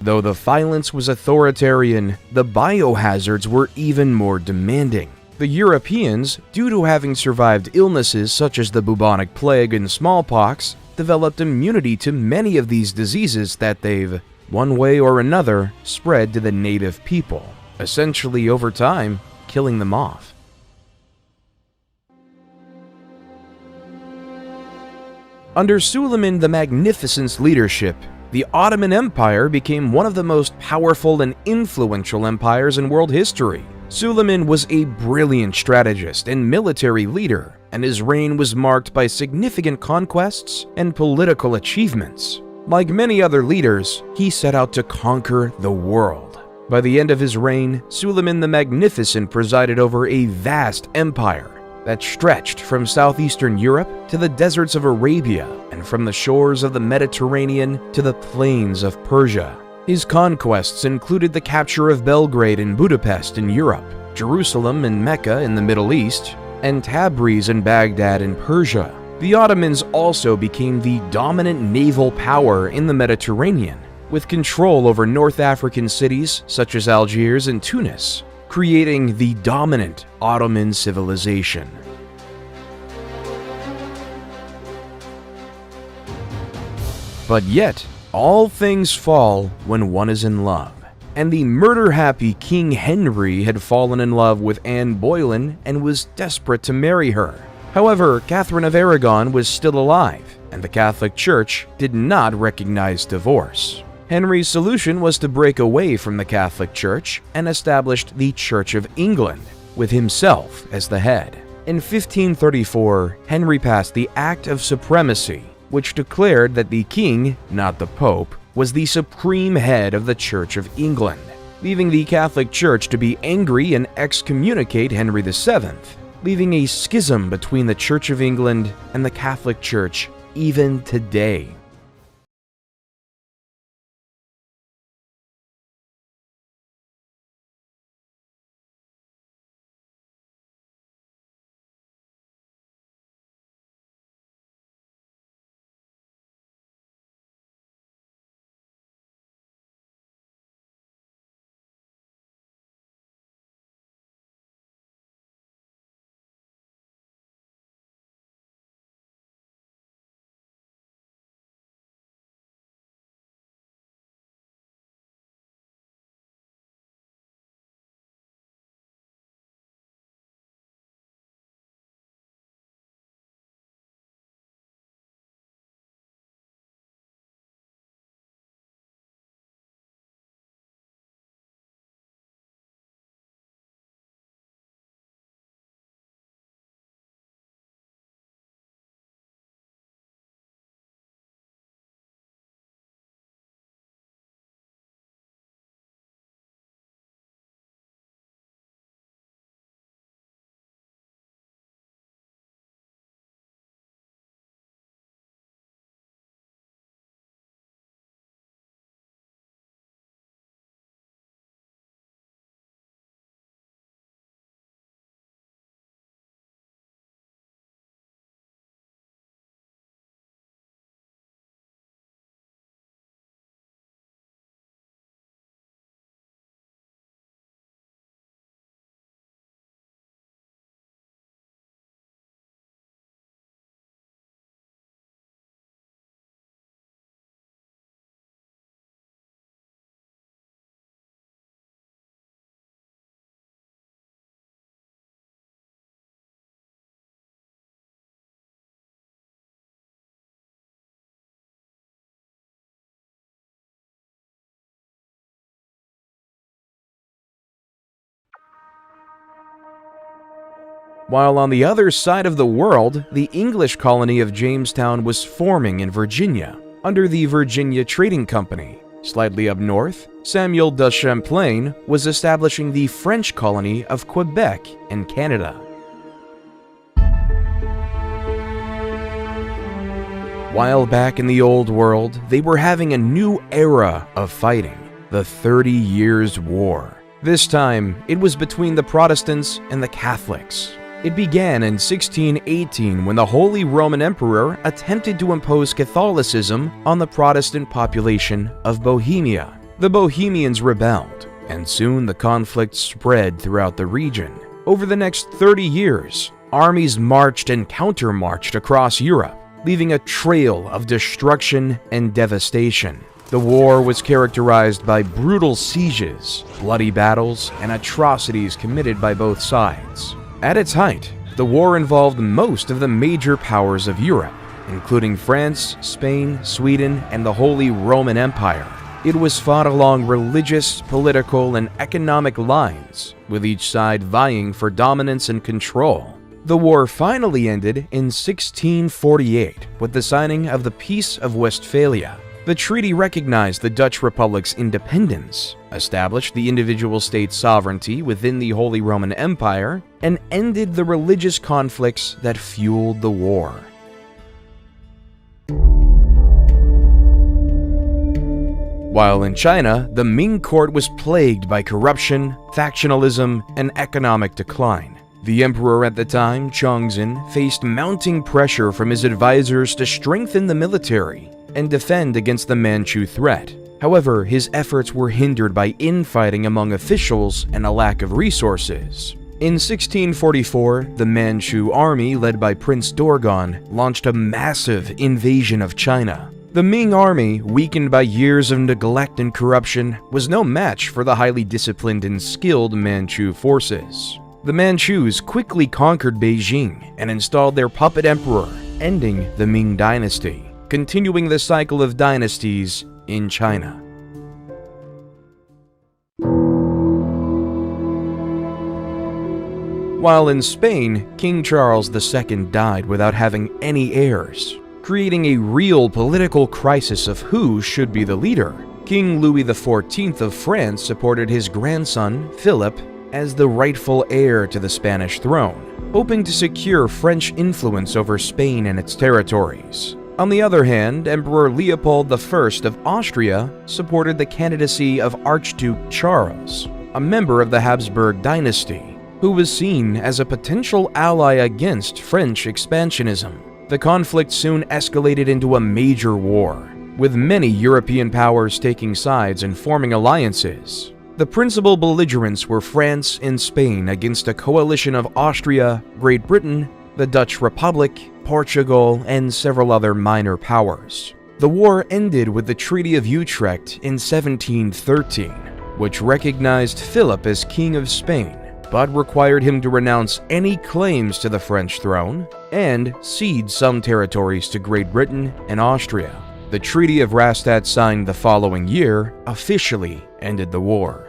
Though the violence was authoritarian, the biohazards were even more demanding. The Europeans, due to having survived illnesses such as the bubonic plague and smallpox, developed immunity to many of these diseases that they've, one way or another, spread to the native people, essentially over time, killing them off. Under Suleiman the Magnificent's leadership, the Ottoman Empire became one of the most powerful and influential empires in world history. Suleiman was a brilliant strategist and military leader, and his reign was marked by significant conquests and political achievements. Like many other leaders, he set out to conquer the world. By the end of his reign, Suleiman the Magnificent presided over a vast empire that stretched from southeastern Europe to the deserts of Arabia and from the shores of the Mediterranean to the plains of Persia. His conquests included the capture of Belgrade and Budapest in Europe, Jerusalem and Mecca in the Middle East, and Tabriz and Baghdad in Persia. The Ottomans also became the dominant naval power in the Mediterranean, with control over North African cities such as Algiers and Tunis, creating the dominant Ottoman civilization. But yet, all things fall when one is in love, and the murder-happy King Henry had fallen in love with Anne Boleyn and was desperate to marry her. However, Catherine of Aragon was still alive, and the Catholic Church did not recognize divorce. Henry's solution was to break away from the Catholic Church and established the Church of England, with himself as the head. In 1534, Henry passed the Act of Supremacy, which declared that the king, not the Pope, was the supreme head of the Church of England, leaving the Catholic Church to be angry and excommunicate Henry VII, leaving a schism between the Church of England and the Catholic Church even today. while on the other side of the world, the English colony of Jamestown was forming in Virginia, under the Virginia Trading Company. Slightly up north, Samuel de Champlain was establishing the French colony of Quebec in Canada. While back in the Old World, they were having a new era of fighting, the 30 Years' War. This time, it was between the Protestants and the Catholics. It began in 1618 when the Holy Roman Emperor attempted to impose Catholicism on the Protestant population of Bohemia. The Bohemians rebelled, and soon the conflict spread throughout the region. Over the next 30 years, armies marched and countermarched across Europe, leaving a trail of destruction and devastation. The war was characterized by brutal sieges, bloody battles, and atrocities committed by both sides. At its height, the war involved most of the major powers of Europe, including France, Spain, Sweden, and the Holy Roman Empire. It was fought along religious, political, and economic lines, with each side vying for dominance and control. The war finally ended in 1648 with the signing of the Peace of Westphalia. The treaty recognized the Dutch Republic's independence, established the individual state's sovereignty within the Holy Roman Empire, and ended the religious conflicts that fueled the war. While in China, the Ming court was plagued by corruption, factionalism, and economic decline. The emperor at the time, Chongzhen, faced mounting pressure from his advisors to strengthen the military and defend against the Manchu threat. However, his efforts were hindered by infighting among officials and a lack of resources. In 1644, the Manchu army, led by Prince Dorgon, launched a massive invasion of China. The Ming army, weakened by years of neglect and corruption, was no match for the highly disciplined and skilled Manchu forces. The Manchus quickly conquered Beijing and installed their puppet emperor, ending the Ming dynasty, continuing the cycle of dynasties in China. While in Spain, King Charles II died without having any heirs, creating a real political crisis of who should be the leader. King Louis XIV of France supported his grandson, Philip, as the rightful heir to the Spanish throne, hoping to secure French influence over Spain and its territories. On the other hand, Emperor Leopold I of Austria supported the candidacy of Archduke Charles, a member of the Habsburg dynasty, who was seen as a potential ally against French expansionism. The conflict soon escalated into a major war, with many European powers taking sides and forming alliances. The principal belligerents were France and Spain against a coalition of Austria, Great Britain, the Dutch Republic, Portugal, and several other minor powers. The war ended with the Treaty of Utrecht in 1713, which recognized Philip as King of Spain, but required him to renounce any claims to the French throne and cede some territories to Great Britain and Austria. The Treaty of Rastatt, signed the following year, officially ended the war.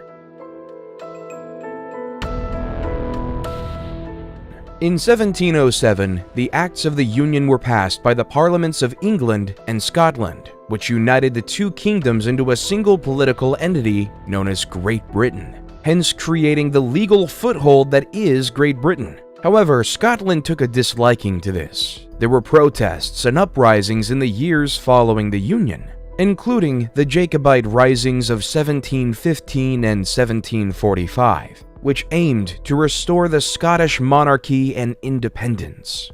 In 1707, the Acts of the Union were passed by the Parliaments of England and Scotland, which united the two kingdoms into a single political entity known as Great Britain, hence creating the legal foothold that is Great Britain. However, Scotland took a disliking to this. There were protests and uprisings in the years following the Union, including the Jacobite risings of 1715 and 1745. Which aimed to restore the Scottish monarchy and independence.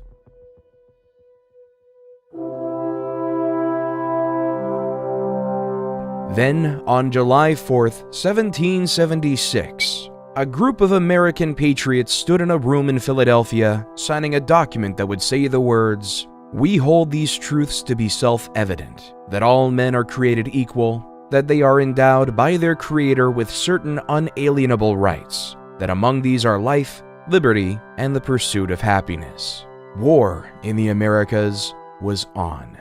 Then, on July 4th, 1776, a group of American patriots stood in a room in Philadelphia, signing a document that would say the words, "We hold these truths to be self-evident, that all men are created equal, that they are endowed by their Creator with certain unalienable rights, that among these are life, liberty, and the pursuit of happiness." War in the Americas was on.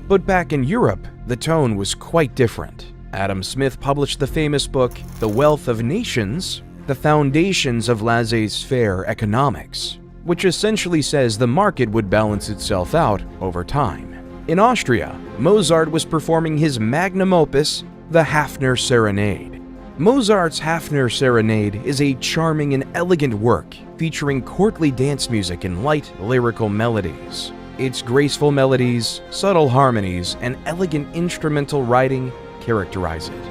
But back in Europe, the tone was quite different. Adam Smith published the famous book, The Wealth of Nations, The Foundations of Laissez-faire Economics, which essentially says the market would balance itself out over time. In Austria, Mozart was performing his magnum opus, the Hafner Serenade. Mozart's Hafner Serenade is a charming and elegant work featuring courtly dance music and light, lyrical melodies. Its graceful melodies, subtle harmonies, and elegant instrumental writing characterize it.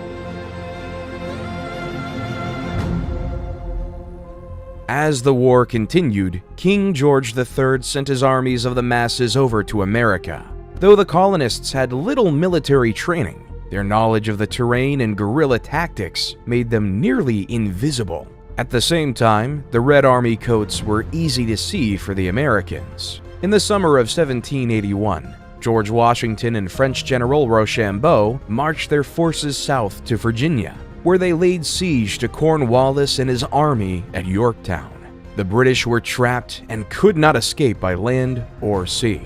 As the war continued, King George III sent his armies of the masses over to America. Though the colonists had little military training, their knowledge of the terrain and guerrilla tactics made them nearly invisible. At the same time, the Red Army coats were easy to see for the Americans. In the summer of 1781, George Washington and French General Rochambeau marched their forces south to Virginia, where they laid siege to Cornwallis and his army at Yorktown. The British were trapped and could not escape by land or sea.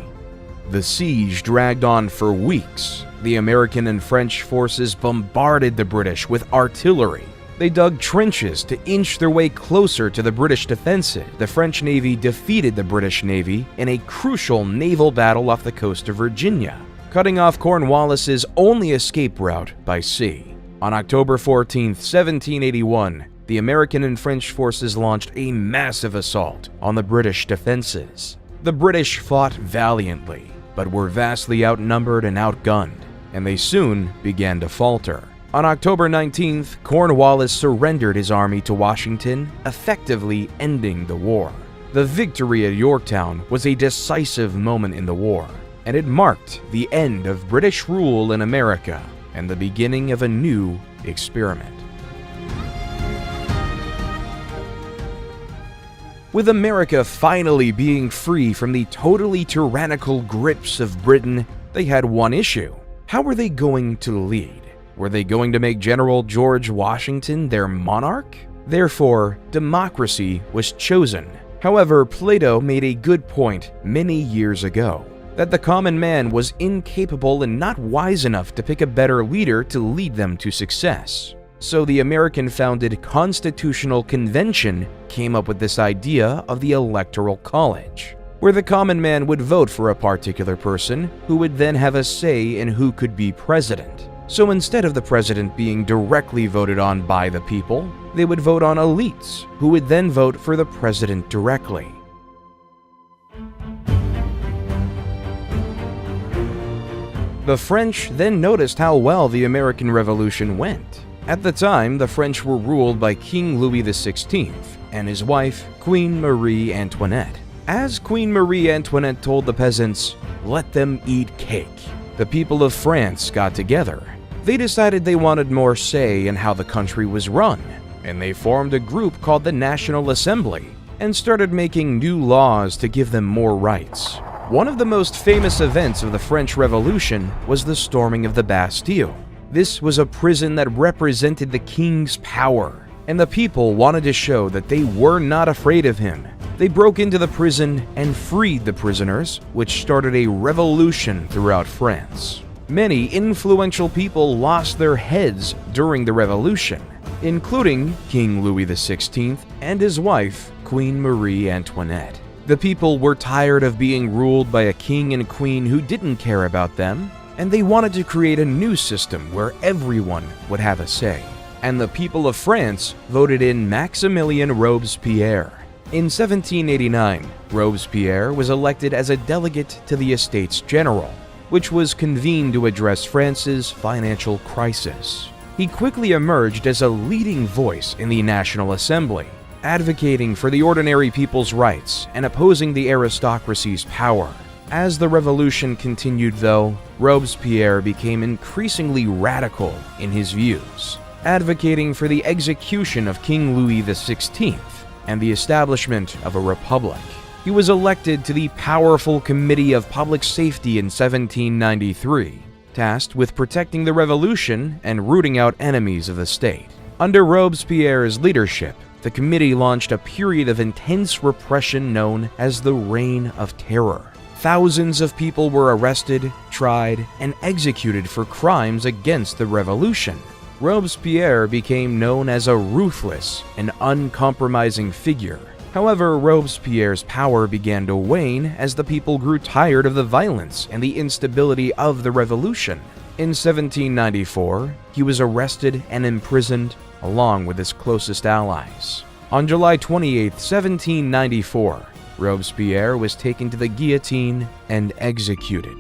The siege dragged on for weeks. The American and French forces bombarded the British with artillery. They dug trenches to inch their way closer to the British defenses. The French Navy defeated the British Navy in a crucial naval battle off the coast of Virginia, cutting off Cornwallis's only escape route by sea. On October 14, 1781, the American and French forces launched a massive assault on the British defenses. The British fought valiantly, but were vastly outnumbered and outgunned, and they soon began to falter. On October 19th, Cornwallis surrendered his army to Washington, effectively ending the war. The victory at Yorktown was a decisive moment in the war, and it marked the end of British rule in America and the beginning of a new experiment. With America finally being free from the totally tyrannical grips of Britain, they had one issue. How were they going to lead? Were they going to make General George Washington their monarch? Therefore, democracy was chosen. However, Plato made a good point many years ago, that the common man was incapable and not wise enough to pick a better leader to lead them to success. So the American-founded Constitutional Convention came up with this idea of the Electoral College, where the common man would vote for a particular person who would then have a say in who could be president. So instead of the president being directly voted on by the people, they would vote on elites, who would then vote for the president directly. The French then noticed how well the American Revolution went. At the time, the French were ruled by King Louis XVI and his wife, Queen Marie Antoinette. As Queen Marie Antoinette told the peasants, "Let them eat cake," the people of France got together. They decided they wanted more say in how the country was run, and they formed a group called the National Assembly and started making new laws to give them more rights. One of the most famous events of the French Revolution was the storming of the Bastille. This was a prison that represented the king's power, and the people wanted to show that they were not afraid of him. They broke into the prison and freed the prisoners, which started a revolution throughout France. Many influential people lost their heads during the revolution, including King Louis XVI and his wife, Queen Marie Antoinette. The people were tired of being ruled by a king and queen who didn't care about them, and they wanted to create a new system where everyone would have a say. And the people of France voted in Maximilien Robespierre. In 1789, Robespierre was elected as a delegate to the Estates General, which was convened to address France's financial crisis. He quickly emerged as a leading voice in the National Assembly, advocating for the ordinary people's rights and opposing the aristocracy's power. As the revolution continued, though, Robespierre became increasingly radical in his views, advocating for the execution of King Louis XVI and the establishment of a republic. He was elected to the powerful Committee of Public Safety in 1793, tasked with protecting the revolution and rooting out enemies of the state. Under Robespierre's leadership, the committee launched a period of intense repression known as the Reign of Terror. thousands of people were arrested, tried, and executed for crimes against the revolution. Robespierre became known as a ruthless and uncompromising figure. However, Robespierre's power began to wane as the people grew tired of the violence and the instability of the revolution. In 1794, he was arrested and imprisoned along with his closest allies. On July 28, 1794, Robespierre was taken to the guillotine and executed.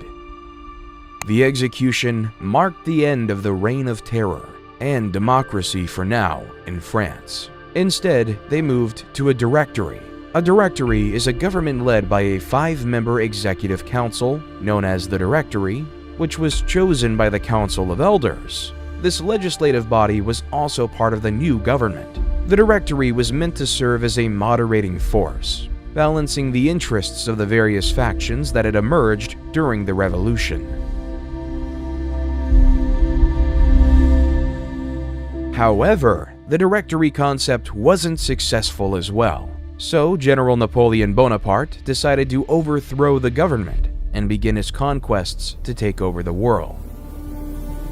The execution marked the end of the Reign of Terror and democracy for now in France. Instead, they moved to a directory. A directory is a government led by a 5-member executive council, known as the Directory, which was chosen by the Council of Elders. This legislative body was also part of the new government. The Directory was meant to serve as a moderating force, balancing the interests of the various factions that had emerged during the revolution. However, the Directory concept wasn't successful as well, so General Napoleon Bonaparte decided to overthrow the government and begin his conquests to take over the world.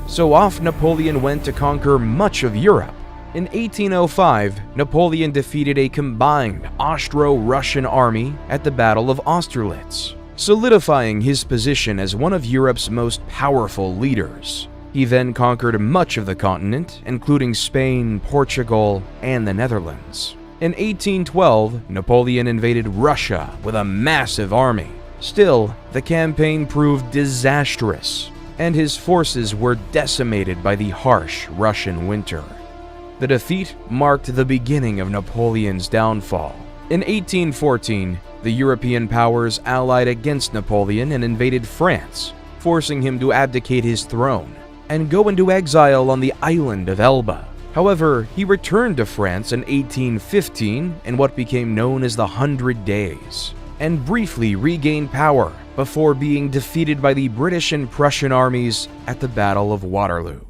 So off Napoleon went to conquer much of Europe. In 1805, Napoleon defeated a combined Austro-Russian army at the Battle of Austerlitz, solidifying his position as one of Europe's most powerful leaders. He then conquered much of the continent, including Spain, Portugal, and the Netherlands. In 1812, Napoleon invaded Russia with a massive army. Still, the campaign proved disastrous, and his forces were decimated by the harsh Russian winter. The defeat marked the beginning of Napoleon's downfall. In 1814, the European powers allied against Napoleon and invaded France, forcing him to abdicate his throne and go into exile on the island of Elba. However, he returned to France in 1815 in what became known as the 100 Days, and briefly regained power before being defeated by the British and Prussian armies at the Battle of Waterloo.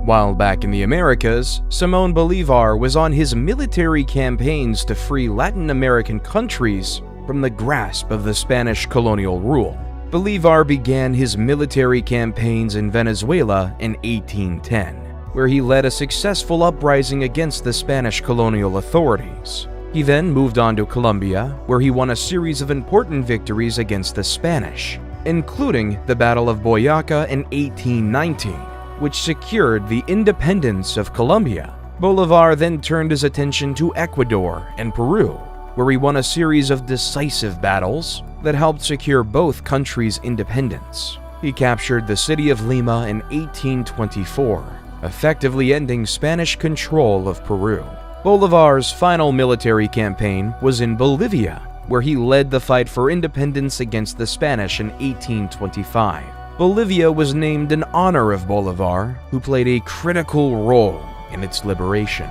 While back in the Americas, Simón Bolívar was on his military campaigns to free Latin American countries from the grasp of the Spanish colonial rule. Bolívar began his military campaigns in Venezuela in 1810, where he led a successful uprising against the Spanish colonial authorities. He then moved on to Colombia, where he won a series of important victories against the Spanish, including the Battle of Boyacá in 1819, which secured the independence of Colombia. Bolívar then turned his attention to Ecuador and Peru, where he won a series of decisive battles that helped secure both countries' independence. He captured the city of Lima in 1824, effectively ending Spanish control of Peru. Bolívar's final military campaign was in Bolivia, where he led the fight for independence against the Spanish in 1825. Bolivia was named in honor of Bolívar, who played a critical role in its liberation.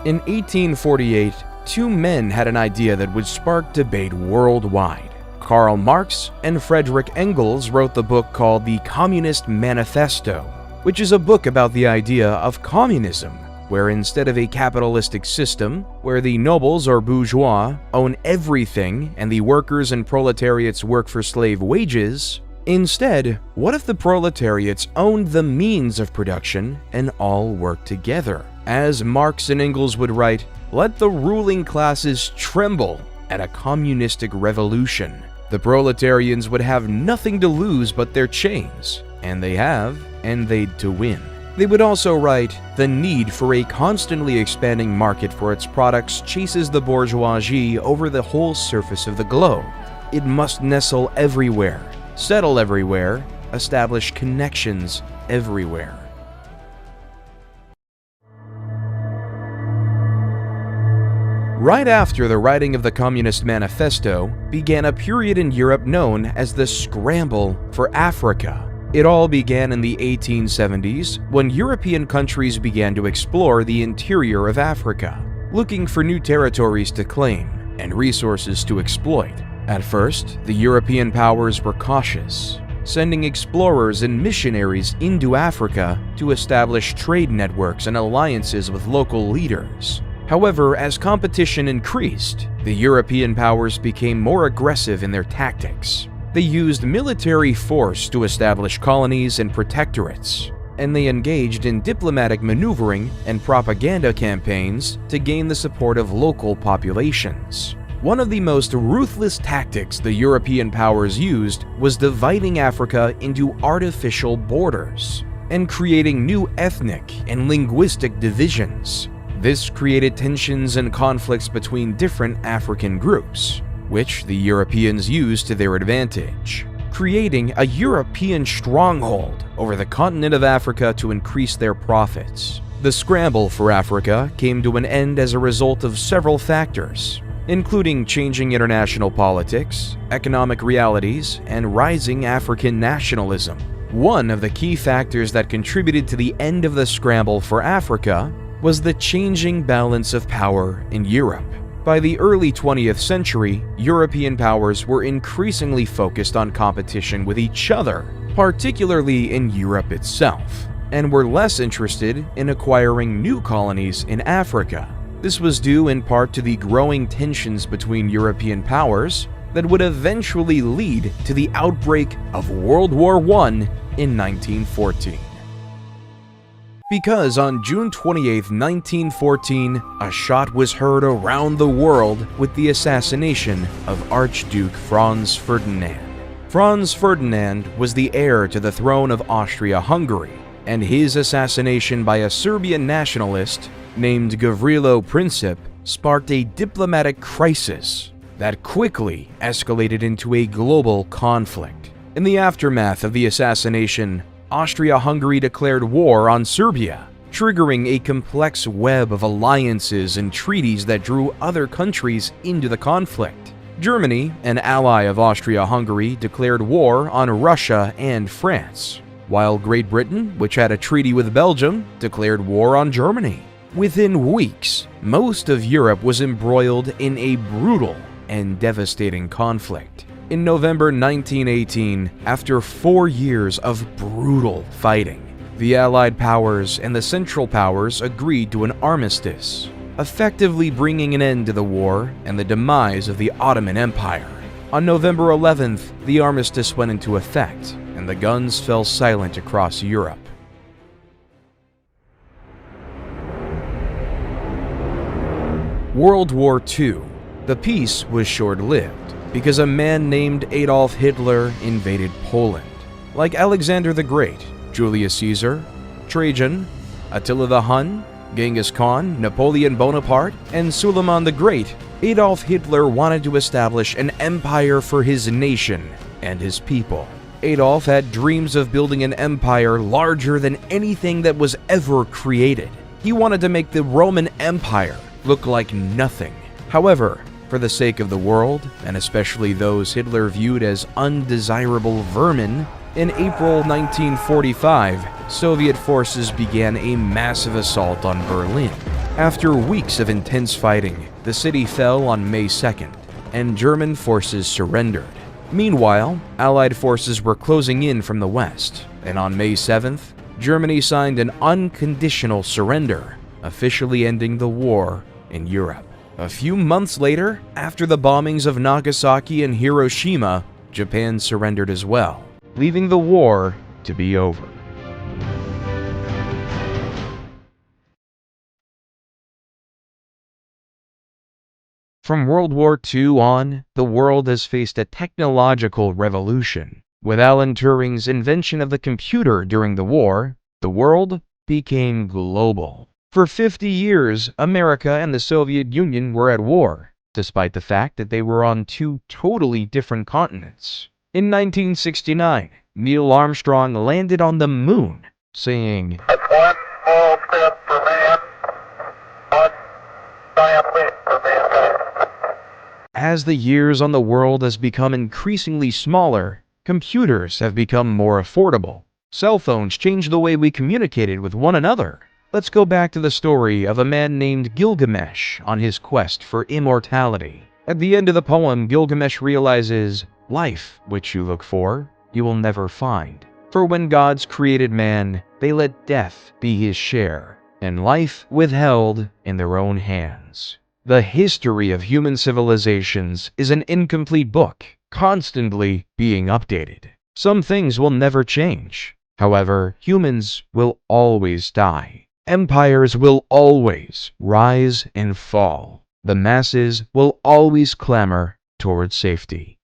In 1848, two men had an idea that would spark debate worldwide. Karl Marx and Friedrich Engels wrote the book called The Communist Manifesto, which is a book about the idea of communism, where instead of a capitalistic system, where the nobles or bourgeois own everything and the workers and proletariats work for slave wages, instead, what if the proletariats owned the means of production and all worked together? As Marx and Engels would write, let the ruling classes tremble at a communistic revolution. The proletarians would have nothing to lose but their chains, and they have, and they'd to win. They would also write, the need for a constantly expanding market for its products chases the bourgeoisie over the whole surface of the globe. It must nestle everywhere, settle everywhere, establish connections everywhere. Right after the writing of the Communist Manifesto began a period in Europe known as the Scramble for Africa. It all began in the 1870s when European countries began to explore the interior of Africa, looking for new territories to claim and resources to exploit. At first, the European powers were cautious. sending explorers and missionaries into Africa to establish trade networks and alliances with local leaders. However, as competition increased, the European powers became more aggressive in their tactics. They used military force to establish colonies and protectorates, and they engaged in diplomatic maneuvering and propaganda campaigns to gain the support of local populations. One of the most ruthless tactics the European powers used was dividing Africa into artificial borders and creating new ethnic and linguistic divisions. This created tensions and conflicts between different African groups, which the Europeans used to their advantage, creating a European stronghold over the continent of Africa to increase their profits. The scramble for Africa came to an end as a result of several factors, including changing international politics, economic realities, and rising African nationalism. One of the key factors that contributed to the end of the scramble for Africa was the changing balance of power in Europe. By the early 20th century, European powers were increasingly focused on competition with each other, particularly in Europe itself, and were less interested in acquiring new colonies in Africa. This was due in part to the growing tensions between European powers that would eventually lead to the outbreak of World War I in 1914. Because on June 28, 1914, a shot was heard around the world with the assassination of Archduke Franz Ferdinand. Franz Ferdinand was the heir to the throne of Austria-Hungary, and his assassination by a Serbian nationalist named Gavrilo Princip sparked a diplomatic crisis that quickly escalated into a global conflict. In the aftermath of the assassination, Austria-Hungary declared war on Serbia, triggering a complex web of alliances and treaties that drew other countries into the conflict. Germany, an ally of Austria-Hungary, declared war on Russia and France, while Great Britain, which had a treaty with Belgium, declared war on Germany. Within weeks, most of Europe was embroiled in a brutal and devastating conflict. In November 1918, after 4 years of brutal fighting, the Allied powers and the Central Powers agreed to an armistice, effectively bringing an end to the war and the demise of the Ottoman Empire. On November 11th, the armistice went into effect, and the guns fell silent across Europe. World War II. The peace was short-lived, because a man named Adolf Hitler invaded Poland. Like Alexander the Great, Julius Caesar, Trajan, Attila the Hun, Genghis Khan, Napoleon Bonaparte, and Suleiman the Great, Adolf Hitler wanted to establish an empire for his nation and his people. Adolf had dreams of building an empire larger than anything that was ever created. He wanted to make the Roman Empire look like nothing. However, for the sake of the world, and especially those Hitler viewed as undesirable vermin, in April 1945, Soviet forces began a massive assault on Berlin. After weeks of intense fighting, the city fell on May 2nd, and German forces surrendered. Meanwhile, Allied forces were closing in from the west, and on May 7th, Germany signed an unconditional surrender, officially ending the war in Europe. A few months later, after the bombings of Nagasaki and Hiroshima, Japan surrendered as well, leaving the war to be over. From World War II on, the world has faced a technological revolution. With Alan Turing's invention of the computer during the war, the world became global. For 50 years, America and the Soviet Union were at war, despite the fact that they were on two totally different continents. In 1969, Neil Armstrong landed on the moon, saying, "That's one small step for man, one giant leap for mankind." As the years on the world has become increasingly smaller, computers have become more affordable. Cell phones changed the way we communicated with one another. Let's go back to the story of a man named Gilgamesh on his quest for immortality. At the end of the poem, Gilgamesh realizes, life, which you look for, you will never find. For when gods created man, they let death be his share, and life withheld in their own hands. The history of human civilizations is an incomplete book, constantly being updated. Some things will never change. However, humans will always die. Empires will always rise and fall. The masses will always clamor towards safety.